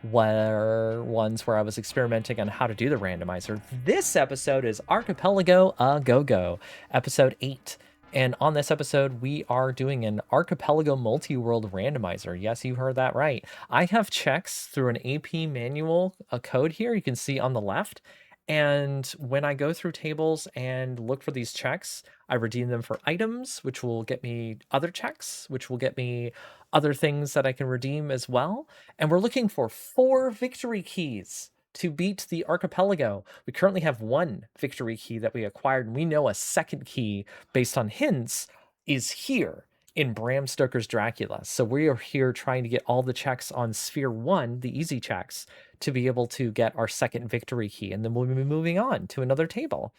[SPEAKER 1] were ones where I was experimenting on how to do the randomizer. This episode is Archipel-a-go-go, episode 8. And on this episode, we are doing an Archipelago multi-world randomizer. Yes, you heard that right. I have checks through an AP manual, a code here you can see on the left. And when I go through tables and look for these checks, I redeem them for items, which will get me other checks, which will get me other things that I can redeem as well. And we're looking for 4 victory keys to beat the Archipelago. We currently have 1 victory key that we acquired, and we know a second key based on hints is here in Bram Stoker's Dracula. So we are here trying to get all the checks on Sphere 1, the easy checks, to be able to get our second victory key, and then we'll be moving on to another table.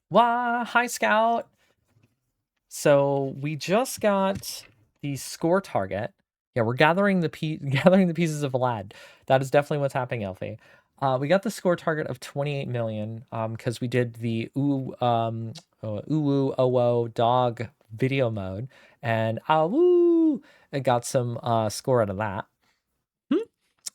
[SPEAKER 1] Wah! Hi, Scout! So we just got the score target. Yeah, we're gathering the gathering the pieces of Vlad. That is definitely what's happening, Elfie. We got the score target of 28 million because we did the ooh dog video mode, and woo, it got some score out of that.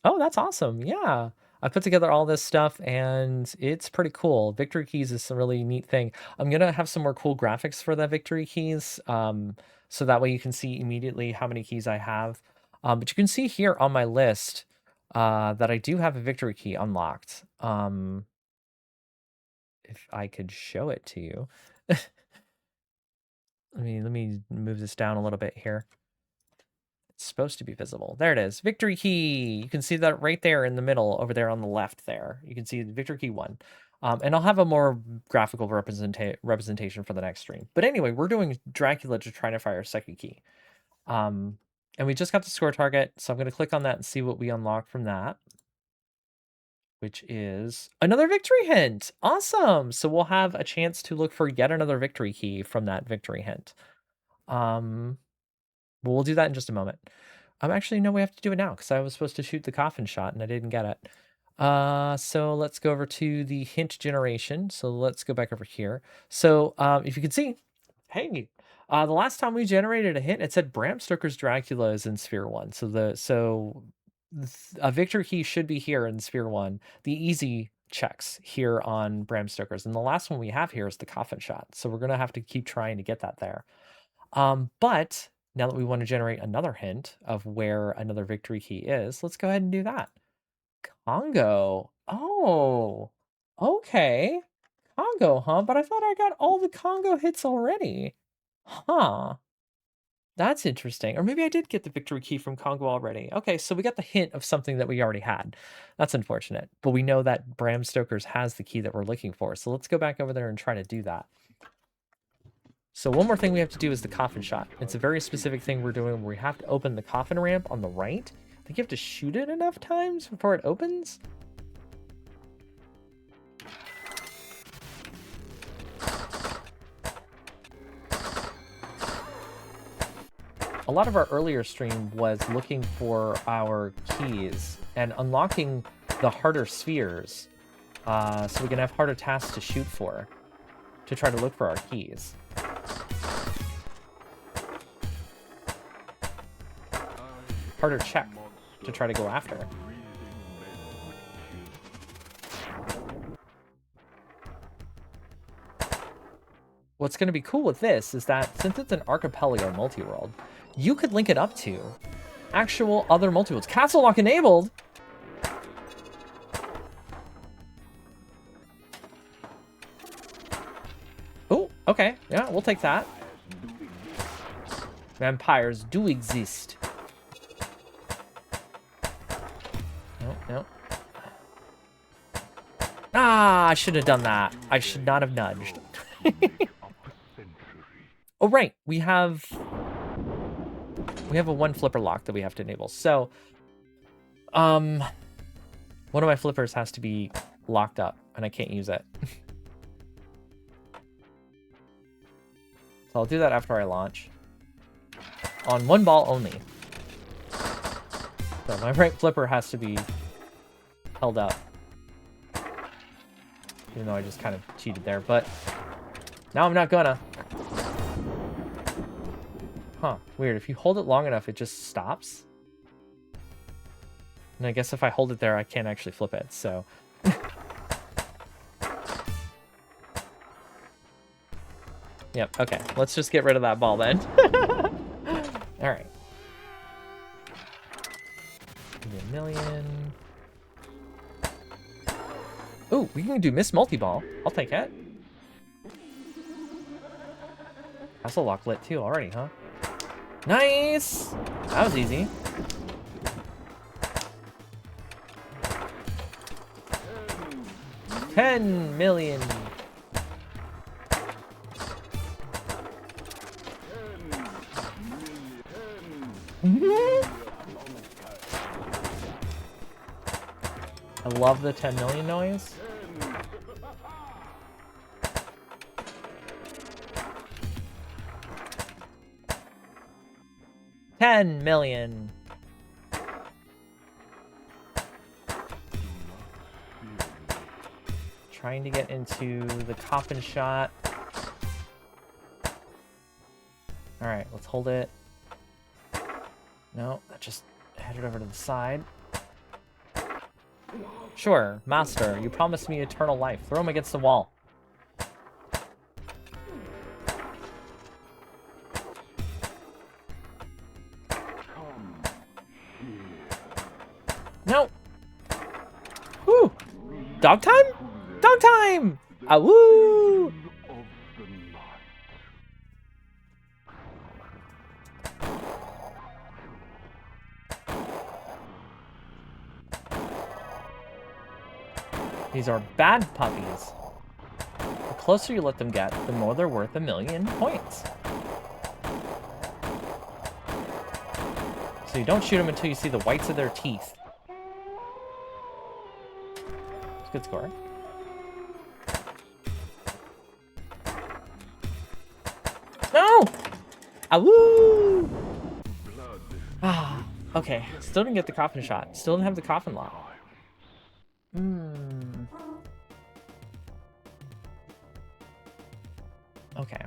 [SPEAKER 1] Oh, that's awesome. Yeah. I put together all this stuff and it's pretty cool. Victory keys is a really neat thing. I'm gonna have some more cool graphics for the victory keys. So that way you can see immediately how many keys I have. But you can see here on my list that I do have a victory key unlocked. If I could show it to you. Let me move this down a little bit here. It's supposed to be visible. There it is. Victory key. You can see that right there in the middle over there on the left there. You can see the victory key 1. And I'll have a more graphical representation for the next stream. But anyway, we're doing Dracula to try to fire a second key. And we just got the score target. So I'm going to click on that and see what we unlock from that. Which is another victory hint. Awesome. So we'll have a chance to look for yet another victory key from that victory hint. We'll do that in just a moment. Actually, no, we have to do it now because I was supposed to shoot the coffin shot and I didn't get it. So let's go over to the hint generation. So let's go back over here. So if you can see, hey, the last time we generated a hint, it said Bram Stoker's Dracula is in Sphere 1. So a victory key should be here in Sphere 1. The easy checks here on Bram Stoker's. And the last one we have here is the coffin shot. So we're going to have to keep trying to get that there. But now that we want to generate another hint of where another victory key is, let's go ahead and do that. Congo. Oh, okay. Congo, huh? But I thought I got all the Congo hits already. Huh. That's interesting. Or maybe I did get the victory key from Congo already. Okay, so we got the hint of something that we already had. That's unfortunate. But we know that Bram Stoker's has the key that we're looking for. So let's go back over there and try to do that. So one more thing we have to do is the coffin shot. It's a very specific thing we're doing where we have to open the coffin ramp on the right. I think you have to shoot it enough times before it opens. A lot of our earlier stream was looking for our keys and unlocking the harder spheres so we can have harder tasks to shoot for, to try to look for our keys. Harder check to try to go after. What's going to be cool with this is that since it's an archipelago multi-world, you could link it up to actual other multi-worlds. Castle lock enabled! Oh, okay. Yeah, we'll take that. Vampires do exist. No. Ah, I should have done that. I should not have nudged. Oh, right. We have a one flipper lock that we have to enable. So, one of my flippers has to be locked up, and I can't use it. So I'll do that after I launch. On one ball only. So my right flipper has to be held up. Even though I just kind of cheated there, but now I'm not gonna. Huh, weird. If you hold it long enough, it just stops. And I guess if I hold it there, I can't actually flip it, so. Yep, okay. Let's just get rid of that ball then. Alright. Give me $1 million. Ooh, we can do Miss Multi-Ball. I'll take it. Castle lock lit too already, huh? Nice! That was easy. $10 million. I love the 10 million noise. $10 million. Trying to get into the coffin shot. Alright, let's hold it. No, that just headed over to the side. Sure, master, you promised me eternal life. Throw him against the wall. No! Woo! Dog time? Dog time! Ah, woo! These are bad puppies. The closer you let them get, the more they're worth 1,000,000 points. So you don't shoot them until you see the whites of their teeth. It's a good score. No! Ah, woo! Ah, okay. Still didn't get the coffin shot. Still didn't have the coffin lock. Okay.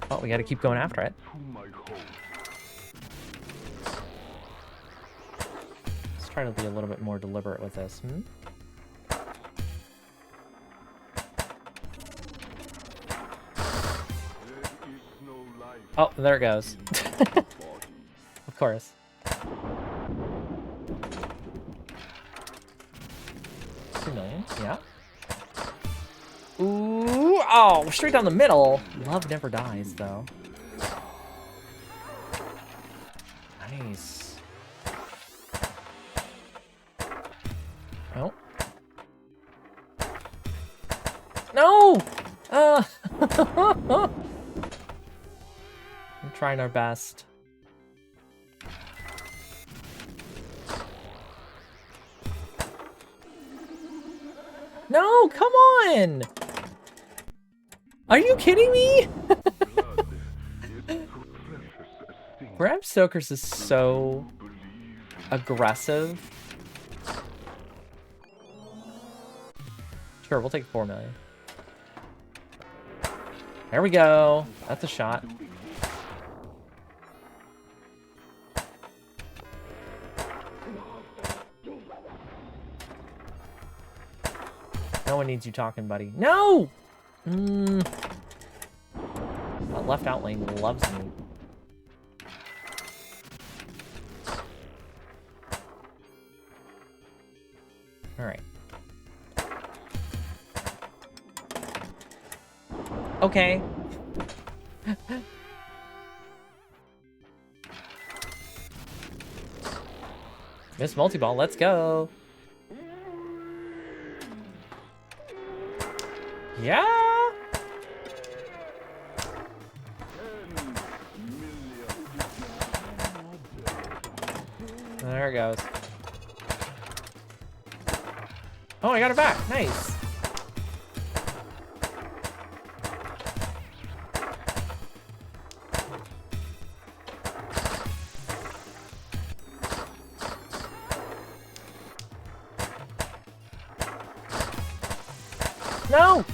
[SPEAKER 1] Well, we gotta keep going after it. Let's try to be a little bit more deliberate with this. Oh, there it goes. Of course. $2 million, yeah. Ooh, oh, straight down the middle. Love never dies, though. Nice. Oh. No! I'm trying our best. No, come on! Are you kidding me? Bram Stoker's is so aggressive. Sure, we'll take 4 million. There we go. That's a shot. No one needs you talking, buddy. No! That left out lane loves me. Alright. Okay. Miss multi-ball, let's go. Yeah. There it goes. Oh, I got it back. Nice. No!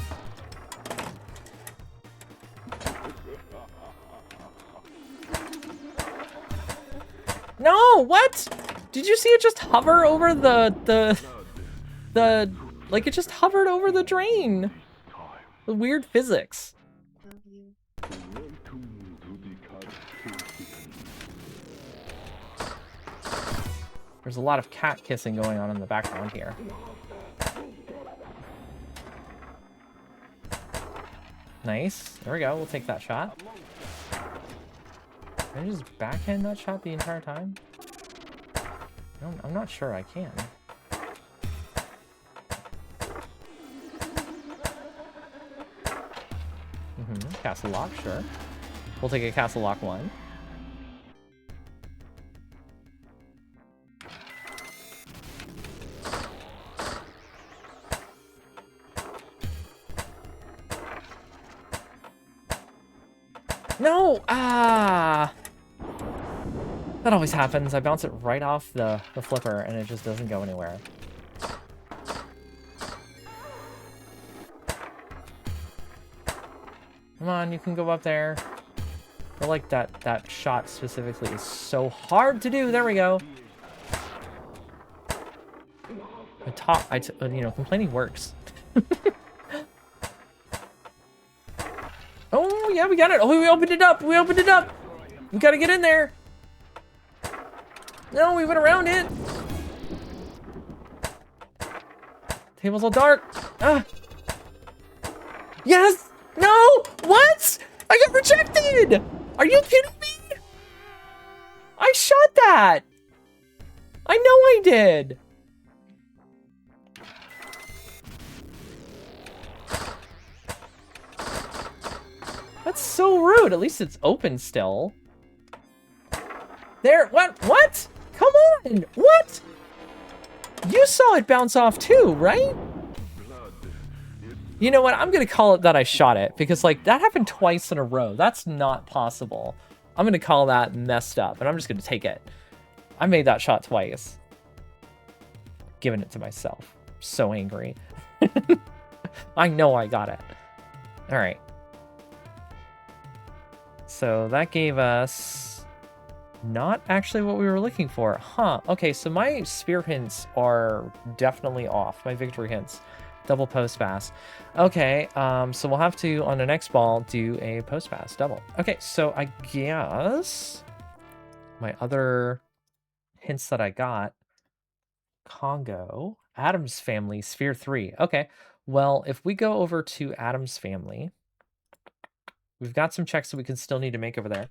[SPEAKER 1] No, what? Did you see it just hover over the like it just hovered over the drain? The weird physics. There's a lot of cat kissing going on in the background here. Nice. There we go. We'll take that shot. Can I just backhand that shot the entire time? I'm not sure I can. Castle lock, sure. We'll take a castle lock 1. No! Ah! That always happens. I bounce it right off the flipper and it just doesn't go anywhere. Come on, you can go up there. I feel like that shot specifically is so hard to do. There we go. You know, complaining works. Oh, yeah, we got it. Oh, we opened it up. We opened it up. We gotta get in there. No, we went around it. Table's all dark. Ah. Yes. No. What? I got rejected. Are you kidding me? I shot that. I know I did. That's so rude. At least it's open still. There. What? What? Come on. What? You saw it bounce off too, right? You know what? I'm going to call it that I shot it because, like, that happened twice in a row. That's not possible. I'm going to call that messed up, and I'm just going to take it. I made that shot twice. Giving it to myself. So angry. I know I got it. All right. So that gave us not actually what we were looking for. Huh. Okay, so my spear hints are definitely off. My victory hints. Double post pass. Okay, so we'll have to, on the next ball, do a post pass double. Okay, so I guess my other hints that I got, Congo, Adam's family, sphere 3. Okay, well, if we go over to Adam's family, we've got some checks that we can still need to make over there.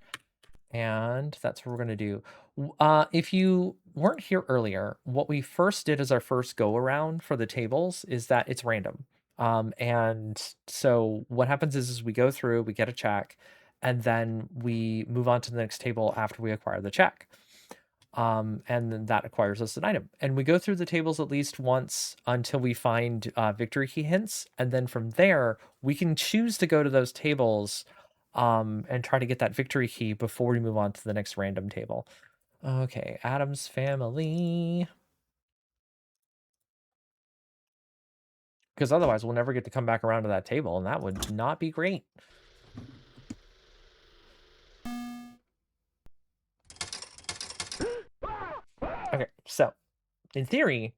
[SPEAKER 1] And that's what we're going to do. If you weren't here earlier, what we first did as our first go around for the tables is that it's random. And so what happens is we go through, we get a check, and then we move on to the next table after we acquire the check. And then that acquires us an item. And we go through the tables at least once until we find victory key hints. And then from there, we can choose to go to those tables and try to get that victory key before we move on to the next random table. Okay, Adam's family. Because otherwise we'll never get to come back around to that table, and that would not be great. Okay, so in theory,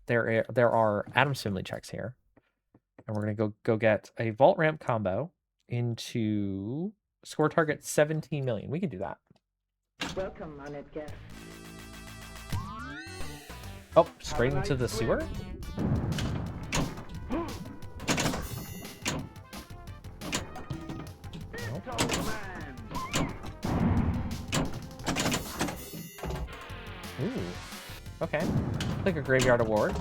[SPEAKER 1] there are Adam's family checks here. And we're gonna go get a vault ramp combo into score target 17 million. We can do that.
[SPEAKER 4] Welcome, honored guest.
[SPEAKER 1] Oh, straight into the sewer? Nope. Ooh. Okay. Like a graveyard award.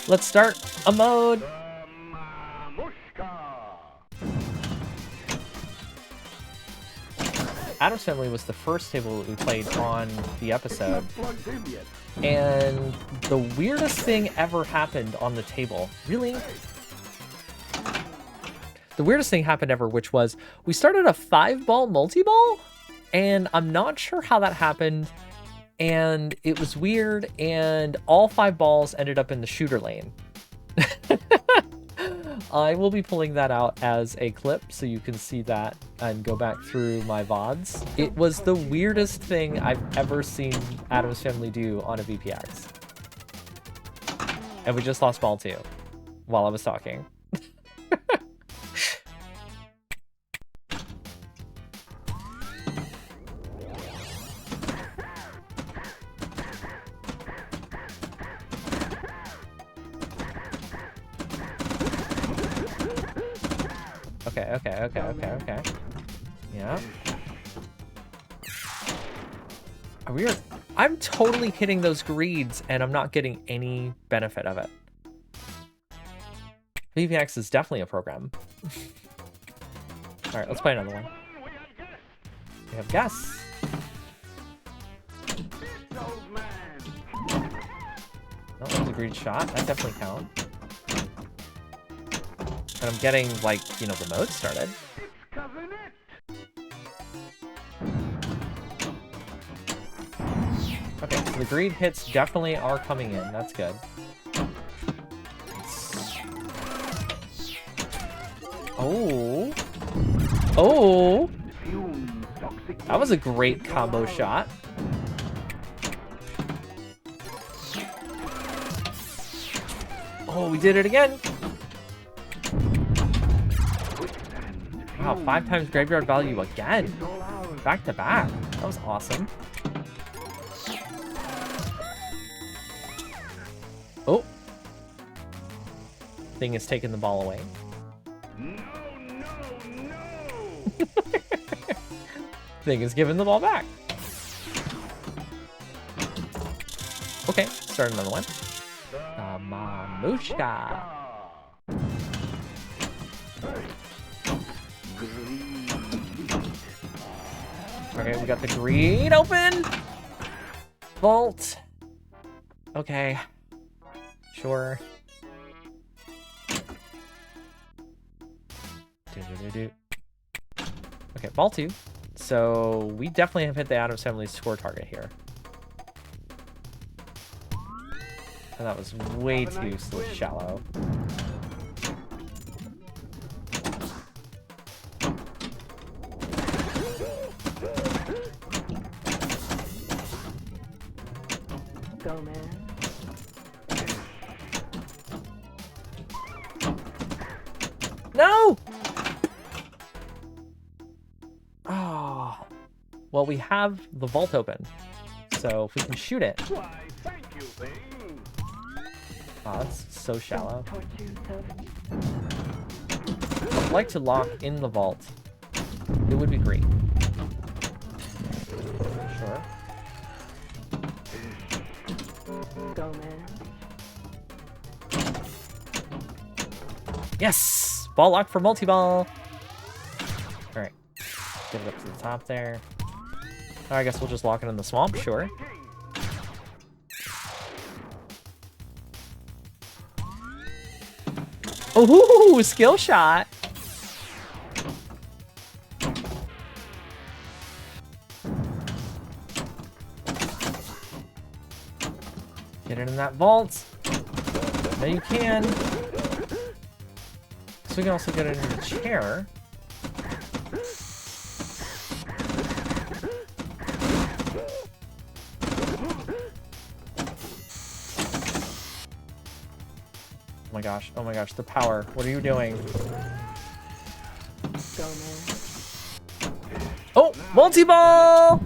[SPEAKER 1] Let's start a mode. Adam's Family was the first table that we played on the episode. And the weirdest thing ever happened on the table. Really? The weirdest thing happened ever, which was we started a 5-ball multi-ball, and I'm not sure how that happened. And it was weird, and all 5 balls ended up in the shooter lane. I will be pulling that out as a clip so you can see that and go back through my VODs. It was the weirdest thing I've ever seen Adam's Family do on a VPX. And we just lost ball 2 while I was talking. Okay. Yeah. I'm totally hitting those greeds, and I'm not getting any benefit of it. VPX is definitely a program. Alright, let's play another one. We have guests. Oh, that was a greed shot. That definitely counts. And I'm getting, like, you know, the mode started. Okay, so the greed hits definitely are coming in. That's good. Oh. Oh! That was a great combo shot. Oh, we did it again. Wow, 5 times graveyard value again. Back to back. That was awesome. Oh. Thing is taking the ball away.
[SPEAKER 6] No, no, no!
[SPEAKER 1] Thing is giving the ball back. Okay, start another one. Mamushka. Okay, we got the green open. Vault. Okay. Sure. Okay, ball 2. So we definitely have hit the Addams Family's score target here. And that was way too shallow.
[SPEAKER 2] Go, man.
[SPEAKER 1] No! Oh. Well, we have the vault open. So if we can shoot it.
[SPEAKER 6] Why, thank you, thing.
[SPEAKER 1] Oh, that's so shallow.
[SPEAKER 2] Torture yourself.
[SPEAKER 1] I'd like to lock in the vault. It would be great. Sure.
[SPEAKER 2] Go, man.
[SPEAKER 1] Yes! Ball lock for multi-ball. Alright. Get it up to the top there. I guess we'll just lock it in the swamp, sure. Oh, skill shot. Get it in that vault. Now you can. So we can also get it in the chair. Oh my gosh, the power. What are you doing?
[SPEAKER 2] Go, man.
[SPEAKER 1] Oh, multi-ball!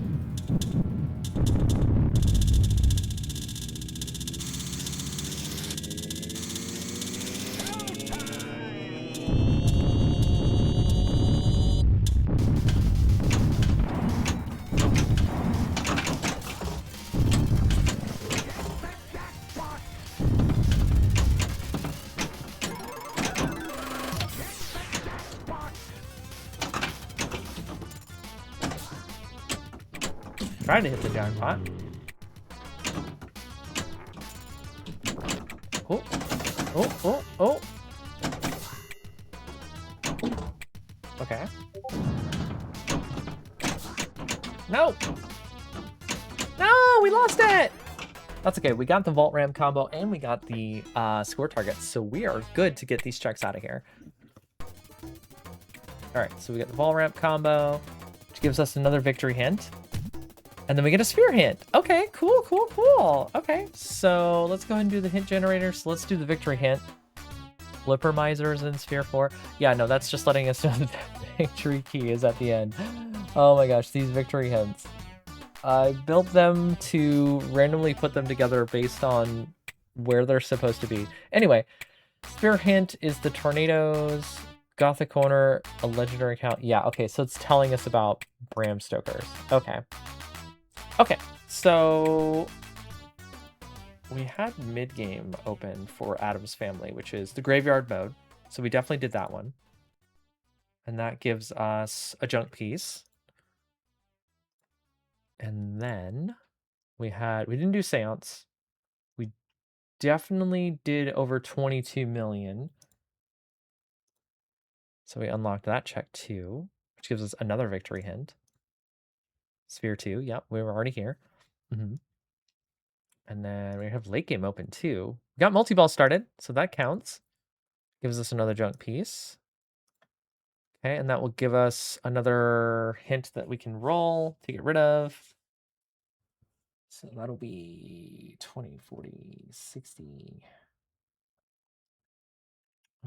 [SPEAKER 1] Trying to hit the jackpot. Oh, oh, oh, oh. Okay. No! No, we lost it! That's okay, we got the Vault Ram combo and we got the score targets, so we are good to get these checks out of here. Alright, so we got the Vault Ramp combo, which gives us another victory hint. And then we get a sphere hint. Okay, cool, cool, cool. Okay, so let's go ahead and do the hint generator. So let's do the victory hint. Flippermizers in sphere 4. Yeah, no, that's just letting us know that the victory key is at the end. Oh my gosh, these victory hints. I built them to randomly put them together based on where they're supposed to be. Anyway, sphere hint is the tornadoes, Gothic Corner, a legendary account. Yeah, okay, so it's telling us about Bram Stoker's. Okay. Okay, so we had mid-game open for Addams Family, which is the graveyard mode. So we definitely did that one. And that gives us a junk piece. And then we didn't do Seance. We definitely did over 22 million. So we unlocked that check too, which gives us another victory hint. Sphere 2, yep, we were already here. And then we have late game open too. We got multi-ball started, so that counts. Gives us another junk piece. Okay, and that will give us another hint that we can roll to get rid of. So that'll be 20, 40, 60.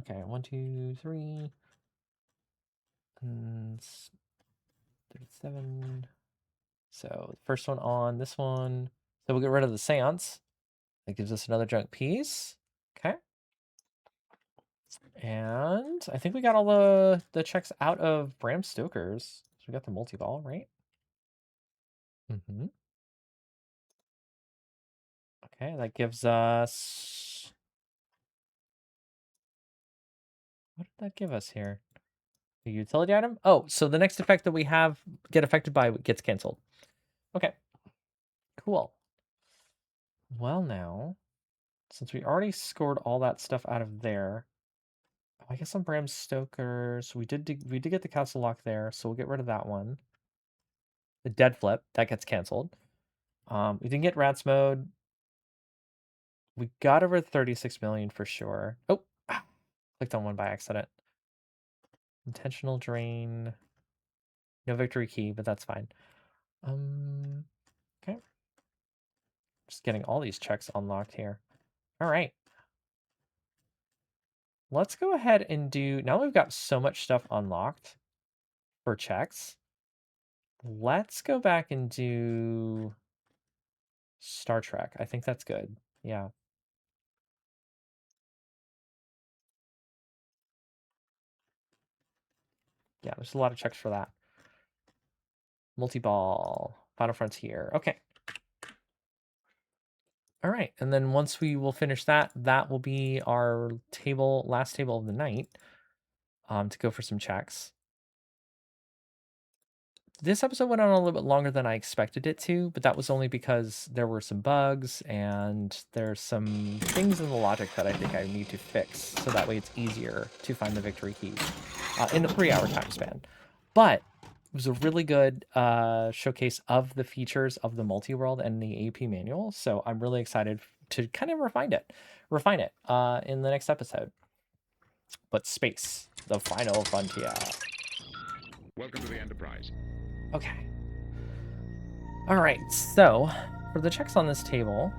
[SPEAKER 1] Okay, 1, 2, 3. And 37. So the first one on this one. So we'll get rid of the seance. That gives us another junk piece. Okay. And I think we got all the checks out of Bram Stoker's. So we got the multi-ball, right? Mm-hmm. Okay, that gives us... What did that give us here? A utility item? Oh, so the next effect that we have get affected by gets canceled. Okay. Cool. Well now, since we already scored all that stuff out of there, I guess on Bram Stoker's, we did get the castle lock there, so we'll get rid of that one. The dead flip, that gets canceled. We didn't get rats mode. We got over 36 million for sure. Oh, clicked on one by accident. Intentional drain. No victory key, but that's fine. Okay. Just getting all these checks unlocked here. All right. Let's go ahead and do, now we've got so much stuff unlocked for checks. Let's go back and do Star Trek. I think that's good. Yeah. Yeah, there's a lot of checks for that. Multi-ball, Final Frontier. Okay. All right, and then once we will finish that, that will be our table, last table of the night, to go for some checks. This episode went on a little bit longer than I expected it to, but that was only because there were some bugs and there's some things in the logic that I think I need to fix, so that way it's easier to find the victory keys in the 3-hour time span. But it was a really good showcase of the features of the multi-world and the AP manual, so I'm really excited to kind of refine it in the next episode. But space, the final frontier.
[SPEAKER 5] Welcome to the Enterprise.
[SPEAKER 1] Okay. All right, so for the checks on this table,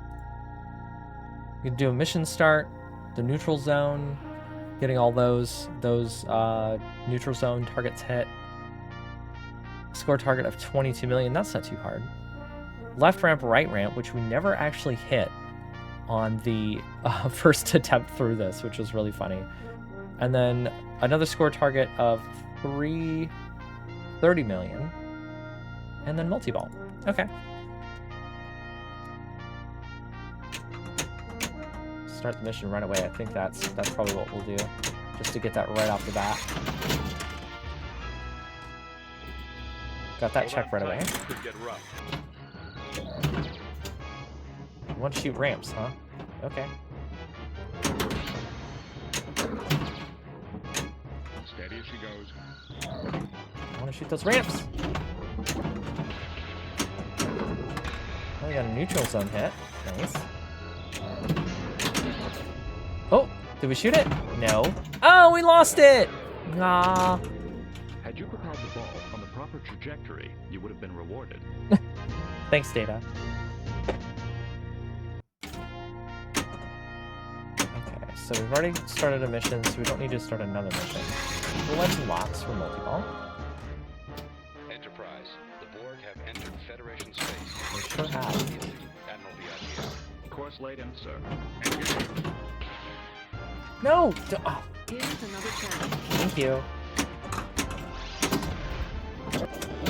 [SPEAKER 1] you can do a mission start, the neutral zone, getting all those neutral zone targets hit. Score target of 22 million, that's not too hard. Left ramp, right ramp, which we never actually hit on the first attempt through this, which was really funny. And then another score target of 30 million. And then multi-ball. Okay. Start the mission right away. I think that's probably what we'll do. Just to get that right off the bat. Got that check right away. You want to shoot ramps, huh? Okay.
[SPEAKER 5] Steady as she goes.
[SPEAKER 1] I want to shoot those ramps. Oh, we got a neutral zone hit. Nice. Oh, did we shoot it? No. Oh, we lost it! Ah.
[SPEAKER 6] Had you propelled the ball on the proper trajectory, you would have been rewarded.
[SPEAKER 1] Thanks, Data. Okay, so we've already started a mission, so we don't need to start another mission. We'll let some locks for multi-ball.
[SPEAKER 8] Enterprise, the Borg have entered Federation space.
[SPEAKER 1] We sure have.
[SPEAKER 8] Admiral Viaggier.
[SPEAKER 6] Course laid in, sir.
[SPEAKER 1] No!
[SPEAKER 2] Here's another chance.
[SPEAKER 1] Thank you.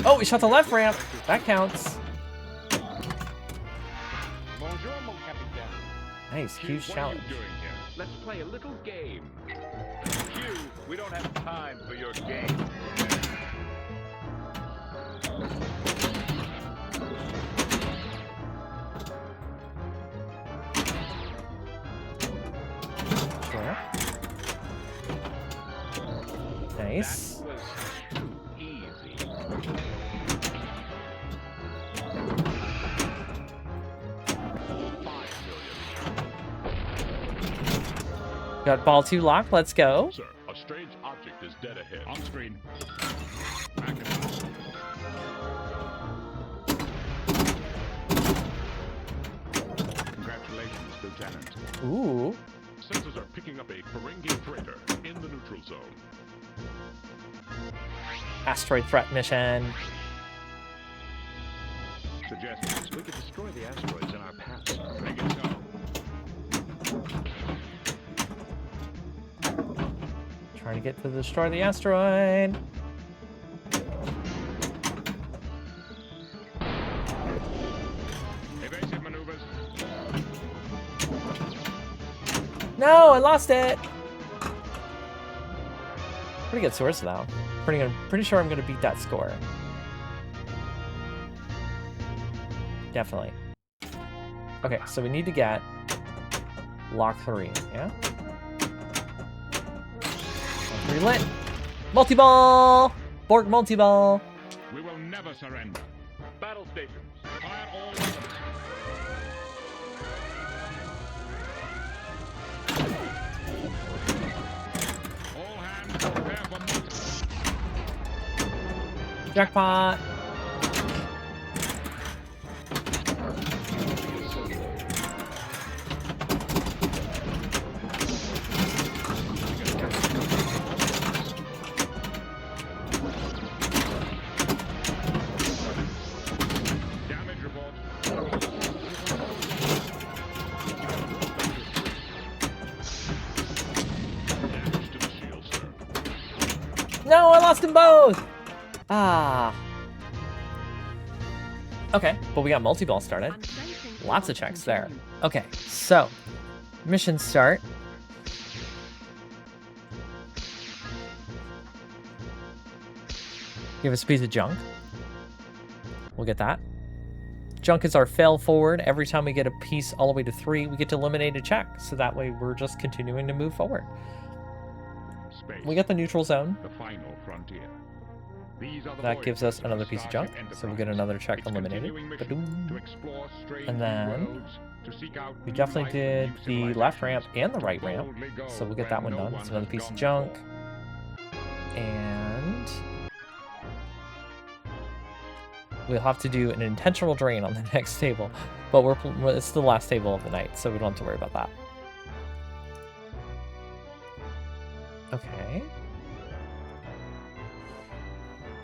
[SPEAKER 1] Oh, we shot the left ramp. That counts.
[SPEAKER 5] Bonjour, mon capitaine.
[SPEAKER 1] Nice, huge
[SPEAKER 5] What
[SPEAKER 1] challenge.
[SPEAKER 5] are you doing here?
[SPEAKER 6] Let's play a little game. Q, we don't have time for your game.
[SPEAKER 1] Sure. Nice.
[SPEAKER 6] That was too easy.
[SPEAKER 1] Got ball 2 locked. Let's go.
[SPEAKER 5] Sir, a strange object is dead ahead. On screen.
[SPEAKER 1] Ooh.
[SPEAKER 5] Sensors are picking up a Ferengi freighter in the neutral zone.
[SPEAKER 1] Asteroid threat mission.
[SPEAKER 5] Suggestions.
[SPEAKER 6] We could destroy the asteroids in our path, sir.
[SPEAKER 5] Make it so.
[SPEAKER 1] Trying to get to destroy the asteroid.
[SPEAKER 5] Evasive maneuvers.
[SPEAKER 1] No, I lost it. Pretty good source though. Pretty sure I'm gonna beat that score. Definitely. Okay, so we need to get Lock 3, yeah? Lock 3 lit. Multi-ball! Borg multi-ball!
[SPEAKER 5] We will never surrender.
[SPEAKER 6] Battle stations.
[SPEAKER 5] Fire all weapons. All hands prepare for multi.
[SPEAKER 1] Jackpot!
[SPEAKER 5] Damage report. Damage to the shield, sir.
[SPEAKER 1] No, I lost them both! Ah. Okay, but we got multi-ball started.
[SPEAKER 2] I'm sensing
[SPEAKER 1] Lots of
[SPEAKER 2] signals
[SPEAKER 1] checks there.
[SPEAKER 2] from
[SPEAKER 1] Okay, so mission start. Give us a piece of junk. We'll get that. Junk is our fail forward. Every time we get a piece all the way to 3, we get to eliminate a check. So that way we're just continuing to move forward.
[SPEAKER 5] Space.
[SPEAKER 1] We get the neutral zone.
[SPEAKER 5] The final frontier. These are the
[SPEAKER 1] That gives us
[SPEAKER 5] voyages of
[SPEAKER 1] another piece of junk.
[SPEAKER 5] Starship
[SPEAKER 1] So we get
[SPEAKER 5] Enterprise.
[SPEAKER 1] another check
[SPEAKER 5] Its
[SPEAKER 1] eliminated.
[SPEAKER 5] continuing mission
[SPEAKER 1] Ba-doom.
[SPEAKER 5] to explore strange
[SPEAKER 1] And
[SPEAKER 5] new
[SPEAKER 1] then
[SPEAKER 5] worlds, to seek out
[SPEAKER 1] we
[SPEAKER 5] new
[SPEAKER 1] definitely
[SPEAKER 5] life
[SPEAKER 1] did
[SPEAKER 5] and new
[SPEAKER 1] the left
[SPEAKER 5] civilizations,
[SPEAKER 1] ramp and the right
[SPEAKER 5] to
[SPEAKER 1] ramp.
[SPEAKER 5] boldly go
[SPEAKER 1] So we'll get that
[SPEAKER 5] where
[SPEAKER 1] one
[SPEAKER 5] no
[SPEAKER 1] done. It's
[SPEAKER 5] one
[SPEAKER 1] another
[SPEAKER 5] has
[SPEAKER 1] piece of
[SPEAKER 5] gone
[SPEAKER 1] junk.
[SPEAKER 5] before.
[SPEAKER 1] And we'll have to do an intentional drain on the next table. But it's the last table of the night, so we don't have to worry about that. Okay.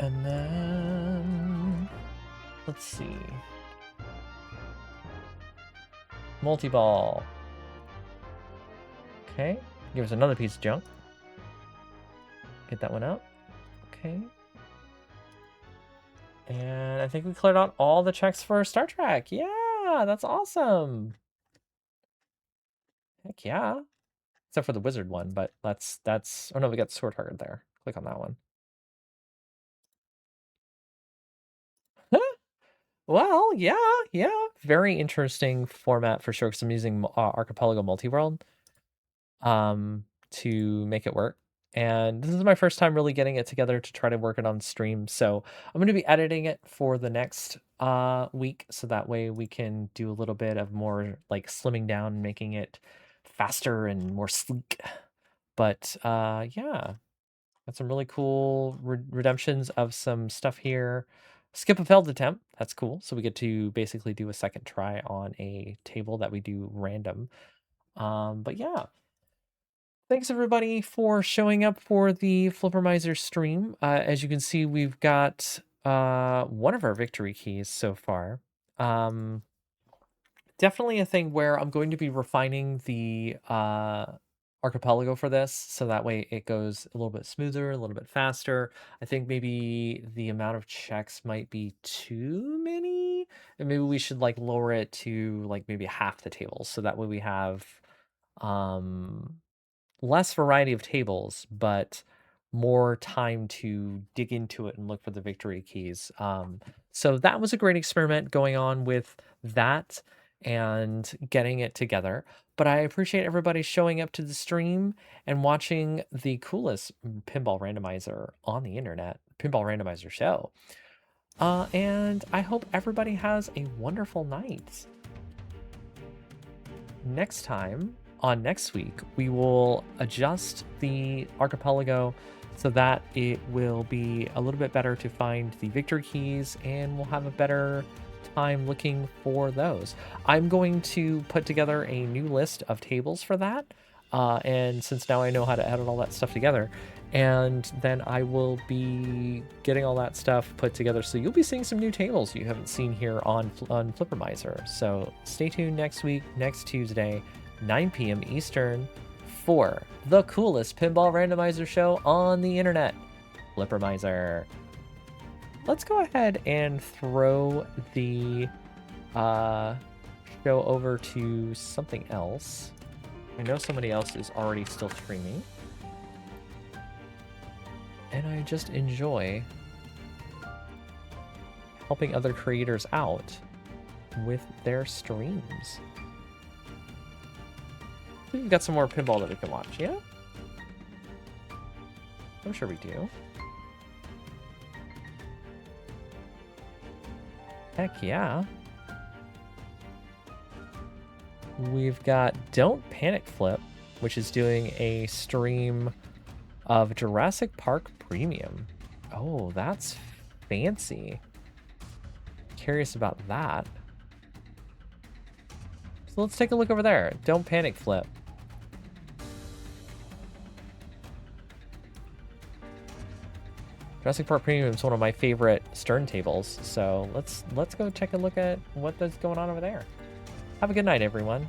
[SPEAKER 1] And then let's see. Multi-ball. Okay. Give us another piece of junk. Get that one out. Okay. And I think we cleared out all the checks for Star Trek. Yeah, that's awesome. Heck yeah. Except for the wizard one, but that's oh no, we got Sword Heart there. Click on that one. Well, yeah. Very interesting format for sure, because I'm using Archipel-a-go multi-world to make it work. And this is my first time really getting it together to try to work it on stream. So I'm going to be editing it for the next week, so that way we can do a little bit of more like slimming down and making it faster and more sleek. But yeah, got some really cool redemptions of some stuff here. Skip a failed attempt. That's cool. So we get to basically do a second try on a table that we do random. But yeah. Thanks everybody for showing up for the Flippermizer stream. As you can see, we've got one of our victory keys so far. Definitely a thing where I'm going to be refining the Archipel-a-go for this, so that way it goes a little bit smoother, a little bit faster. I think maybe the amount of checks might be too many, and maybe we should like lower it to like maybe half the tables, so that way we have less variety of tables, but more time to dig into it and look for the victory keys. So that was a great experiment going on with that and getting it together. But I appreciate everybody showing up to the stream and watching the coolest pinball randomizer on the internet, Pinball Randomizer show. And I hope everybody has a wonderful night. Next time, on next week, we will adjust the Archipel-a-go so that it will be a little bit better to find the victory keys, and we'll have a better time looking for those. I'm going to put together a new list of tables for that. And since now I know how to edit all that stuff together, and then I will be getting all that stuff put together. So you'll be seeing some new tables you haven't seen here on Flippermizer. So stay tuned next week, next Tuesday, 9 p.m. Eastern, for the coolest pinball randomizer show on the internet, Flippermizer. Let's go ahead and throw the show over to something else. I know somebody else is already still streaming. And I just enjoy helping other creators out with their streams. We've got some more pinball that we can watch, yeah? I'm sure we do. Heck yeah. We've got Don't Panic Flip, which is doing a stream of Jurassic Park Premium. Oh, that's fancy. Curious about that. So let's take a look over there. Don't Panic Flip. Jurassic Park Premium is one of my favorite Stern tables, so let's go take a look at what is going on over there. Have a good night, everyone.